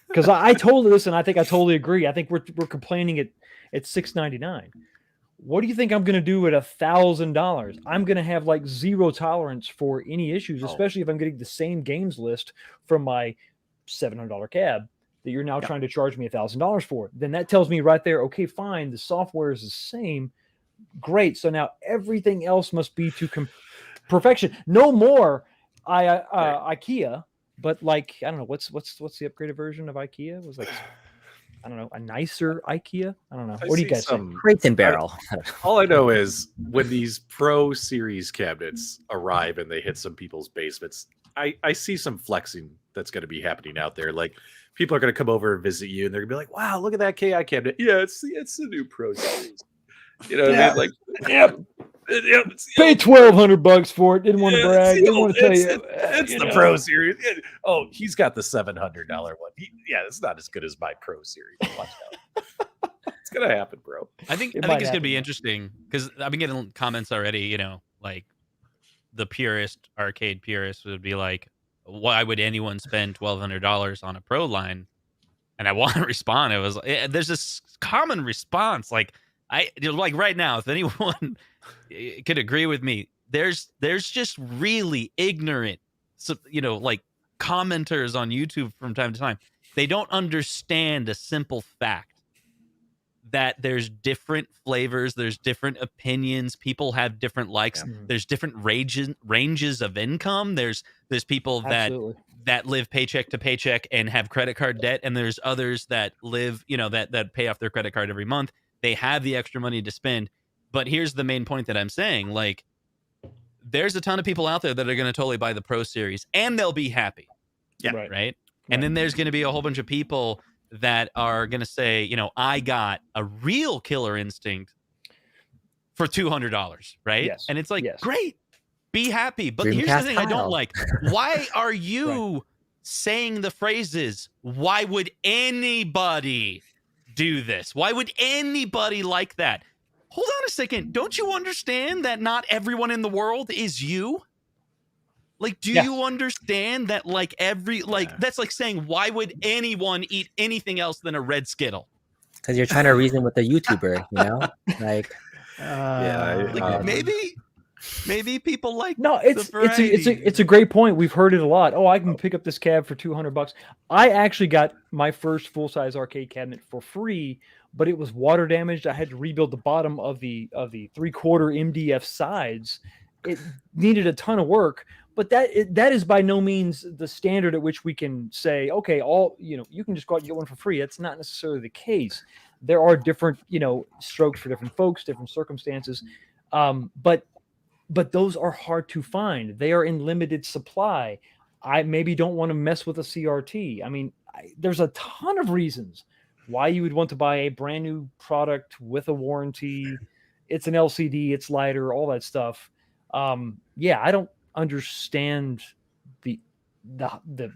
[SPEAKER 1] Because I totally listen. I think I totally agree. I think we're complaining at $699. What do you think I'm going to do at $1,000? I'm going to have zero tolerance for any issues, especially if I'm getting the same games list from my $700 cab that you're now trying to charge me $1,000 for. Then that tells me right there, okay, fine, the software is the same. Great. So now everything else must be to perfection. No more IKEA, but I don't know, what's the upgraded version of IKEA? It was I don't know, a nicer IKEA. I don't know. What do you guys think?
[SPEAKER 2] Crate and barrel.
[SPEAKER 3] All I know is when these Pro Series cabinets arrive and they hit some people's basements, I see some flexing that's going to be happening out there. Like, people are going to come over and visit you, and they're going to be like, "Wow, look at that KI cabinet! Yeah, it's the new Pro Series." You know what I mean?
[SPEAKER 1] Pay $1,200 for it. Didn't want to brag. Didn't want to tell you.
[SPEAKER 3] It's the Pro Series. Oh, he's got the $700 one. It's not as good as my Pro Series. Watch out. It's gonna happen, bro.
[SPEAKER 6] I think it's gonna be interesting because I've been getting comments already. The arcade purist would be like, "Why would anyone spend $1,200 on a Pro Line?" And I want to respond. It was there's this common response, right now, if anyone could agree with me, there's just really ignorant, commenters on YouTube from time to time. They don't understand a simple fact that there's different flavors, there's different opinions, people have different likes, there's different ranges of income. There's people that live paycheck to paycheck and have credit card debt, and there's others that live, that pay off their credit card every month. They have the extra money to spend. But here's the main point that I'm saying, like, there's a ton of people out there that are going to totally buy the Pro Series and they'll be happy.
[SPEAKER 4] Yeah.
[SPEAKER 6] Right. And then there's going to be a whole bunch of people that are going to say, I got a real Killer Instinct for $200, right?
[SPEAKER 1] Yes.
[SPEAKER 6] And it's like, great, be happy. But here's
[SPEAKER 2] Dreamcast
[SPEAKER 6] the thing I don't
[SPEAKER 2] Kyle.
[SPEAKER 6] like. Why are you saying the phrases, why would anybody do this? Why would anybody like that? Hold on a second. Don't you understand that not everyone in the world is you? Like, do you understand that, like, that's like saying, why would anyone eat anything else than a red Skittle?
[SPEAKER 2] Because you're trying to reason with a YouTuber, like.
[SPEAKER 6] Maybe people like
[SPEAKER 1] it's a great point. We've heard it a lot. Oh, I can pick up this cab for $200. I actually got my first full-size arcade cabinet for free, but it was water damaged. I had to rebuild the bottom of the 3/4 MDF sides. It needed a ton of work, but that is by no means the standard at which we can say, okay, you can just go out and get one for free. That's not necessarily the case. There are different, strokes for different folks, different circumstances. But those are hard to find. They are in limited supply. I maybe don't want to mess with a CRT. I mean, there's a ton of reasons why you would want to buy a brand new product with a warranty. It's an LCD, it's lighter, all that stuff. I don't understand the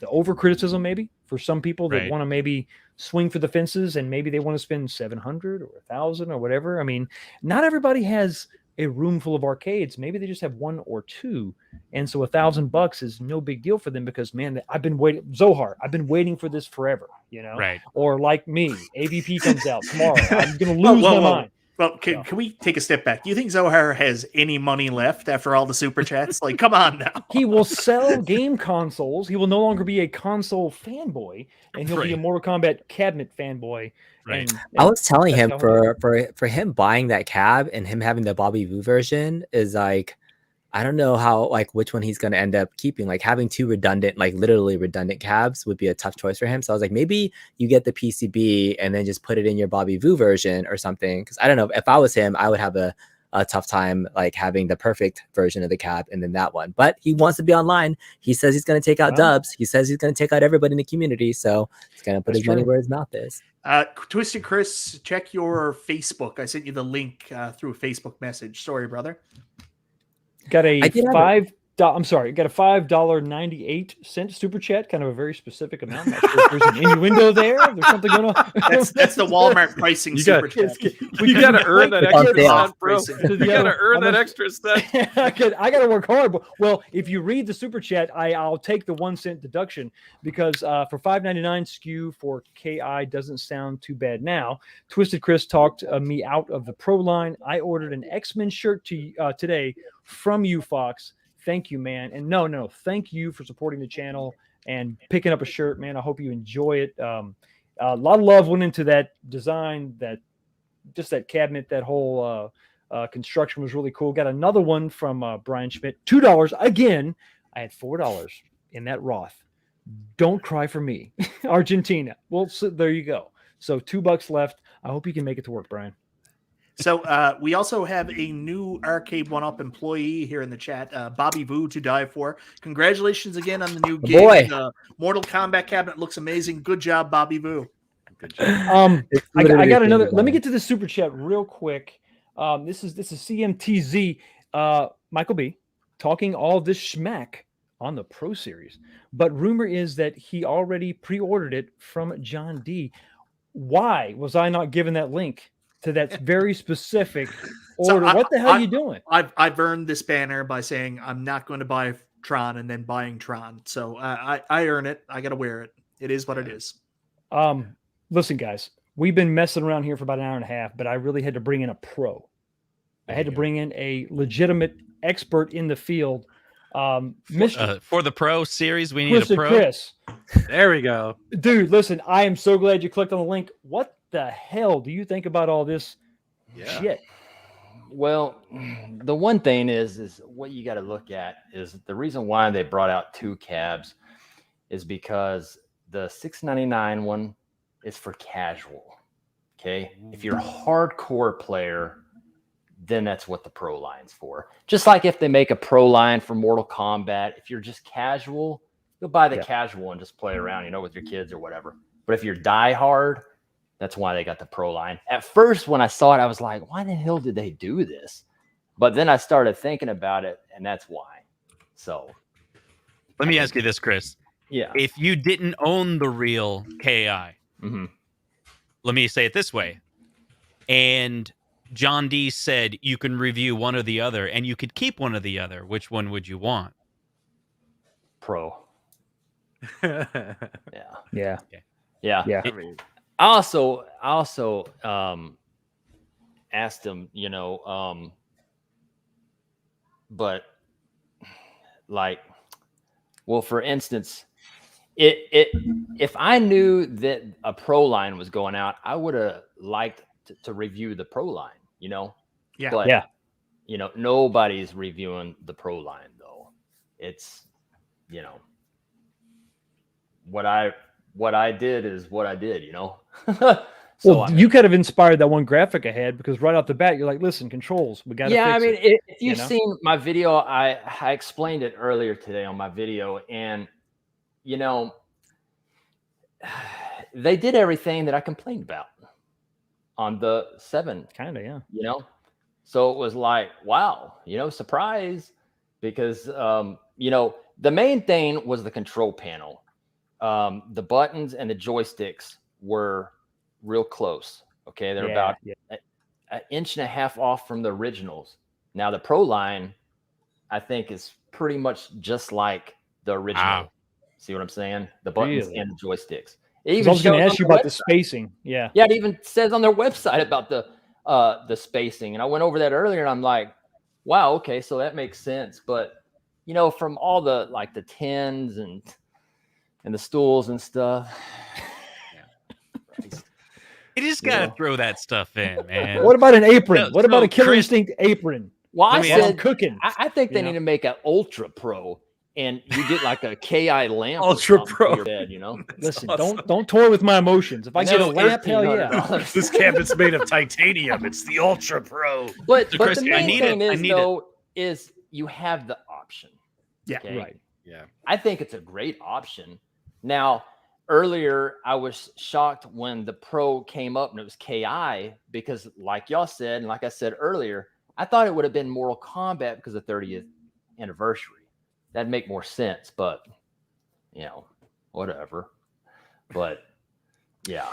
[SPEAKER 1] over criticism maybe for some people that want to maybe swing for the fences and maybe they want to spend $700 or $1,000 or whatever. I mean, not everybody has a room full of arcades. Maybe they just have one or two, and so $1,000 is no big deal for them because, man, I've been waiting. Zohar, I've been waiting for this forever.
[SPEAKER 6] Right?
[SPEAKER 1] Or like me, AVP comes out tomorrow. I'm gonna lose my mind.
[SPEAKER 4] Well, can we take a step back? Do you think Zohar has any money left after all the super chats? Like, come on now.
[SPEAKER 1] He will sell game consoles. He will no longer be a console fanboy, and he'll be a Mortal Kombat cabinet fanboy.
[SPEAKER 6] Right.
[SPEAKER 1] And
[SPEAKER 2] I was telling him for him buying that cab and him having the Bobby Vu version is like, I don't know how, like, which one he's going to end up keeping. Like, having two redundant, like literally redundant cabs would be a tough choice for him. So I was like, maybe you get the PCB and then just put it in your Bobby Vu version or something. Because I don't know, if I was him, I would have a tough time like having the perfect version of the cab and then that one. But he wants to be online. He says he's going to take out dubs. He says he's going to take out everybody in the community. So he's going to put his money where his mouth is.
[SPEAKER 4] Twisted Chris, check your Facebook. I sent you the link through a Facebook message. Sorry, brother.
[SPEAKER 1] Got a $5.98 super chat, kind of a very specific amount. Not sure if there's an innuendo there. There's something going on.
[SPEAKER 4] That's the Walmart pricing super chat.
[SPEAKER 3] You got to earn that extra cent, bro. You got to earn that extra cent.
[SPEAKER 1] I got to work hard. But, well, if you read the super chat, I'll take the 1 cent deduction because for $5.99 SKU for KI doesn't sound too bad now. Twisted Chris talked me out of the Pro line. I ordered an X-Men shirt today from you, Fox. Thank you, man. And no, thank you for supporting the channel and picking up a shirt, man. I hope you enjoy it. A lot of love went into that design, that cabinet, that whole construction was really cool. Got another one from Brian Schmidt, $2 again. I had $4 in that Roth. Don't cry for me, Argentina. Well, so there you go. So $2 left. I hope you can make it to work, Brian.
[SPEAKER 4] So we also have a new Arcade1up employee here in the chat, Bobby Vu to die for. Congratulations again on the new gig. The Mortal Kombat cabinet looks amazing. Good job, Bobby Vu.
[SPEAKER 3] Good job.
[SPEAKER 1] I got another. Let me get to the super chat real quick. This is CMTZ. Michael B. talking all this schmack on the Pro Series, but rumor is that he already pre-ordered it from John D. Why was I not given that link to that very specific order? What the hell are you doing?
[SPEAKER 4] I've earned this banner by saying I'm not going to buy Tron and then buying Tron. So I earn it. I got to wear it. It is what it is.
[SPEAKER 1] Listen, guys, we've been messing around here for about an hour and a half, but I really had to bring in a pro. I had to bring in a legitimate expert in the field.
[SPEAKER 6] For the Pro Series, we need a pro.
[SPEAKER 1] Chris.
[SPEAKER 3] There we go.
[SPEAKER 1] Dude, listen, I am so glad you clicked on the link. What the hell do you think about all this shit?
[SPEAKER 7] Well, the one thing is what you got to look at is the reason why they brought out 2 cabs is because the $699 one is for casual. Okay. If you're a hardcore player, then that's what the Pro line's for. Just like if they make a Pro line for Mortal Kombat, if you're just casual, you'll buy the casual and just play around, you know, with your kids or whatever. But if you're die hard, that's why they got the Pro line. At first, when I saw it, I was like, why the hell did they do this? But then I started thinking about it, and that's why. So
[SPEAKER 6] let me ask you this, Chris.
[SPEAKER 7] Yeah.
[SPEAKER 6] If you didn't own the real KI, let me say it this way. And John D said you can review one or the other, and you could keep one or the other. Which one would you want?
[SPEAKER 7] Pro.
[SPEAKER 1] Yeah.
[SPEAKER 7] Yeah.
[SPEAKER 1] Yeah.
[SPEAKER 7] I also asked him, you know, but like, well, for instance, if I knew that a Pro line was going out, I would have liked to review the Pro line, you know?
[SPEAKER 4] Yeah.
[SPEAKER 7] But, you know, nobody's reviewing the Pro line though. It's, you know, what I did is what I did, you know? So,
[SPEAKER 1] well, you could have inspired that one graphic I had, because right off the bat, you're like, listen, controls, we got to
[SPEAKER 7] yeah,
[SPEAKER 1] fix
[SPEAKER 7] I mean,
[SPEAKER 1] it.
[SPEAKER 7] if you've seen my video, I explained it earlier today on my video, and, you know, they did everything that I complained about on the 7.
[SPEAKER 1] Kind of, yeah.
[SPEAKER 7] You know? So it was like, wow, you know, surprise, because, you know, the main thing was the control panel. The buttons and the joysticks were real close. Okay. They're about an inch and a half off from the originals. Now the Pro line, I think, is pretty much just like the original.
[SPEAKER 6] Wow.
[SPEAKER 7] See what I'm saying? The buttons and the joysticks. It
[SPEAKER 1] I
[SPEAKER 7] even
[SPEAKER 1] was going to
[SPEAKER 7] shows
[SPEAKER 1] ask you
[SPEAKER 7] on their
[SPEAKER 1] about the
[SPEAKER 7] website.
[SPEAKER 1] spacing. Yeah.
[SPEAKER 7] Yeah, it even says on their website about the spacing. And I went over that earlier, and I'm like, wow, okay, so that makes sense. But, you know, from all the, like, the tins and the stools and stuff.
[SPEAKER 6] You just got to throw that stuff in, man.
[SPEAKER 1] What about an apron?
[SPEAKER 6] No,
[SPEAKER 1] what about
[SPEAKER 6] so
[SPEAKER 1] a Killer
[SPEAKER 6] Chris-
[SPEAKER 1] Instinct apron?
[SPEAKER 7] Well, I
[SPEAKER 6] Let me
[SPEAKER 7] said,
[SPEAKER 1] cooking.
[SPEAKER 7] I think they
[SPEAKER 1] you
[SPEAKER 7] need
[SPEAKER 1] know?
[SPEAKER 7] to make an Ultra Pro, and you get like a KI lamp.
[SPEAKER 3] Ultra
[SPEAKER 7] or something
[SPEAKER 3] Pro.
[SPEAKER 7] for your bed, you know?
[SPEAKER 1] Listen,
[SPEAKER 3] awesome.
[SPEAKER 1] don't toy with my emotions. If I get a
[SPEAKER 7] So
[SPEAKER 1] lamp, hell yeah.
[SPEAKER 7] $1,300.
[SPEAKER 3] This cabinet's made of titanium. It's the Ultra Pro.
[SPEAKER 7] But
[SPEAKER 6] So,
[SPEAKER 7] but
[SPEAKER 6] Chris,
[SPEAKER 7] the
[SPEAKER 6] I
[SPEAKER 7] main
[SPEAKER 6] need
[SPEAKER 7] thing
[SPEAKER 6] it. I
[SPEAKER 7] is,
[SPEAKER 6] need it.
[SPEAKER 7] though, is you have the option.
[SPEAKER 4] Yeah.
[SPEAKER 7] Okay?
[SPEAKER 1] Right.
[SPEAKER 3] Yeah.
[SPEAKER 7] I think it's a great option. Now, earlier, I was shocked when the Pro came up and it was KI, because like y'all said, and like I said earlier, I thought it would have been Mortal Kombat because of 30th anniversary. That'd make more sense, but, you know, whatever. But, yeah.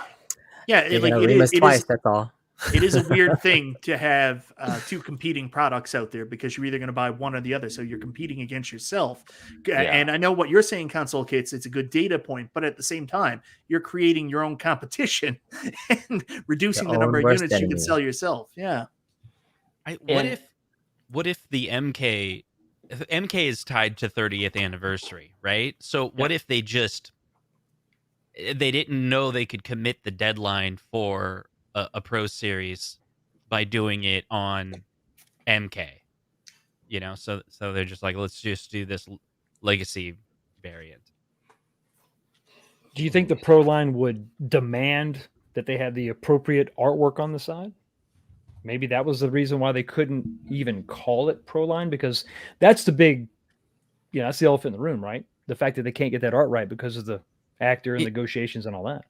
[SPEAKER 4] Yeah.
[SPEAKER 2] You're
[SPEAKER 4] Like,
[SPEAKER 2] gonna
[SPEAKER 4] it
[SPEAKER 2] ream
[SPEAKER 4] is,
[SPEAKER 2] us twice, that's all.
[SPEAKER 4] it is a weird thing to have 2 competing products out there, because you're either going to buy one or the other. So you're competing against yourself. And I know what you're saying, Console Kits, it's a good data point, but at the same time, you're creating your own competition and reducing
[SPEAKER 2] Your
[SPEAKER 4] the number
[SPEAKER 2] own
[SPEAKER 4] of
[SPEAKER 2] worst
[SPEAKER 4] units you can
[SPEAKER 2] enemy.
[SPEAKER 4] sell yourself. Yeah.
[SPEAKER 6] What if the MK is tied to 30th anniversary, right? So what if they didn't know they could commit the deadline for a Pro Series by doing it on MK? You know, so they're just like, let's just do this legacy variant.
[SPEAKER 1] Do you think the Pro line would demand that they have the appropriate artwork on the side? Maybe that was the reason why they couldn't even call it Pro line, because that's the big, you know, that's the elephant in the room, right? The fact that they can't get that art right because of the actor and negotiations and all that.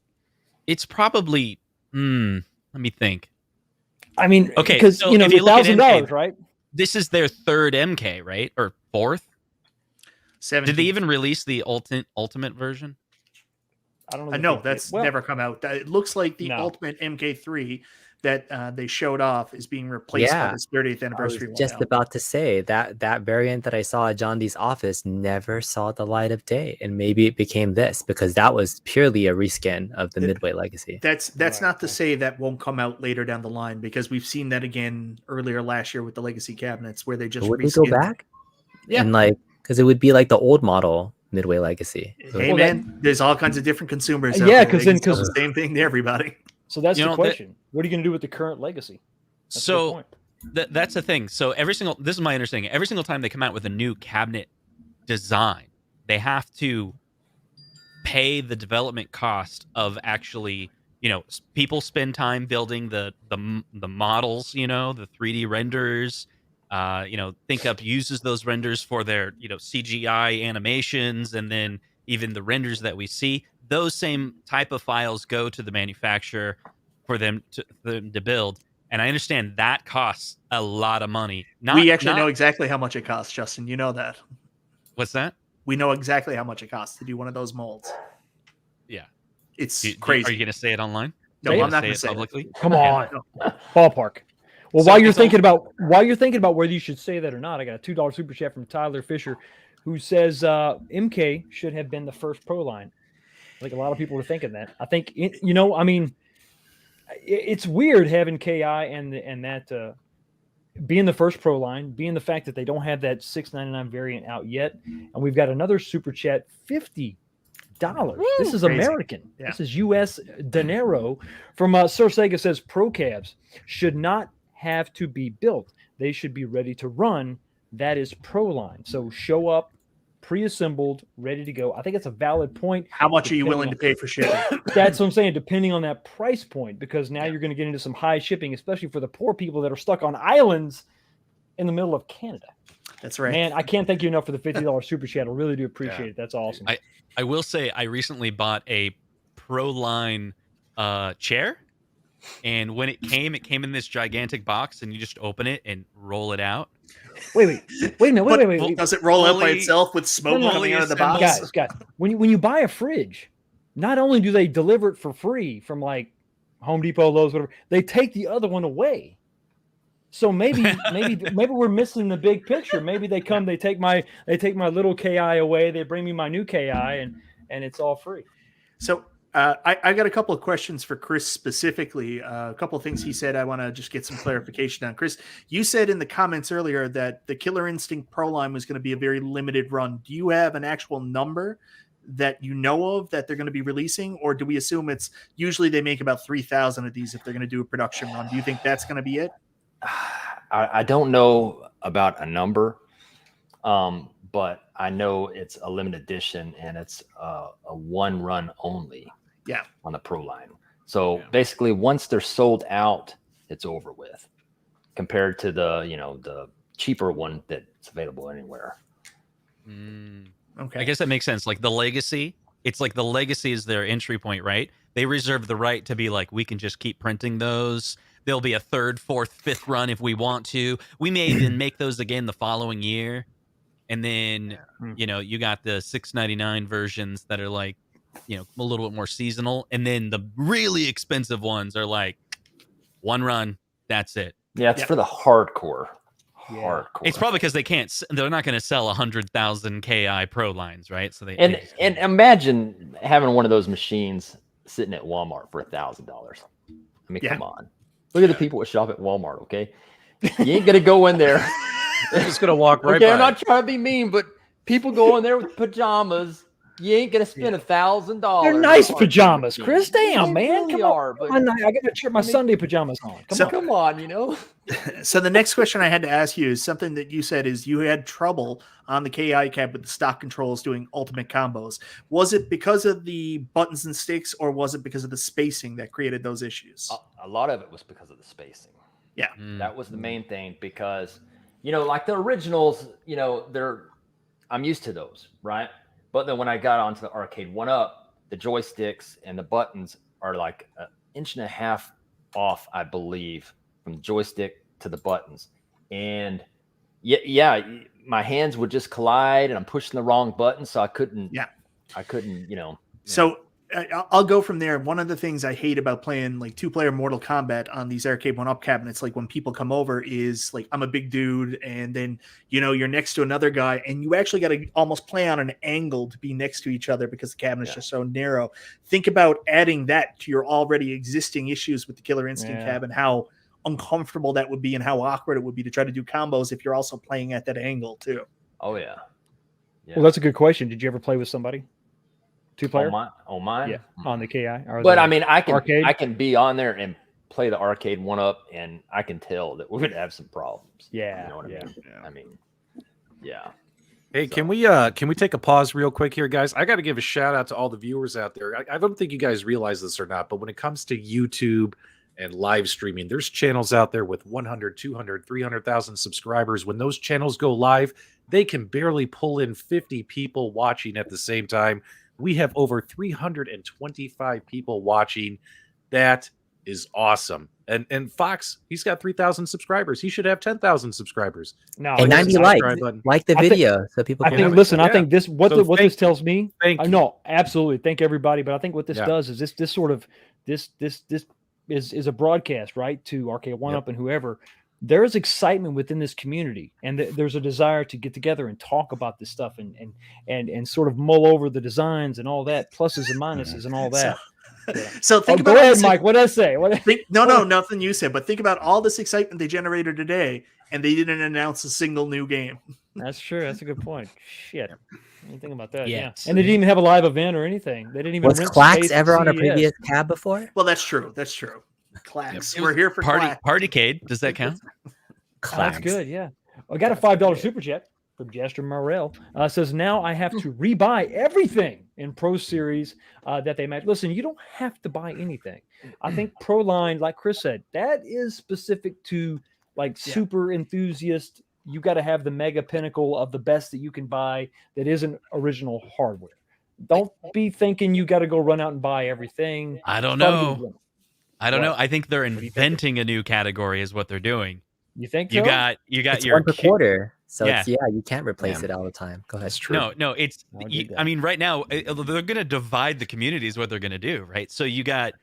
[SPEAKER 6] It's probably, let me think.
[SPEAKER 1] I mean,
[SPEAKER 6] Okay,
[SPEAKER 1] because,
[SPEAKER 6] so
[SPEAKER 1] you know,
[SPEAKER 6] if you look at
[SPEAKER 1] $1,000,
[SPEAKER 6] MK,
[SPEAKER 1] right?
[SPEAKER 6] This is their 3rd MK, right? Or 4th?
[SPEAKER 4] 17.
[SPEAKER 6] Did they even release the ultimate version?
[SPEAKER 1] I don't know.
[SPEAKER 4] No, that's never come out. It looks like the
[SPEAKER 1] No.
[SPEAKER 4] Ultimate MK3 that they showed off is being replaced by
[SPEAKER 2] Yeah.
[SPEAKER 4] this 30th
[SPEAKER 2] I
[SPEAKER 4] anniversary
[SPEAKER 2] was
[SPEAKER 4] one
[SPEAKER 2] just
[SPEAKER 4] now.
[SPEAKER 2] about to say that variant that I saw at John D's office never saw the light of day, and maybe it became this because that was purely a reskin of the Midway Legacy.
[SPEAKER 4] That's not to say that won't come out later down the line, because we've seen that again earlier last year with the Legacy cabinets where they just
[SPEAKER 2] But would we go
[SPEAKER 4] reskinned.
[SPEAKER 2] back?
[SPEAKER 4] Yeah.
[SPEAKER 2] And like, because it would be like the old model Midway Legacy.
[SPEAKER 4] Hey
[SPEAKER 1] Well,
[SPEAKER 4] man, there's all kinds of different consumers. out
[SPEAKER 1] Yeah,
[SPEAKER 4] there.
[SPEAKER 1] 'cause
[SPEAKER 4] They
[SPEAKER 1] then-
[SPEAKER 4] can sell
[SPEAKER 1] 'cause-
[SPEAKER 4] the same thing to everybody.
[SPEAKER 1] So that's
[SPEAKER 6] You
[SPEAKER 1] the
[SPEAKER 6] know,
[SPEAKER 1] question. What are you going to do with the current legacy? That's a good
[SPEAKER 6] So
[SPEAKER 1] point.
[SPEAKER 6] that's the thing. So this is my understanding. Every single time they come out with a new cabinet design, they have to pay the development cost of actually, people spend time building the models, the 3D renders. ThinkUp uses those renders for their, CGI animations, and then even the renders that we see. Those same type of files go to the manufacturer for them to build. And I understand that costs a lot of money.
[SPEAKER 4] We actually know exactly how much it costs, Justin. You know that.
[SPEAKER 6] What's that?
[SPEAKER 4] We know exactly how much it costs to do one of those molds.
[SPEAKER 6] Yeah.
[SPEAKER 4] It's crazy.
[SPEAKER 6] Are you going to say it online?
[SPEAKER 4] No, I'm not going to say it
[SPEAKER 6] publicly.
[SPEAKER 1] Come on, ballpark. Well,
[SPEAKER 6] So
[SPEAKER 1] while you're
[SPEAKER 6] it's
[SPEAKER 1] thinking about whether you should say that or not, I got a $2 super chat from Tyler Fisher, who says MK should have been the first Pro line. I think a lot of people were thinking that. I think it's weird having KI and that being the first Pro line, being the fact that they don't have that $6.99 variant out yet, and we've got another super chat, $50. This is
[SPEAKER 4] crazy.
[SPEAKER 1] American.
[SPEAKER 4] Yeah.
[SPEAKER 1] This is U.S. dinero from Sir Sega says Pro cabs should not have to be built. They should be ready to run. That is Pro line. So show up pre-assembled, ready to go. I think it's a valid point.
[SPEAKER 4] How much are you willing to pay for shipping?
[SPEAKER 1] That's what I'm saying, depending on that price point, because now you're going to get into some high shipping, especially for the poor people that are stuck on islands in the middle of Canada.
[SPEAKER 4] That's right.
[SPEAKER 1] Man, I can't thank you enough for the $50 super chat. I really do appreciate it. That's awesome.
[SPEAKER 6] I will say I recently bought a Pro line chair, and when it came in this gigantic box, and you just open it and roll it out.
[SPEAKER 1] Wait a minute. Wait.
[SPEAKER 4] Does it roll out by itself with smoke coming out of the box?
[SPEAKER 1] Guys, when you buy a fridge, not only do they deliver it for free from like Home Depot, Lowe's, whatever, they take the other one away. So maybe we're missing the big picture. Maybe they take my little KI away, they bring me my new KI, and it's all free.
[SPEAKER 4] So I got a couple of questions for Chris specifically. A couple of things he said I want to just get some clarification on. Chris, you said in the comments earlier that the Killer Instinct Pro line was going to be a very limited run. Do you have an actual number that you know of that they're going to be releasing, or do we assume it's usually they make about 3,000 of these if they're going to do a production run? Do you think that's going to be it?
[SPEAKER 7] I don't know about a number, but I know it's a limited edition and it's a one run only.
[SPEAKER 4] Yeah,
[SPEAKER 7] on the Pro line. So basically, once they're sold out, it's over with. Compared to the cheaper one that's available anywhere.
[SPEAKER 4] Okay,
[SPEAKER 6] I guess that makes sense. Like the Legacy, it's like the Legacy is their entry point, right? They reserve the right to be like, we can just keep printing those. There'll be a third, fourth, fifth run if we want to. We may even make those again the following year. And then, you got the $6.99 versions that are like, a little bit more seasonal. And then the really expensive ones are like one run. That's it.
[SPEAKER 7] Yeah, it's for the hardcore.
[SPEAKER 1] Yeah.
[SPEAKER 7] Hardcore.
[SPEAKER 6] It's probably because they're not going to sell 100,000 Ki Pro lines, right? So
[SPEAKER 7] and imagine having one of those machines sitting at Walmart for $1,000. I mean, come on. Look at the people that shop at Walmart, okay? You ain't gonna go in there.
[SPEAKER 2] They're just gonna walk right by.
[SPEAKER 7] I'm not trying to be mean, but people go in there with pajamas. You ain't gonna spend $1,000.
[SPEAKER 1] They're nice pajamas, Chris. Damn,
[SPEAKER 7] They
[SPEAKER 1] man.
[SPEAKER 7] really
[SPEAKER 1] Come
[SPEAKER 7] are,
[SPEAKER 1] on.
[SPEAKER 7] but
[SPEAKER 1] I got to check my Sunday pajamas on.
[SPEAKER 7] Come on,
[SPEAKER 4] So the next question I had to ask you is something that you said is you had trouble on the KI cab with the stock controls doing ultimate combos. Was it because of the buttons and sticks, or was it because of the spacing that created those issues?
[SPEAKER 7] A lot of it was because of the spacing.
[SPEAKER 4] Yeah.
[SPEAKER 7] That was the main thing, because, like the originals, I'm used to those, right? But then when I got onto the Arcade1up, the joysticks and the buttons are like 1.5 inches off, I believe, from the joystick to the buttons. And my hands would just collide and I'm pushing the wrong button. So I couldn't.
[SPEAKER 4] So I'll go from there. One of the things I hate about playing like 2-player Mortal Kombat on these Arcade1up cabinets, like when people come over, is like I'm a big dude, and then you're next to another guy, and you actually got to almost play on an angle to be next to each other because the cabinet's just so narrow. Think about adding that to your already existing issues with the Killer Instinct cab, and how uncomfortable that would be, and how awkward it would be to try to do combos if you're also playing at that angle too.
[SPEAKER 7] Oh yeah.
[SPEAKER 1] Well, that's a good question. Did you ever play with somebody? 2-player?
[SPEAKER 7] On mine.
[SPEAKER 1] Yeah, on the KI. Or
[SPEAKER 7] But
[SPEAKER 1] the
[SPEAKER 7] I mean, I
[SPEAKER 1] arcade?
[SPEAKER 7] can be on there and play the Arcade1up, and I can tell that we would have some problems.
[SPEAKER 1] Yeah,
[SPEAKER 7] You know what I
[SPEAKER 1] yeah.
[SPEAKER 7] mean? I mean, yeah.
[SPEAKER 3] Hey,
[SPEAKER 7] So-
[SPEAKER 3] can we take a pause real quick here, guys? I got to give a shout out to all the viewers out there. I don't think you guys realize this or not, but when it comes to YouTube and live streaming, there's channels out there with 100, 200, 300,000 subscribers. When those channels go live, they can barely pull in 50 people watching at the same time. We have over 325 people watching. That is awesome. And Fox, he's got 3,000 subscribers. He should have 10,000 subscribers.
[SPEAKER 1] No,
[SPEAKER 2] And
[SPEAKER 1] it's-
[SPEAKER 2] 90 likes.
[SPEAKER 3] subscribe button.
[SPEAKER 2] Like the
[SPEAKER 1] I think-
[SPEAKER 2] video so people
[SPEAKER 1] I
[SPEAKER 2] can
[SPEAKER 1] think.
[SPEAKER 3] Yeah.
[SPEAKER 1] Listen, I
[SPEAKER 3] Yeah.
[SPEAKER 1] think this what
[SPEAKER 3] So
[SPEAKER 1] what this tells me.
[SPEAKER 3] Thank you.
[SPEAKER 1] No, absolutely. Thank everybody. But I think what this
[SPEAKER 3] Yeah.
[SPEAKER 1] does is this sort of this is a broadcast, right, to Arcade1up and whoever. There is excitement within this community, and there's a desire to get together and talk about this stuff and sort of mull over the designs and all that, pluses and minuses and all that.
[SPEAKER 4] So think
[SPEAKER 1] Go
[SPEAKER 4] about
[SPEAKER 1] ahead,
[SPEAKER 4] this-
[SPEAKER 1] Mike. What did I say?
[SPEAKER 4] No, nothing you said. But think about all this excitement they generated today, and they didn't announce a single new game.
[SPEAKER 1] That's true. That's a good point. Shit. I didn't think about that.
[SPEAKER 6] Yes.
[SPEAKER 1] Yeah. And they didn't even have a live event or anything. They didn't even
[SPEAKER 2] Was
[SPEAKER 1] rent
[SPEAKER 2] Clax
[SPEAKER 1] space at
[SPEAKER 2] ever on a
[SPEAKER 1] CES.
[SPEAKER 2] previous cab before?
[SPEAKER 4] Well, that's true. That's true. Clax.
[SPEAKER 6] It
[SPEAKER 4] We're
[SPEAKER 6] was
[SPEAKER 4] here for Clax.
[SPEAKER 6] Partycade. Does that count?
[SPEAKER 1] That's good. Yeah. I got a $5 super chat from Jester Morel. Says, now I have to rebuy everything in Pro Series that they match. Listen, you don't have to buy anything. I think Pro Line, like Chris said, that is specific to like super enthusiast. You got to have the mega pinnacle of the best that you can buy that isn't original hardware. Don't be thinking you got to go run out and buy everything.
[SPEAKER 6] I don't
[SPEAKER 1] Try to get
[SPEAKER 6] know.
[SPEAKER 1] one.
[SPEAKER 6] I don't
[SPEAKER 1] What?
[SPEAKER 6] know. I think they're
[SPEAKER 1] do you think?
[SPEAKER 6] inventing a new category is what they're doing.
[SPEAKER 1] You think
[SPEAKER 6] You
[SPEAKER 1] so?
[SPEAKER 6] got
[SPEAKER 2] It's
[SPEAKER 6] your
[SPEAKER 2] one per quarter. So
[SPEAKER 6] Yeah.
[SPEAKER 2] it's, you can't replace it all the time. Go ahead.
[SPEAKER 3] That's true.
[SPEAKER 6] No, it's.
[SPEAKER 1] I'll do that.
[SPEAKER 6] I mean, right now they're going to divide the communities. What they're going to do, right? So you got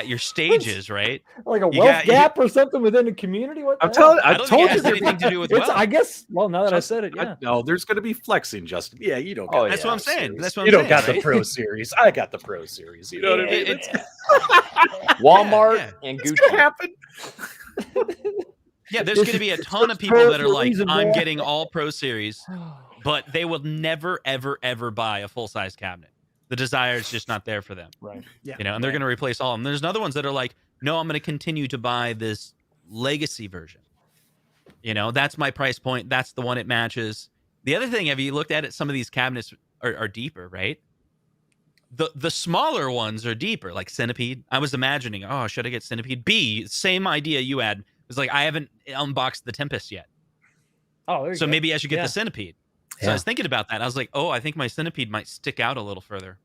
[SPEAKER 6] your stages, right?
[SPEAKER 1] Like a
[SPEAKER 6] You
[SPEAKER 1] wealth
[SPEAKER 6] got-
[SPEAKER 1] gap or something within the community? What the
[SPEAKER 3] I'm
[SPEAKER 1] hell?
[SPEAKER 3] telling.
[SPEAKER 6] I
[SPEAKER 3] I
[SPEAKER 6] don't
[SPEAKER 3] told
[SPEAKER 6] think
[SPEAKER 3] you
[SPEAKER 6] it has anything to do with
[SPEAKER 1] It's,
[SPEAKER 6] wealth.
[SPEAKER 1] I guess. Well, now that I
[SPEAKER 3] Just-
[SPEAKER 1] said it, yeah.
[SPEAKER 3] No, there's going to be flexing, Justin. Yeah, you don't.
[SPEAKER 7] Oh,
[SPEAKER 3] got
[SPEAKER 6] That's
[SPEAKER 3] the
[SPEAKER 6] what I'm
[SPEAKER 3] Pro
[SPEAKER 6] saying.
[SPEAKER 3] Series.
[SPEAKER 6] That's what
[SPEAKER 3] you
[SPEAKER 6] I'm
[SPEAKER 3] don't got
[SPEAKER 6] saying,
[SPEAKER 3] the
[SPEAKER 6] right?
[SPEAKER 3] Pro Series. I got the Pro Series. You know what I mean?
[SPEAKER 7] Walmart
[SPEAKER 6] Yeah.
[SPEAKER 7] and
[SPEAKER 3] It's
[SPEAKER 7] Gucci.
[SPEAKER 3] gonna happen.
[SPEAKER 6] Yeah, there's
[SPEAKER 1] This
[SPEAKER 6] going to be a
[SPEAKER 1] is
[SPEAKER 6] ton of
[SPEAKER 1] Pro
[SPEAKER 6] people that are
[SPEAKER 1] for a
[SPEAKER 6] like,
[SPEAKER 1] reason,
[SPEAKER 6] I'm
[SPEAKER 1] boy."
[SPEAKER 6] getting all Pro Series, but they will never, ever, ever buy a full size cabinet. The desire is just not there for them.
[SPEAKER 1] Right.
[SPEAKER 4] Yeah.
[SPEAKER 6] You know, and they're going to replace all of them. There's other ones that are like, no, I'm going to continue to buy this legacy version. You know, that's my price point. That's the one it matches. The other thing, have you looked at it? Some of these cabinets are deeper, right? The smaller ones are deeper, like Centipede. I was imagining, oh, should I get Centipede? B, same idea you had. It's like, I haven't unboxed the Tempest yet.
[SPEAKER 1] Oh, there you
[SPEAKER 6] So
[SPEAKER 1] go.
[SPEAKER 6] maybe I should get
[SPEAKER 1] Yeah.
[SPEAKER 6] the Centipede. So I
[SPEAKER 2] Yeah.
[SPEAKER 6] was thinking about that. I was like, oh, I think my Centipede might stick out a little further.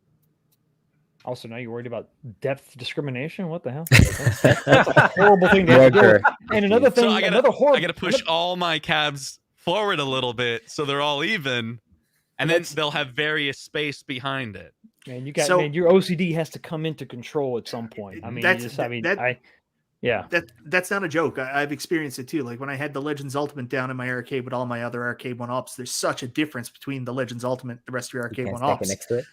[SPEAKER 1] Also, now you're worried about depth discrimination? What the hell? That's a horrible thing to have to deal with.
[SPEAKER 2] Roger.
[SPEAKER 1] And another thing,
[SPEAKER 6] So I
[SPEAKER 1] another horrible.
[SPEAKER 6] I got to push all my cabs forward a little bit so they're all even. And then they'll have various space behind it.
[SPEAKER 1] Man, you got
[SPEAKER 4] So-
[SPEAKER 1] man, your OCD has to come into control at some point. I mean, yeah.
[SPEAKER 4] That's not a joke. I've experienced it too. Like when I had the Legends Ultimate down in my arcade with all my other Arcade1ups, there's such a difference between the Legends Ultimate and the rest of your
[SPEAKER 2] You can't stack it
[SPEAKER 4] Arcade1ups.
[SPEAKER 2] next to it.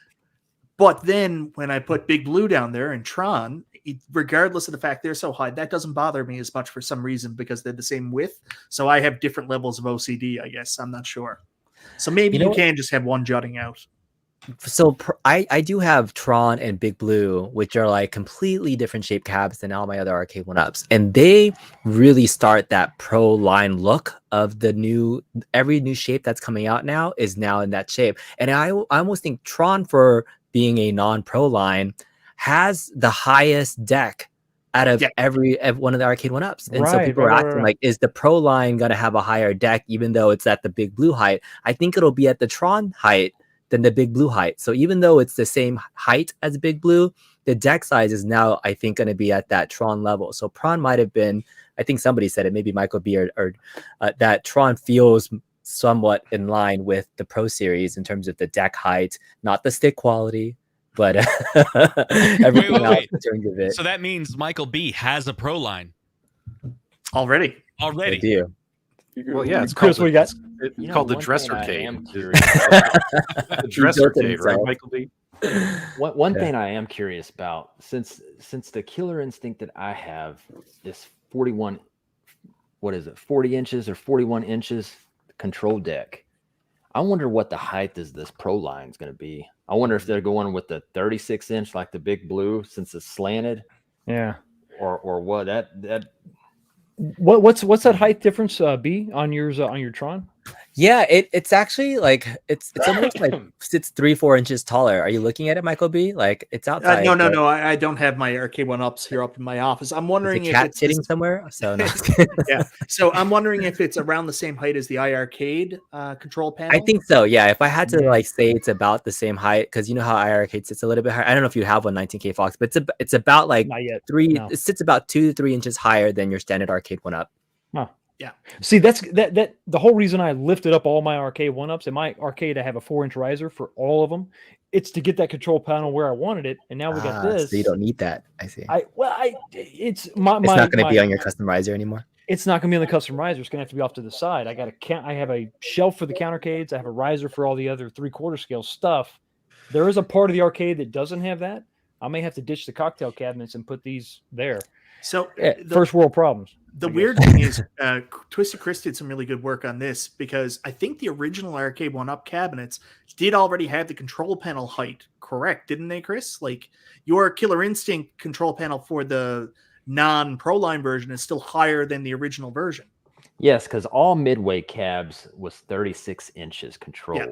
[SPEAKER 4] But then when I put Big Blue down there and Tron, regardless of the fact they're so high, that doesn't bother me as much for some reason because they're the same width. So I have different levels of OCD, I guess. I'm not sure. So maybe
[SPEAKER 2] You know
[SPEAKER 4] you
[SPEAKER 2] what?
[SPEAKER 4] can just have one jutting out.
[SPEAKER 2] So I do have Tron and Big Blue, which are like completely different shaped cabs than all my other Arcade1ups, and they really start that pro line look of the every new shape that's coming out now is now in that shape. And I almost think Tron, for being a non-pro line, has the highest deck out of every one of the Arcade1ups. And so
[SPEAKER 1] Right,
[SPEAKER 2] people are
[SPEAKER 1] right,
[SPEAKER 2] asking
[SPEAKER 1] right.
[SPEAKER 2] like, is the pro line going to have a higher deck even though it's at the Big Blue height? I think it'll be at the Tron height than the Big Blue height. So even though it's the same height as Big Blue, the deck size is now, I think, going to be at that Tron level. So Tron might have been, I think somebody said it, maybe Michael B, or that Tron feels somewhat in line with the Pro Series in terms of the deck height, not the stick quality, but everything else
[SPEAKER 6] wait.
[SPEAKER 2] in terms of it.
[SPEAKER 6] So that means Michael B has a pro line
[SPEAKER 4] Already.
[SPEAKER 2] I
[SPEAKER 6] already.
[SPEAKER 2] do.
[SPEAKER 3] Well, yeah, it's
[SPEAKER 1] Chris,
[SPEAKER 3] called
[SPEAKER 1] we got.
[SPEAKER 3] it's
[SPEAKER 7] You know,
[SPEAKER 3] called the
[SPEAKER 7] one thing
[SPEAKER 3] dresser
[SPEAKER 7] I
[SPEAKER 3] cave.
[SPEAKER 7] am curious
[SPEAKER 3] The dresser
[SPEAKER 2] built it
[SPEAKER 3] cave, right,
[SPEAKER 2] himself.
[SPEAKER 3] Michael B?
[SPEAKER 7] One
[SPEAKER 2] Yeah.
[SPEAKER 7] thing I am curious about, since the killer instinct that I have is 41, what is it, 40 inches or 41 inches control deck. I wonder what the height is this Pro line is going to be. I wonder if they're going with the 36-inch like the Big Blue since it's slanted,
[SPEAKER 1] Yeah.
[SPEAKER 7] or what. That
[SPEAKER 1] What's that height difference be on yours on your Tron?
[SPEAKER 2] Yeah, it's actually like it's almost like it's 3-4 inches taller. Are you looking at it, Michael B? Like it's outside.
[SPEAKER 4] No,
[SPEAKER 2] but
[SPEAKER 4] I don't have my Arcade1ups here up in my office. I'm
[SPEAKER 2] there's
[SPEAKER 4] wondering
[SPEAKER 2] a
[SPEAKER 4] if
[SPEAKER 2] cat
[SPEAKER 4] it's
[SPEAKER 2] sitting somewhere. So no, I'm just kidding.
[SPEAKER 4] yeah. So I'm wondering if it's around the same height as the iArcade control panel.
[SPEAKER 2] I think so. Yeah, if I had to
[SPEAKER 1] Yeah.
[SPEAKER 2] like say it's about the same height, because you know how iArcade sits a little bit higher. I don't know if you have one 19K Fox, but it's about like
[SPEAKER 1] Not yet.
[SPEAKER 2] three.
[SPEAKER 1] No.
[SPEAKER 2] It sits about 2 to 3 inches higher than your standard Arcade1up.
[SPEAKER 1] See, that's that the whole reason I lifted up all my Arcade1ups. In my arcade, I have a 4-inch riser for all of them. It's to get that control panel where I wanted it, and now we got this.
[SPEAKER 2] So you don't need that. I see.
[SPEAKER 1] It's my.
[SPEAKER 2] It's not going to be on your custom riser anymore.
[SPEAKER 1] It's not going to be on the custom riser. It's going to have to be off to the side. I have a shelf for the countercades. I have a riser for all the other 3/4 scale stuff. There is a part of the arcade that doesn't have that. I may have to ditch the cocktail cabinets and put these there.
[SPEAKER 4] So
[SPEAKER 1] First world problems.
[SPEAKER 4] The weird thing is, Twisted Chris did some really good work on this because I think the original Arcade1up cabinets did already have the control panel height correct, didn't they, Chris? Like your Killer Instinct control panel for the non-Pro line version is still higher than the original version.
[SPEAKER 7] yes, because all Midway cabs was 36 inches control.
[SPEAKER 4] Yeah.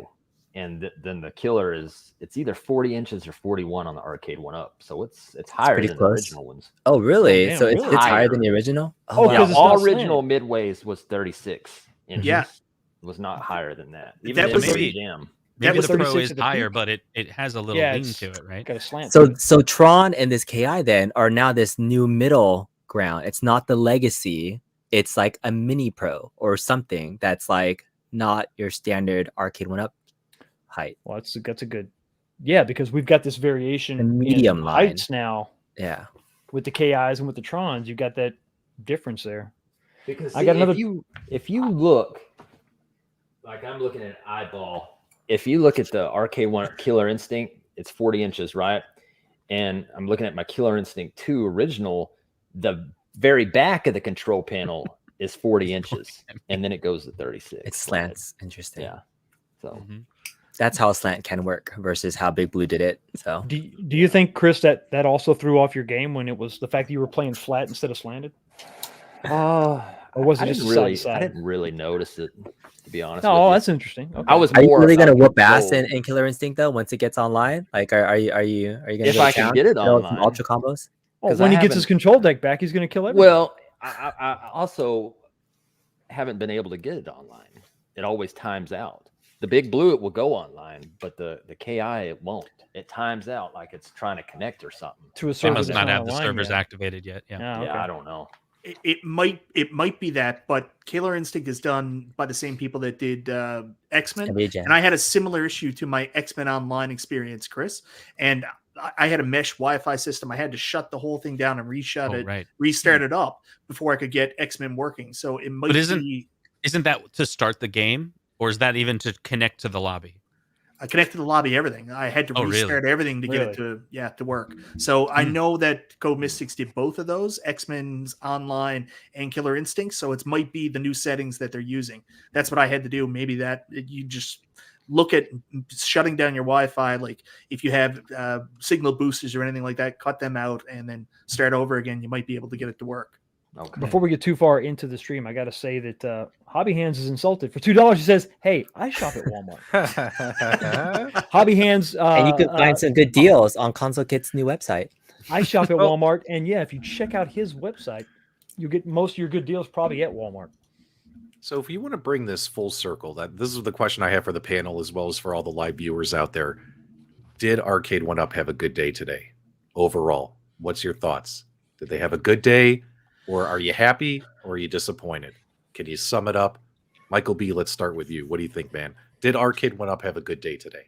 [SPEAKER 7] And then the Killer it's either 40 inches or 41 on the Arcade1up. So it's higher
[SPEAKER 2] pretty
[SPEAKER 7] than
[SPEAKER 2] close.
[SPEAKER 7] the original ones.
[SPEAKER 2] Oh, really?
[SPEAKER 1] damn,
[SPEAKER 2] So it's
[SPEAKER 1] really?
[SPEAKER 2] higher
[SPEAKER 7] Higher.
[SPEAKER 2] than the original?
[SPEAKER 1] Oh,
[SPEAKER 2] wow.
[SPEAKER 1] because it's
[SPEAKER 7] all
[SPEAKER 1] not
[SPEAKER 7] original Midways was 36 inches.
[SPEAKER 4] Yeah.
[SPEAKER 7] It was not higher than that.
[SPEAKER 4] That
[SPEAKER 7] Even
[SPEAKER 4] was
[SPEAKER 7] in
[SPEAKER 6] maybe-
[SPEAKER 7] Jam.
[SPEAKER 6] Maybe
[SPEAKER 4] was
[SPEAKER 6] the Pro
[SPEAKER 1] 36
[SPEAKER 6] is
[SPEAKER 1] at the
[SPEAKER 6] higher,
[SPEAKER 1] peak.
[SPEAKER 6] but it has a little
[SPEAKER 1] Yeah,
[SPEAKER 6] lean
[SPEAKER 1] it's
[SPEAKER 6] to it, right?
[SPEAKER 1] got a slant.
[SPEAKER 2] So Tron and this KI then are now this new middle ground. It's not the legacy. It's like a mini pro or something that's like not your standard Arcade1up height.
[SPEAKER 1] Well, that's a good. Yeah, because we've got this variation
[SPEAKER 2] The medium
[SPEAKER 1] in
[SPEAKER 2] line.
[SPEAKER 1] heights now
[SPEAKER 2] Yeah.
[SPEAKER 1] with the KIs and with the Trons. You've got that difference there.
[SPEAKER 7] Because
[SPEAKER 1] I got another-
[SPEAKER 7] if you look, like I'm looking at eyeball. If you look at the Arcade1 Killer Instinct, it's 40 inches, right? And I'm looking at my Killer Instinct 2 original. The very back of the control panel is 40 inches, and then it goes to 36.
[SPEAKER 2] It slants. Interesting.
[SPEAKER 7] Yeah. So
[SPEAKER 6] Mhm.
[SPEAKER 2] That's how a slant can work versus how Big Blue did it. So
[SPEAKER 1] Do you think, Chris, that also threw off your game when it was the fact that you were playing flat instead of slanted? Or was it
[SPEAKER 7] I
[SPEAKER 1] just
[SPEAKER 7] didn't
[SPEAKER 1] a
[SPEAKER 7] really,
[SPEAKER 1] side
[SPEAKER 7] I
[SPEAKER 1] to
[SPEAKER 7] didn't really notice it, to be honest.
[SPEAKER 1] side? Oh,
[SPEAKER 7] with you.
[SPEAKER 1] that's interesting. Okay.
[SPEAKER 7] I was
[SPEAKER 2] are you
[SPEAKER 7] more
[SPEAKER 2] really gonna
[SPEAKER 7] about
[SPEAKER 2] whoop ass
[SPEAKER 7] control.
[SPEAKER 2] in Killer Instinct though once it gets online? Like are you gonna
[SPEAKER 7] If
[SPEAKER 2] go
[SPEAKER 7] I
[SPEAKER 2] to
[SPEAKER 7] can
[SPEAKER 2] town?
[SPEAKER 7] get it
[SPEAKER 2] Throw some
[SPEAKER 7] online.
[SPEAKER 2] ultra combos?
[SPEAKER 1] Oh,
[SPEAKER 7] 'cause
[SPEAKER 1] when
[SPEAKER 7] I
[SPEAKER 1] he gets his
[SPEAKER 7] haven't-
[SPEAKER 1] control deck back, he's going to kill everything.
[SPEAKER 7] Well, I also haven't been able to get it online. It always times out. The Big Blue, it will go online, but the KI, it won't. It times out like it's trying to connect or something.
[SPEAKER 1] to a
[SPEAKER 6] They
[SPEAKER 1] server
[SPEAKER 6] must
[SPEAKER 1] that's
[SPEAKER 6] not have the
[SPEAKER 1] online
[SPEAKER 6] servers
[SPEAKER 1] yet.
[SPEAKER 6] activated yet. Yeah.
[SPEAKER 1] Yeah, okay.
[SPEAKER 7] Yeah, I don't know.
[SPEAKER 4] It might be that, but Killer Instinct is done by the same people that did X-Men. And I had a similar issue to my X-Men Online experience, Chris. And I had a mesh Wi-Fi system. I had to shut the whole thing down and restart it up before I could get X-Men working. So it might be.
[SPEAKER 6] Isn't that to start the game, or is that even to connect to the lobby?
[SPEAKER 4] I connected the lobby, everything. I had to restart everything to get it to work. So I know that Code Mystics did both of those, X-Men's Online and Killer Instinct. So it might be the new settings that they're using. That's what I had to do. Maybe that you just look at shutting down your Wi-Fi. Like if you have signal boosters or anything like that, cut them out and then start over again. You might be able to get it to work.
[SPEAKER 7] Okay.
[SPEAKER 1] Before we get too far into the stream, I got to say that Hobby Hands is insulted. For $2, he says, "Hey, I shop at Walmart." Hobby Hands,
[SPEAKER 2] and you can find some good deals on Console Kit's new website.
[SPEAKER 1] I shop at Walmart, and yeah, if you check out his website, you get most of your good deals probably at Walmart.
[SPEAKER 3] So if you want to bring this full circle, this is the question I have for the panel as well as for all the live viewers out there. Did Arcade1up have a good day today? Overall, what's your thoughts? Did they have a good day? Or are you happy or are you disappointed? Can you sum it up? Michael B., let's start with you. What do you think, man? Did Arcade1up have a good day today?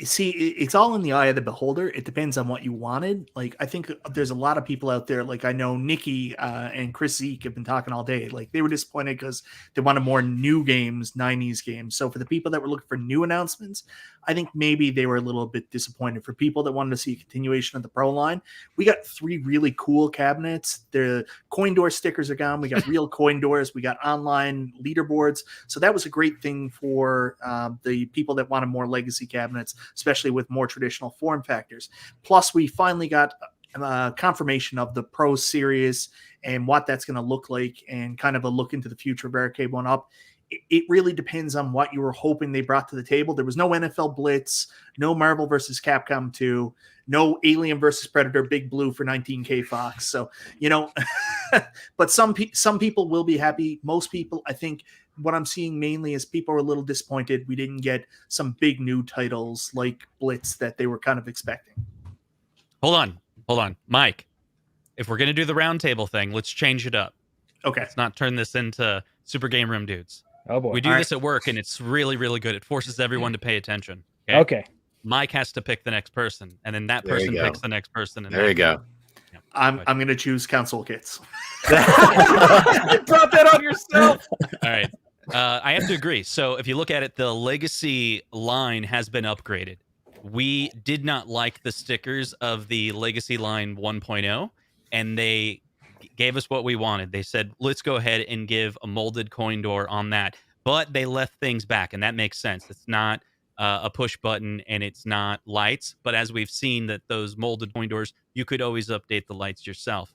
[SPEAKER 4] See, it's all in the eye of the beholder. It depends on what you wanted. Like, I think there's a lot of people out there. Like, I know Nikki and Chris Zeke have been talking all day. Like, they were disappointed because they wanted more new games, 90s games. So for the people that were looking for new announcements, I think maybe they were a little bit disappointed. For people that wanted to see a continuation of the Pro line, we got 3 really cool cabinets. The coin door stickers are gone. We got real coin doors. We got online leaderboards. So that was a great thing for the people that wanted more legacy cabinets, especially with more traditional form factors. Plus, we finally got confirmation of the Pro Series and what that's going to look like, and kind of a look into the future of Arcade1up. It really depends on what you were hoping they brought to the table. There was no NFL Blitz, no Marvel versus Capcom 2, no Alien versus Predator Big Blue for 19K Fox. So, but some people will be happy. Most people, I think, what I'm seeing mainly is people are a little disappointed we didn't get some big new titles like Blitz that they were kind of expecting.
[SPEAKER 6] Hold on. Mike, if we're going to do the roundtable thing, let's change it up.
[SPEAKER 4] Okay.
[SPEAKER 6] Let's not turn this into Super Game Room dudes.
[SPEAKER 1] Oh boy.
[SPEAKER 6] We do this at work, and it's really, really good. It forces everyone to pay attention.
[SPEAKER 1] Okay.
[SPEAKER 6] Mike has to pick the next person, and then that person picks the next person. And
[SPEAKER 3] There you go.
[SPEAKER 6] Yeah,
[SPEAKER 4] I'm going to choose console kits.
[SPEAKER 3] You brought that on yourself.
[SPEAKER 6] all right. I have to agree. So if you look at it, the Legacy line has been upgraded. We did not like the stickers of the Legacy line 1.0, and they gave us what we wanted. They said, let's go ahead and give a molded coin door on that. But they left things back, and that makes sense. It's not a push button, and it's not lights. But as we've seen, that those molded coin doors, you could always update the lights yourself.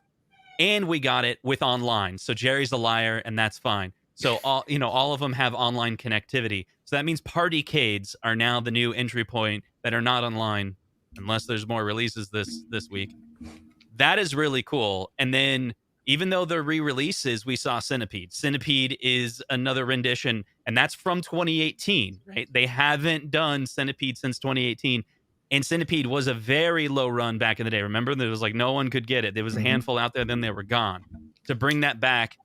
[SPEAKER 6] And we got it with online. So Jerry's a liar, and that's fine. So all of them have online connectivity. So that means partycades are now the new entry point that are not online, unless there's more releases this week. That is really cool. And then even though they're re-releases, we saw Centipede. Centipede is another rendition, and that's from 2018, right? They haven't done Centipede since 2018. And Centipede was a very low run back in the day. Remember, there was like no one could get it. There was a handful out there, then they were gone. To bring that back,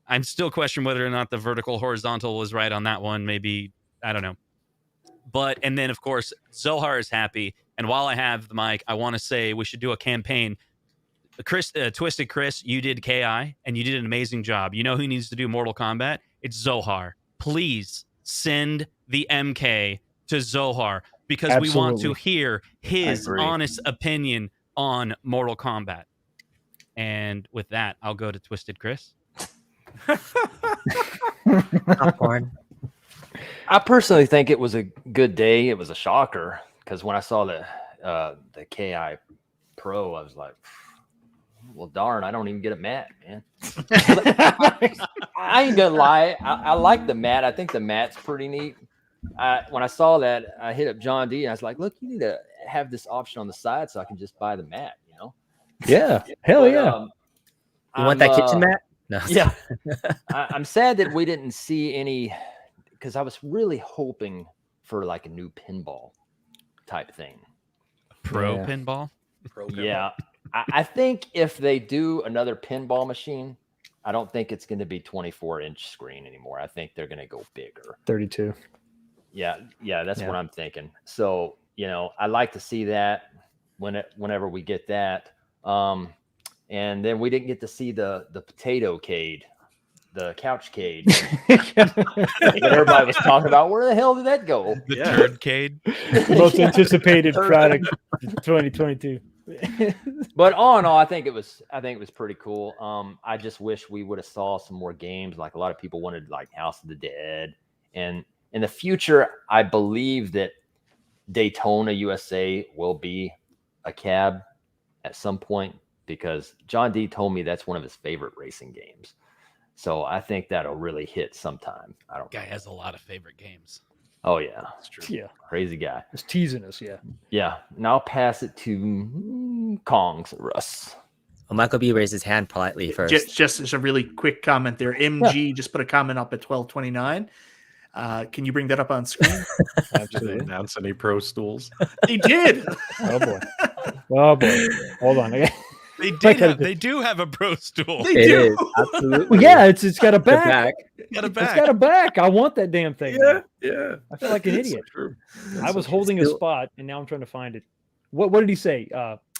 [SPEAKER 6] I'm still questioning whether or not the vertical horizontal was right on that one. Maybe, I don't know. But, and then of course, Zohar is happy. And while I have the mic, I want to say we should do a campaign. Twisted Chris, you did KI, and you did an amazing job. You know who needs to do Mortal Kombat? It's Zohar. Please send the MK to Zohar, because we want to hear his honest opinion on Mortal Kombat. And with that, I'll go to Twisted Chris.
[SPEAKER 2] Popcorn.
[SPEAKER 7] I personally think it was a good day. It was a shocker, because when I saw the KI Pro, I was like, well, darn, I don't even get a mat, man. I ain't gonna lie. I like the mat. I think the mat's pretty neat. When I saw that, I hit up John D. And I was like, look, you need to have this option on the side so I can just buy the mat,
[SPEAKER 1] Yeah. Hell yeah.
[SPEAKER 2] You want that kitchen mat? No.
[SPEAKER 7] Yeah. I'm sad that we didn't see any, because I was really hoping for like a new pinball type thing.
[SPEAKER 6] Pro pinball?
[SPEAKER 7] Yeah. I think if they do another pinball machine, I don't think it's going to be 24-inch screen anymore. I think they're going to go bigger.
[SPEAKER 1] 32.
[SPEAKER 7] Yeah, that's what I'm thinking. So, I like to see that whenever we get that. And then we didn't get to see the potato cade, the couch cade that everybody was talking about. Where the hell did that go?
[SPEAKER 6] The turdcade.
[SPEAKER 1] The most anticipated product of 2022.
[SPEAKER 7] But all in all, I think it was pretty cool. I just wish we would have saw some more games. Like a lot of people wanted like House of the Dead, and in the future, I believe that Daytona USA will be a cab at some point, because John D told me that's one of his favorite racing games. So I think that'll really hit sometime. I don't.
[SPEAKER 6] Guy has a lot of favorite games.
[SPEAKER 7] Oh yeah,
[SPEAKER 6] That's true.
[SPEAKER 1] Yeah.
[SPEAKER 7] crazy guy.
[SPEAKER 1] Just teasing us. Yeah.
[SPEAKER 7] Yeah. And I'll pass it to Kongs Russ.
[SPEAKER 2] Well, Michael B raised his hand politely first.
[SPEAKER 4] Just as a really quick comment there, MG just put a comment up at 12:29. Can you bring that up on screen?
[SPEAKER 3] Did they announce any pro stools?
[SPEAKER 4] They did.
[SPEAKER 1] Oh boy. Oh boy. Hold on.
[SPEAKER 6] They do have a pro stool.
[SPEAKER 4] They
[SPEAKER 2] It
[SPEAKER 4] do.
[SPEAKER 2] is absolutely.
[SPEAKER 1] Well, yeah, it's got a
[SPEAKER 2] The
[SPEAKER 1] back.
[SPEAKER 2] back.
[SPEAKER 6] Got a
[SPEAKER 1] It's
[SPEAKER 6] back.
[SPEAKER 1] got a back. I want that damn thing.
[SPEAKER 3] Yeah.
[SPEAKER 1] I feel like an
[SPEAKER 3] It's so
[SPEAKER 1] idiot.
[SPEAKER 3] true.
[SPEAKER 1] I was holding a spot, and now I'm trying to find it. What did he say,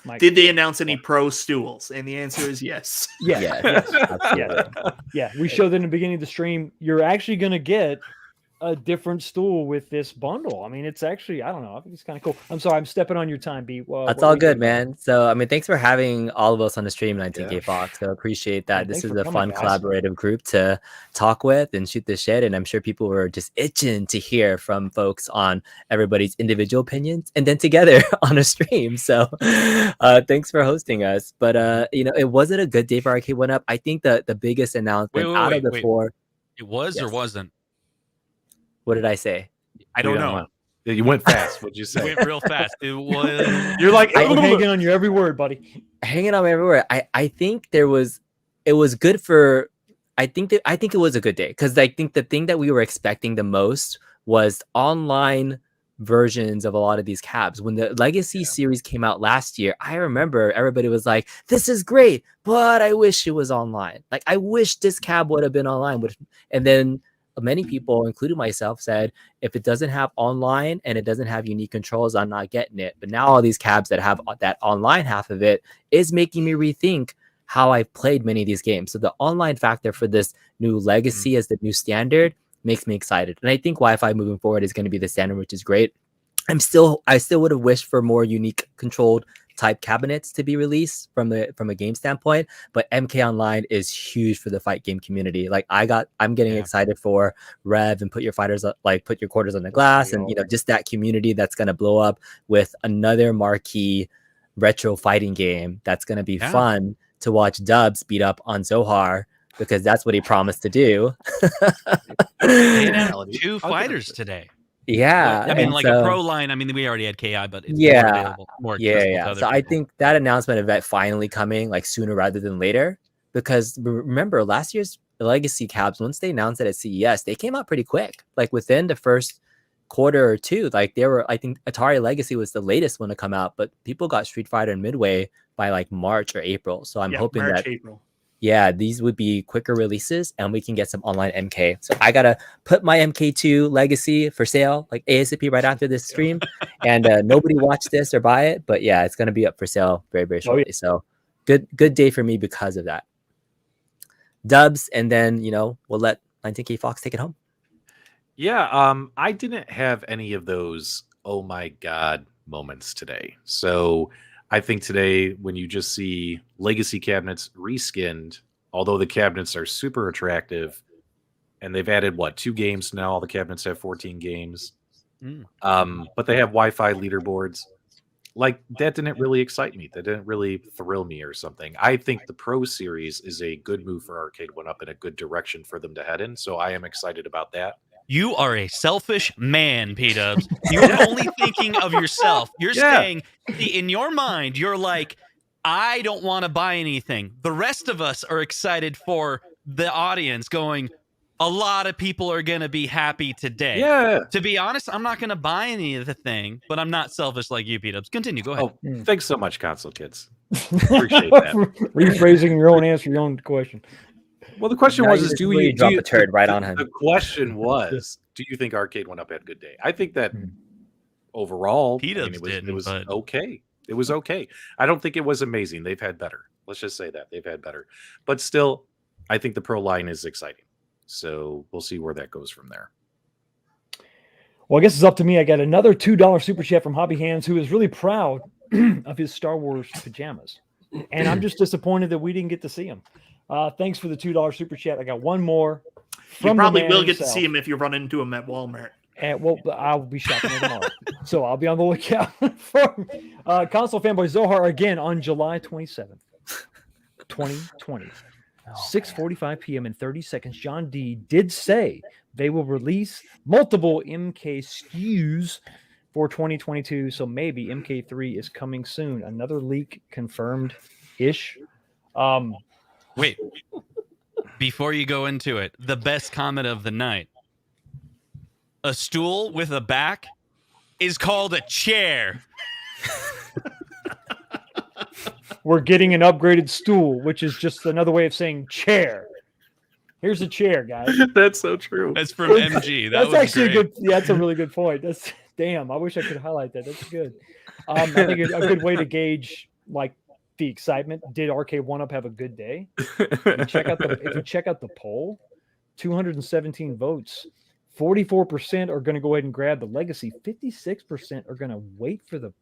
[SPEAKER 1] Mike?
[SPEAKER 4] Did they announce any pro stools? And the answer is yes.
[SPEAKER 1] Yeah,
[SPEAKER 2] Yes, absolutely.
[SPEAKER 1] yeah. We showed that in the beginning of the stream. You're actually going to get a different stool with this bundle. I mean, it's actually, I don't know. I think it's kind of cool. I'm sorry, I'm stepping on your time, B. Well,
[SPEAKER 2] That's
[SPEAKER 1] what
[SPEAKER 2] all
[SPEAKER 1] were you
[SPEAKER 2] good,
[SPEAKER 1] saying?
[SPEAKER 2] man. So, I mean, thanks for having all of us on the stream, 19K
[SPEAKER 3] Yeah.
[SPEAKER 2] Fox. So, appreciate
[SPEAKER 1] Yeah,
[SPEAKER 2] that. This
[SPEAKER 1] thanks
[SPEAKER 2] is
[SPEAKER 1] for
[SPEAKER 2] a
[SPEAKER 1] coming,
[SPEAKER 2] fun
[SPEAKER 1] guys.
[SPEAKER 2] collaborative group to talk with and shoot the shit. And I'm sure people were just itching to hear from folks on everybody's individual opinions and then together on a stream. So, thanks for hosting us. But, it wasn't a good day for Arcade1up. I think the biggest announcement out of the four.
[SPEAKER 6] It was or
[SPEAKER 2] Yes.
[SPEAKER 6] wasn't?
[SPEAKER 2] What did I say?
[SPEAKER 6] I don't
[SPEAKER 3] We
[SPEAKER 6] know.
[SPEAKER 3] Yeah, you went fast. What'd you
[SPEAKER 6] It
[SPEAKER 3] say?
[SPEAKER 6] went real fast. It was.
[SPEAKER 3] You're like,
[SPEAKER 1] I'm hanging on your every word, buddy.
[SPEAKER 2] Hanging on everywhere. I think it was good for. I think it was a good day because I think the thing that we were expecting the most was online versions of a lot of these cabs. When the Legacy series came out last year, I remember everybody was like, "This is great, but I wish it was online. Like, I wish this cab would have been online." And then many people, including myself, said, if it doesn't have online and it doesn't have unique controls, I'm not getting it. But now all these cabs that have that online half of it is making me rethink how I've played many of these games. So the online factor for this new Legacy as the new standard makes me excited. And I think Wi-Fi moving forward is going to be the standard, which is great. I still would have wished for more unique controlled type cabinets to be released from a game standpoint, but MK Online is huge for the fight game community. Like I'm getting excited for Rev and put your quarters on the glass, and just that community that's going to blow up with another marquee retro fighting game that's going to be fun to watch Dubs beat up on Zohar, because that's what he promised to do.
[SPEAKER 6] Two fighters today.
[SPEAKER 2] Yeah,
[SPEAKER 6] I mean,
[SPEAKER 2] and
[SPEAKER 6] like a pro line. I mean, we already had KI, but it's more available, more accessible to other
[SPEAKER 2] So I
[SPEAKER 6] people.
[SPEAKER 2] think that announcement of that finally coming like sooner rather than later, because remember last year's Legacy cabs, once they announced it at CES, they came out pretty quick. Like within the first quarter or two, like I think Atari Legacy was the latest one to come out, but people got Street Fighter and Midway by like March or April. So I'm hoping
[SPEAKER 4] March,
[SPEAKER 2] that
[SPEAKER 4] April.
[SPEAKER 2] these would be quicker releases and we can get some online MK. So I gotta put my MK2 Legacy for sale like ASAP right after this stream, and nobody watch this or buy it, but yeah, it's gonna be up for sale very, very shortly. So good day for me because of that. Dubs, and then we'll let 19K Fox take it home.
[SPEAKER 3] Yeah, I didn't have any of those oh my god moments today. So I think today, when you just see Legacy cabinets reskinned, although the cabinets are super attractive, and they've added 2 games now. All the cabinets have 14 games, but they have Wi-Fi leaderboards. Like, that didn't really excite me. That didn't really thrill me or something. I think the Pro Series is a good move for Arcade1up and a good direction for them to head in. So I am excited about that.
[SPEAKER 6] You are a selfish man, P-Dubs. You're only thinking of yourself. You're saying, in your mind, you're like, I don't want to buy anything. The rest of us are excited for the audience going, a lot of people are going to be happy today.
[SPEAKER 3] Yeah.
[SPEAKER 6] To be honest, I'm not going to buy any of the thing, but I'm not selfish like you, P-Dubs. Continue. Go ahead.
[SPEAKER 3] Oh, thanks so much, console kids. Appreciate that.
[SPEAKER 1] Rephrasing your own answer, your own question.
[SPEAKER 3] Well, the question
[SPEAKER 2] Now
[SPEAKER 3] was,
[SPEAKER 2] you
[SPEAKER 3] is
[SPEAKER 2] just
[SPEAKER 3] do
[SPEAKER 2] really
[SPEAKER 3] you
[SPEAKER 2] drop a turd right on him?
[SPEAKER 3] The question was, do you think Arcade1up had a good day? I think that overall,
[SPEAKER 6] P-Dubs
[SPEAKER 3] it was
[SPEAKER 6] but...
[SPEAKER 3] okay. It was okay. I don't think it was amazing. They've had better. Let's just say that they've had better. But still, I think the Pro line is exciting. So we'll see where that goes from there.
[SPEAKER 1] Well, I guess it's up to me. I got another $2 super chat from Hobby Hands, who is really proud of his Star Wars pajamas. And I'm just disappointed that we didn't get to see him. Thanks for the $2 super chat. I got one more.
[SPEAKER 4] You probably will get to see him if you run into him at Walmart.
[SPEAKER 1] Well, I'll be shopping there tomorrow. So I'll be on the lookout for Console Fanboy Zohar again on July 27th, 2020. 6:45 p.m. in 30 seconds. John D. did say they will release multiple MK SKUs for 2022. So maybe MK3 is coming soon. Another leak confirmed-ish.
[SPEAKER 6] Wait. Before you go into it, the best comment of the night. A stool with a back is called a chair.
[SPEAKER 1] we're getting an upgraded stool, which is just another way of saying chair. Here's a chair, guys.
[SPEAKER 3] That's so true.
[SPEAKER 6] That's from MG. That
[SPEAKER 1] That's
[SPEAKER 6] was
[SPEAKER 1] actually
[SPEAKER 6] great.
[SPEAKER 1] a good. Yeah, that's a really good point. That's damn. I wish I could highlight that. That's good. I think a good way to gauge like the excitement. Did Arcade1up have a good day? If you check out the poll, 217 votes. 44% are going to go ahead and grab the Legacy. 56% are going to wait for the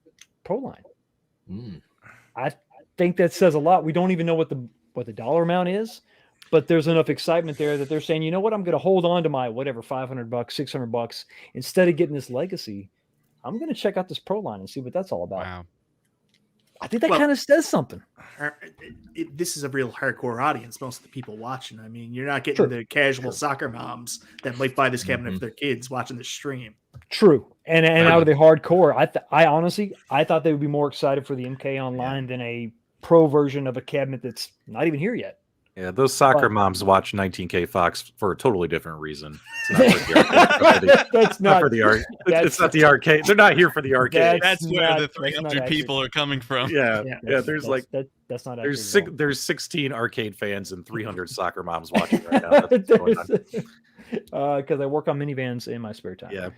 [SPEAKER 1] Pro line. I think that says a lot. We don't even know what the dollar amount is, but there's enough excitement there that they're saying, you know what, I'm going to hold on to my whatever $500, $600 instead of getting this Legacy. I'm going to check out this Pro line and see what that's all about.
[SPEAKER 6] Wow.
[SPEAKER 1] I think that kind of says something.
[SPEAKER 4] This is a real hardcore audience. Most of the people watching. I mean, you're not getting the casual soccer moms that might buy this cabinet for their kids watching the stream.
[SPEAKER 1] True. And out of the hardcore, I honestly thought they would be more excited for the MK Online than a pro version of a cabinet that's not even here yet.
[SPEAKER 3] Yeah, those soccer moms watch 19K Fox for a totally different reason. It's not for the arcade. It's not the arcade. They're not here for the arcade.
[SPEAKER 6] That's where the 300 people are coming from.
[SPEAKER 3] Yeah. There's
[SPEAKER 1] that's not
[SPEAKER 3] there's 16 arcade fans and 300 soccer moms watching right now. That's what's going on.
[SPEAKER 1] Because I work on minivans in my spare time.
[SPEAKER 3] Yeah,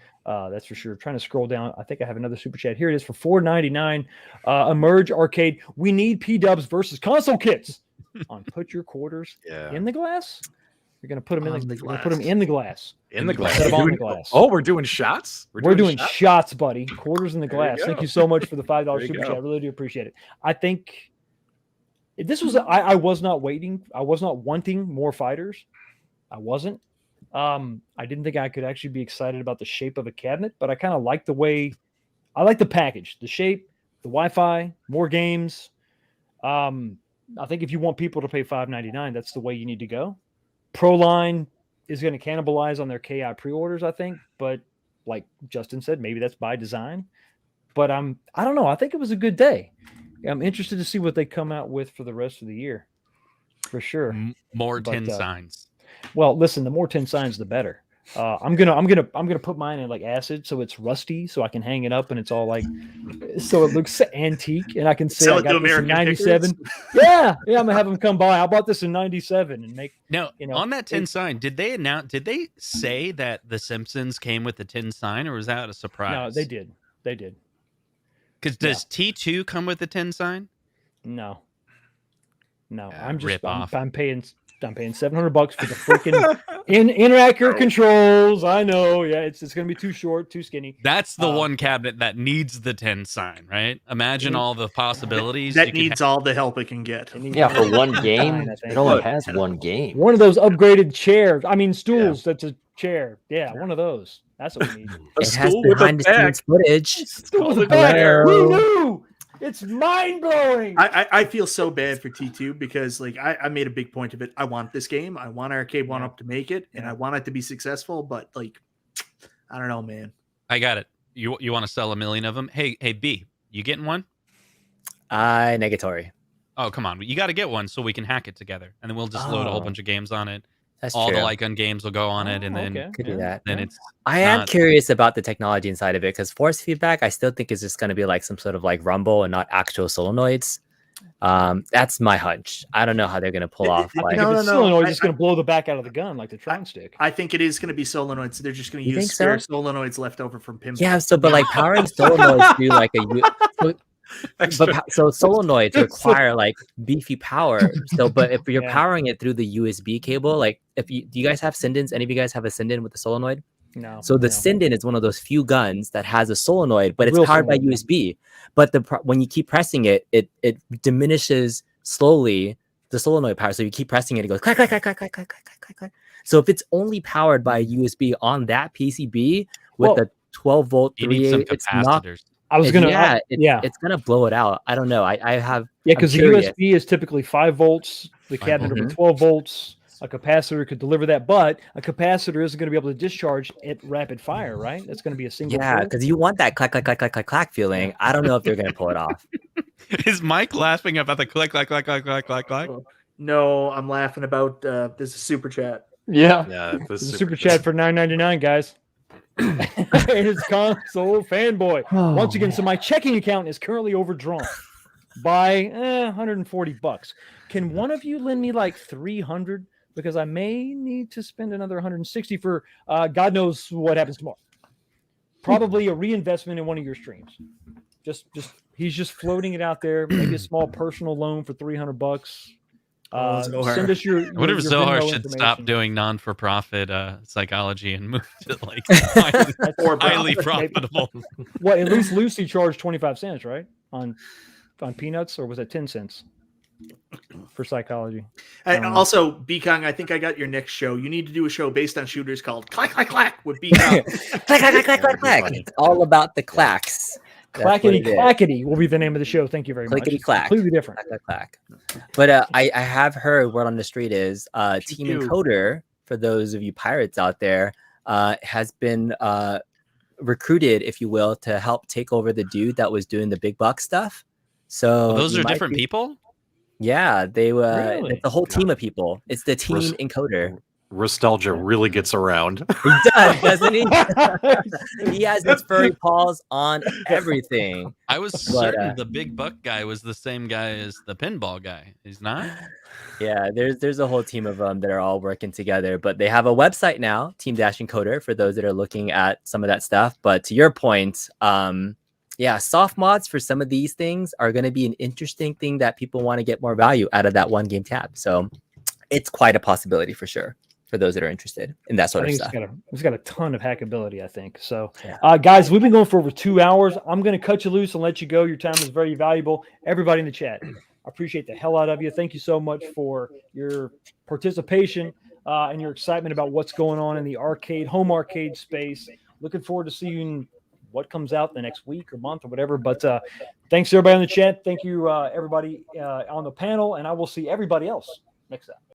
[SPEAKER 1] that's for sure. Trying to scroll down. I think I have another super chat. Here it is for $4.99. Emerge Arcade. We need P-dubs versus console kits on Put Your Quarters in the glass. You're gonna put them in the glass. Put them in the glass.
[SPEAKER 3] In the glass.
[SPEAKER 1] Instead of on the glass.
[SPEAKER 3] Oh, we're doing shots.
[SPEAKER 1] We're doing shots, buddy. Quarters in the glass. Thank you so much for the $5 super chat. I really do appreciate it. I think this was. I was not waiting. I was not wanting more fighters. I wasn't. I didn't think I could actually be excited about the shape of a cabinet, but I kind of like the way. I like the package, the shape, the Wi-Fi, more games. I think if you want people to pay $5.99, that's the way you need to go. Pro line is going to cannibalize on their KI pre-orders, I think, but like Justin said, maybe that's by design. But I don't know. I think it was a good day. I'm interested to see what they come out with for the rest of the year, for sure.
[SPEAKER 6] More 10 signs.
[SPEAKER 1] Well, listen, the more 10 signs, the better. I'm gonna put mine in like acid so it's rusty so I can hang it up and it's all like so it looks antique and I can say I got this in 97. Yeah, I'm gonna have them come by. I bought this in 97 and make
[SPEAKER 6] on that 10 sign. Did they say that The Simpsons came with the 10 sign or was that a surprise?
[SPEAKER 1] No, they did.
[SPEAKER 6] Because does T2 come with the 10 sign?
[SPEAKER 1] No. I'm paying $700 for the freaking inaccurate controls. I know. Yeah, it's going to be too short, too skinny.
[SPEAKER 6] That's the one cabinet that needs the 10 sign, right? Imagine all the possibilities.
[SPEAKER 4] That needs all the help it can get.
[SPEAKER 7] Yeah, for one game. It only has one game.
[SPEAKER 1] One of those upgraded chairs. I mean, stools. That's a chair. Yeah, one of those. That's what we need.
[SPEAKER 2] It has behind the scenes footage.
[SPEAKER 1] Stool with a bag. Who knew? It's mind-blowing.
[SPEAKER 4] I feel so bad for T2 because like I made a big point of it. I want this game. I want Arcade1up to make it, and I want it to be successful, but like I don't know, man.
[SPEAKER 6] I got it. You want to sell 1 million of them? Hey, B, you getting one?
[SPEAKER 2] Negatory.
[SPEAKER 6] Oh, come on. You got to get one so we can hack it together, and then we'll just load a whole bunch of games on it.
[SPEAKER 2] That's
[SPEAKER 6] all
[SPEAKER 2] true.
[SPEAKER 6] the like-on games will go on it, and then
[SPEAKER 2] could do that.
[SPEAKER 6] Then it's.
[SPEAKER 2] I am curious about the technology inside of it because force feedback, I still think is just going to be like some sort of like rumble and not actual solenoids. That's my hunch. I don't know how they're going to pull off. Like,
[SPEAKER 1] solenoid is going to blow the back out of the gun like the Tron stick.
[SPEAKER 4] I think it is going to be solenoids. They're just going to use spare solenoids left over from pinball.
[SPEAKER 2] Yeah, so but like powering solenoids do like so solenoids require like beefy power. So, but if you're powering it through the USB cable, like do you guys have Sindens? Any of you guys have a Sinden with a solenoid?
[SPEAKER 1] No.
[SPEAKER 2] So the Sinden is one of those few guns that has a solenoid, but it's powered by USB. But when you keep pressing it, it diminishes slowly the solenoid power. So you keep pressing it, it goes clack clack clack clack clack clack clack clack. So if it's only powered by USB on that PCB with the 12 volt 3A, it's not. It's gonna blow it out. I don't know. I have
[SPEAKER 1] because the USB is typically 5 volts. The cabinet will be 12 volts. A capacitor could deliver that, but a capacitor isn't going to be able to discharge at rapid fire, right? That's going to be a single.
[SPEAKER 2] Yeah, because you want that clack clack clack clack clack clack feeling. I don't know if they're going to pull it off.
[SPEAKER 6] Is Mike laughing about the clack clack clack clack clack clack clack?
[SPEAKER 4] No, I'm laughing about this is super chat.
[SPEAKER 1] Yeah, this is super chat for $9.99, guys. It's console fanboy once again. So my checking account is currently overdrawn. by $140. Can one of you lend me like 300? Because I may need to spend another 160 for God knows what happens tomorrow. Probably a reinvestment in one of your streams. Just he's just floating it out there. Maybe a small personal loan for $300. Send us your.
[SPEAKER 6] What if
[SPEAKER 1] your
[SPEAKER 6] Zohar
[SPEAKER 1] Venmo
[SPEAKER 6] should stop
[SPEAKER 1] information.
[SPEAKER 6] doing non-for-profit psychology and move to like
[SPEAKER 4] Or
[SPEAKER 6] highly
[SPEAKER 4] profit.
[SPEAKER 6] profitable?
[SPEAKER 1] Well, at least Lucy charged 25 cents, right? On peanuts, or was it 10 cents for psychology?
[SPEAKER 4] Also, B-Kong, I think I got your next show. You need to do a show based on shooters called Clack, Clack, Clack with B-Kong.
[SPEAKER 2] Clack, clack, clack, clack, clack, clack. It's all about the clacks. That's what
[SPEAKER 1] Clackety
[SPEAKER 2] it is.
[SPEAKER 1] clackety will be the name of the show. Thank you very much.
[SPEAKER 2] Clickety
[SPEAKER 1] It's
[SPEAKER 2] clack.
[SPEAKER 1] completely different.
[SPEAKER 2] Clack, clack, clack. But I have heard word on the street is Team
[SPEAKER 4] do.
[SPEAKER 2] Encoder, for those of you pirates out there, has been recruited, if you will, to help take over the dude that was doing the big buck stuff. So
[SPEAKER 6] Those
[SPEAKER 2] you
[SPEAKER 6] are
[SPEAKER 2] might
[SPEAKER 6] different
[SPEAKER 2] be-
[SPEAKER 6] people.
[SPEAKER 2] Yeah, they
[SPEAKER 1] Really?
[SPEAKER 2] it's a whole team of people. It's the Team
[SPEAKER 3] Res-
[SPEAKER 2] Encoder.
[SPEAKER 3] Nostalgia really gets around.
[SPEAKER 2] He does, doesn't he? He has his furry paws on everything.
[SPEAKER 6] I was
[SPEAKER 2] But,
[SPEAKER 6] certain the big buck guy was the same guy as the pinball guy. He's not.
[SPEAKER 2] Yeah, there's a whole team of them that are all working together. But they have a website now, Team Encoder, for those that are looking at some of that stuff. But to your point, yeah, soft mods for some of these things are going to be an interesting thing that people want to get more value out of that one game tab. So it's quite a possibility for sure for those that are interested in that sort
[SPEAKER 1] I
[SPEAKER 2] of
[SPEAKER 1] think
[SPEAKER 2] stuff.
[SPEAKER 1] it's got a ton of hackability, I think. So,
[SPEAKER 2] Yeah.
[SPEAKER 1] guys, we've been going for over 2 hours. I'm going to cut you loose and let you go. Your time is very valuable. Everybody in the chat, I appreciate the hell out of you. Thank you so much for your participation and your excitement about what's going on in the home arcade space. Looking forward to seeing what comes out the next week or month or whatever. But thanks to everybody in the chat. Thank you, everybody on the panel. And I will see everybody else next time.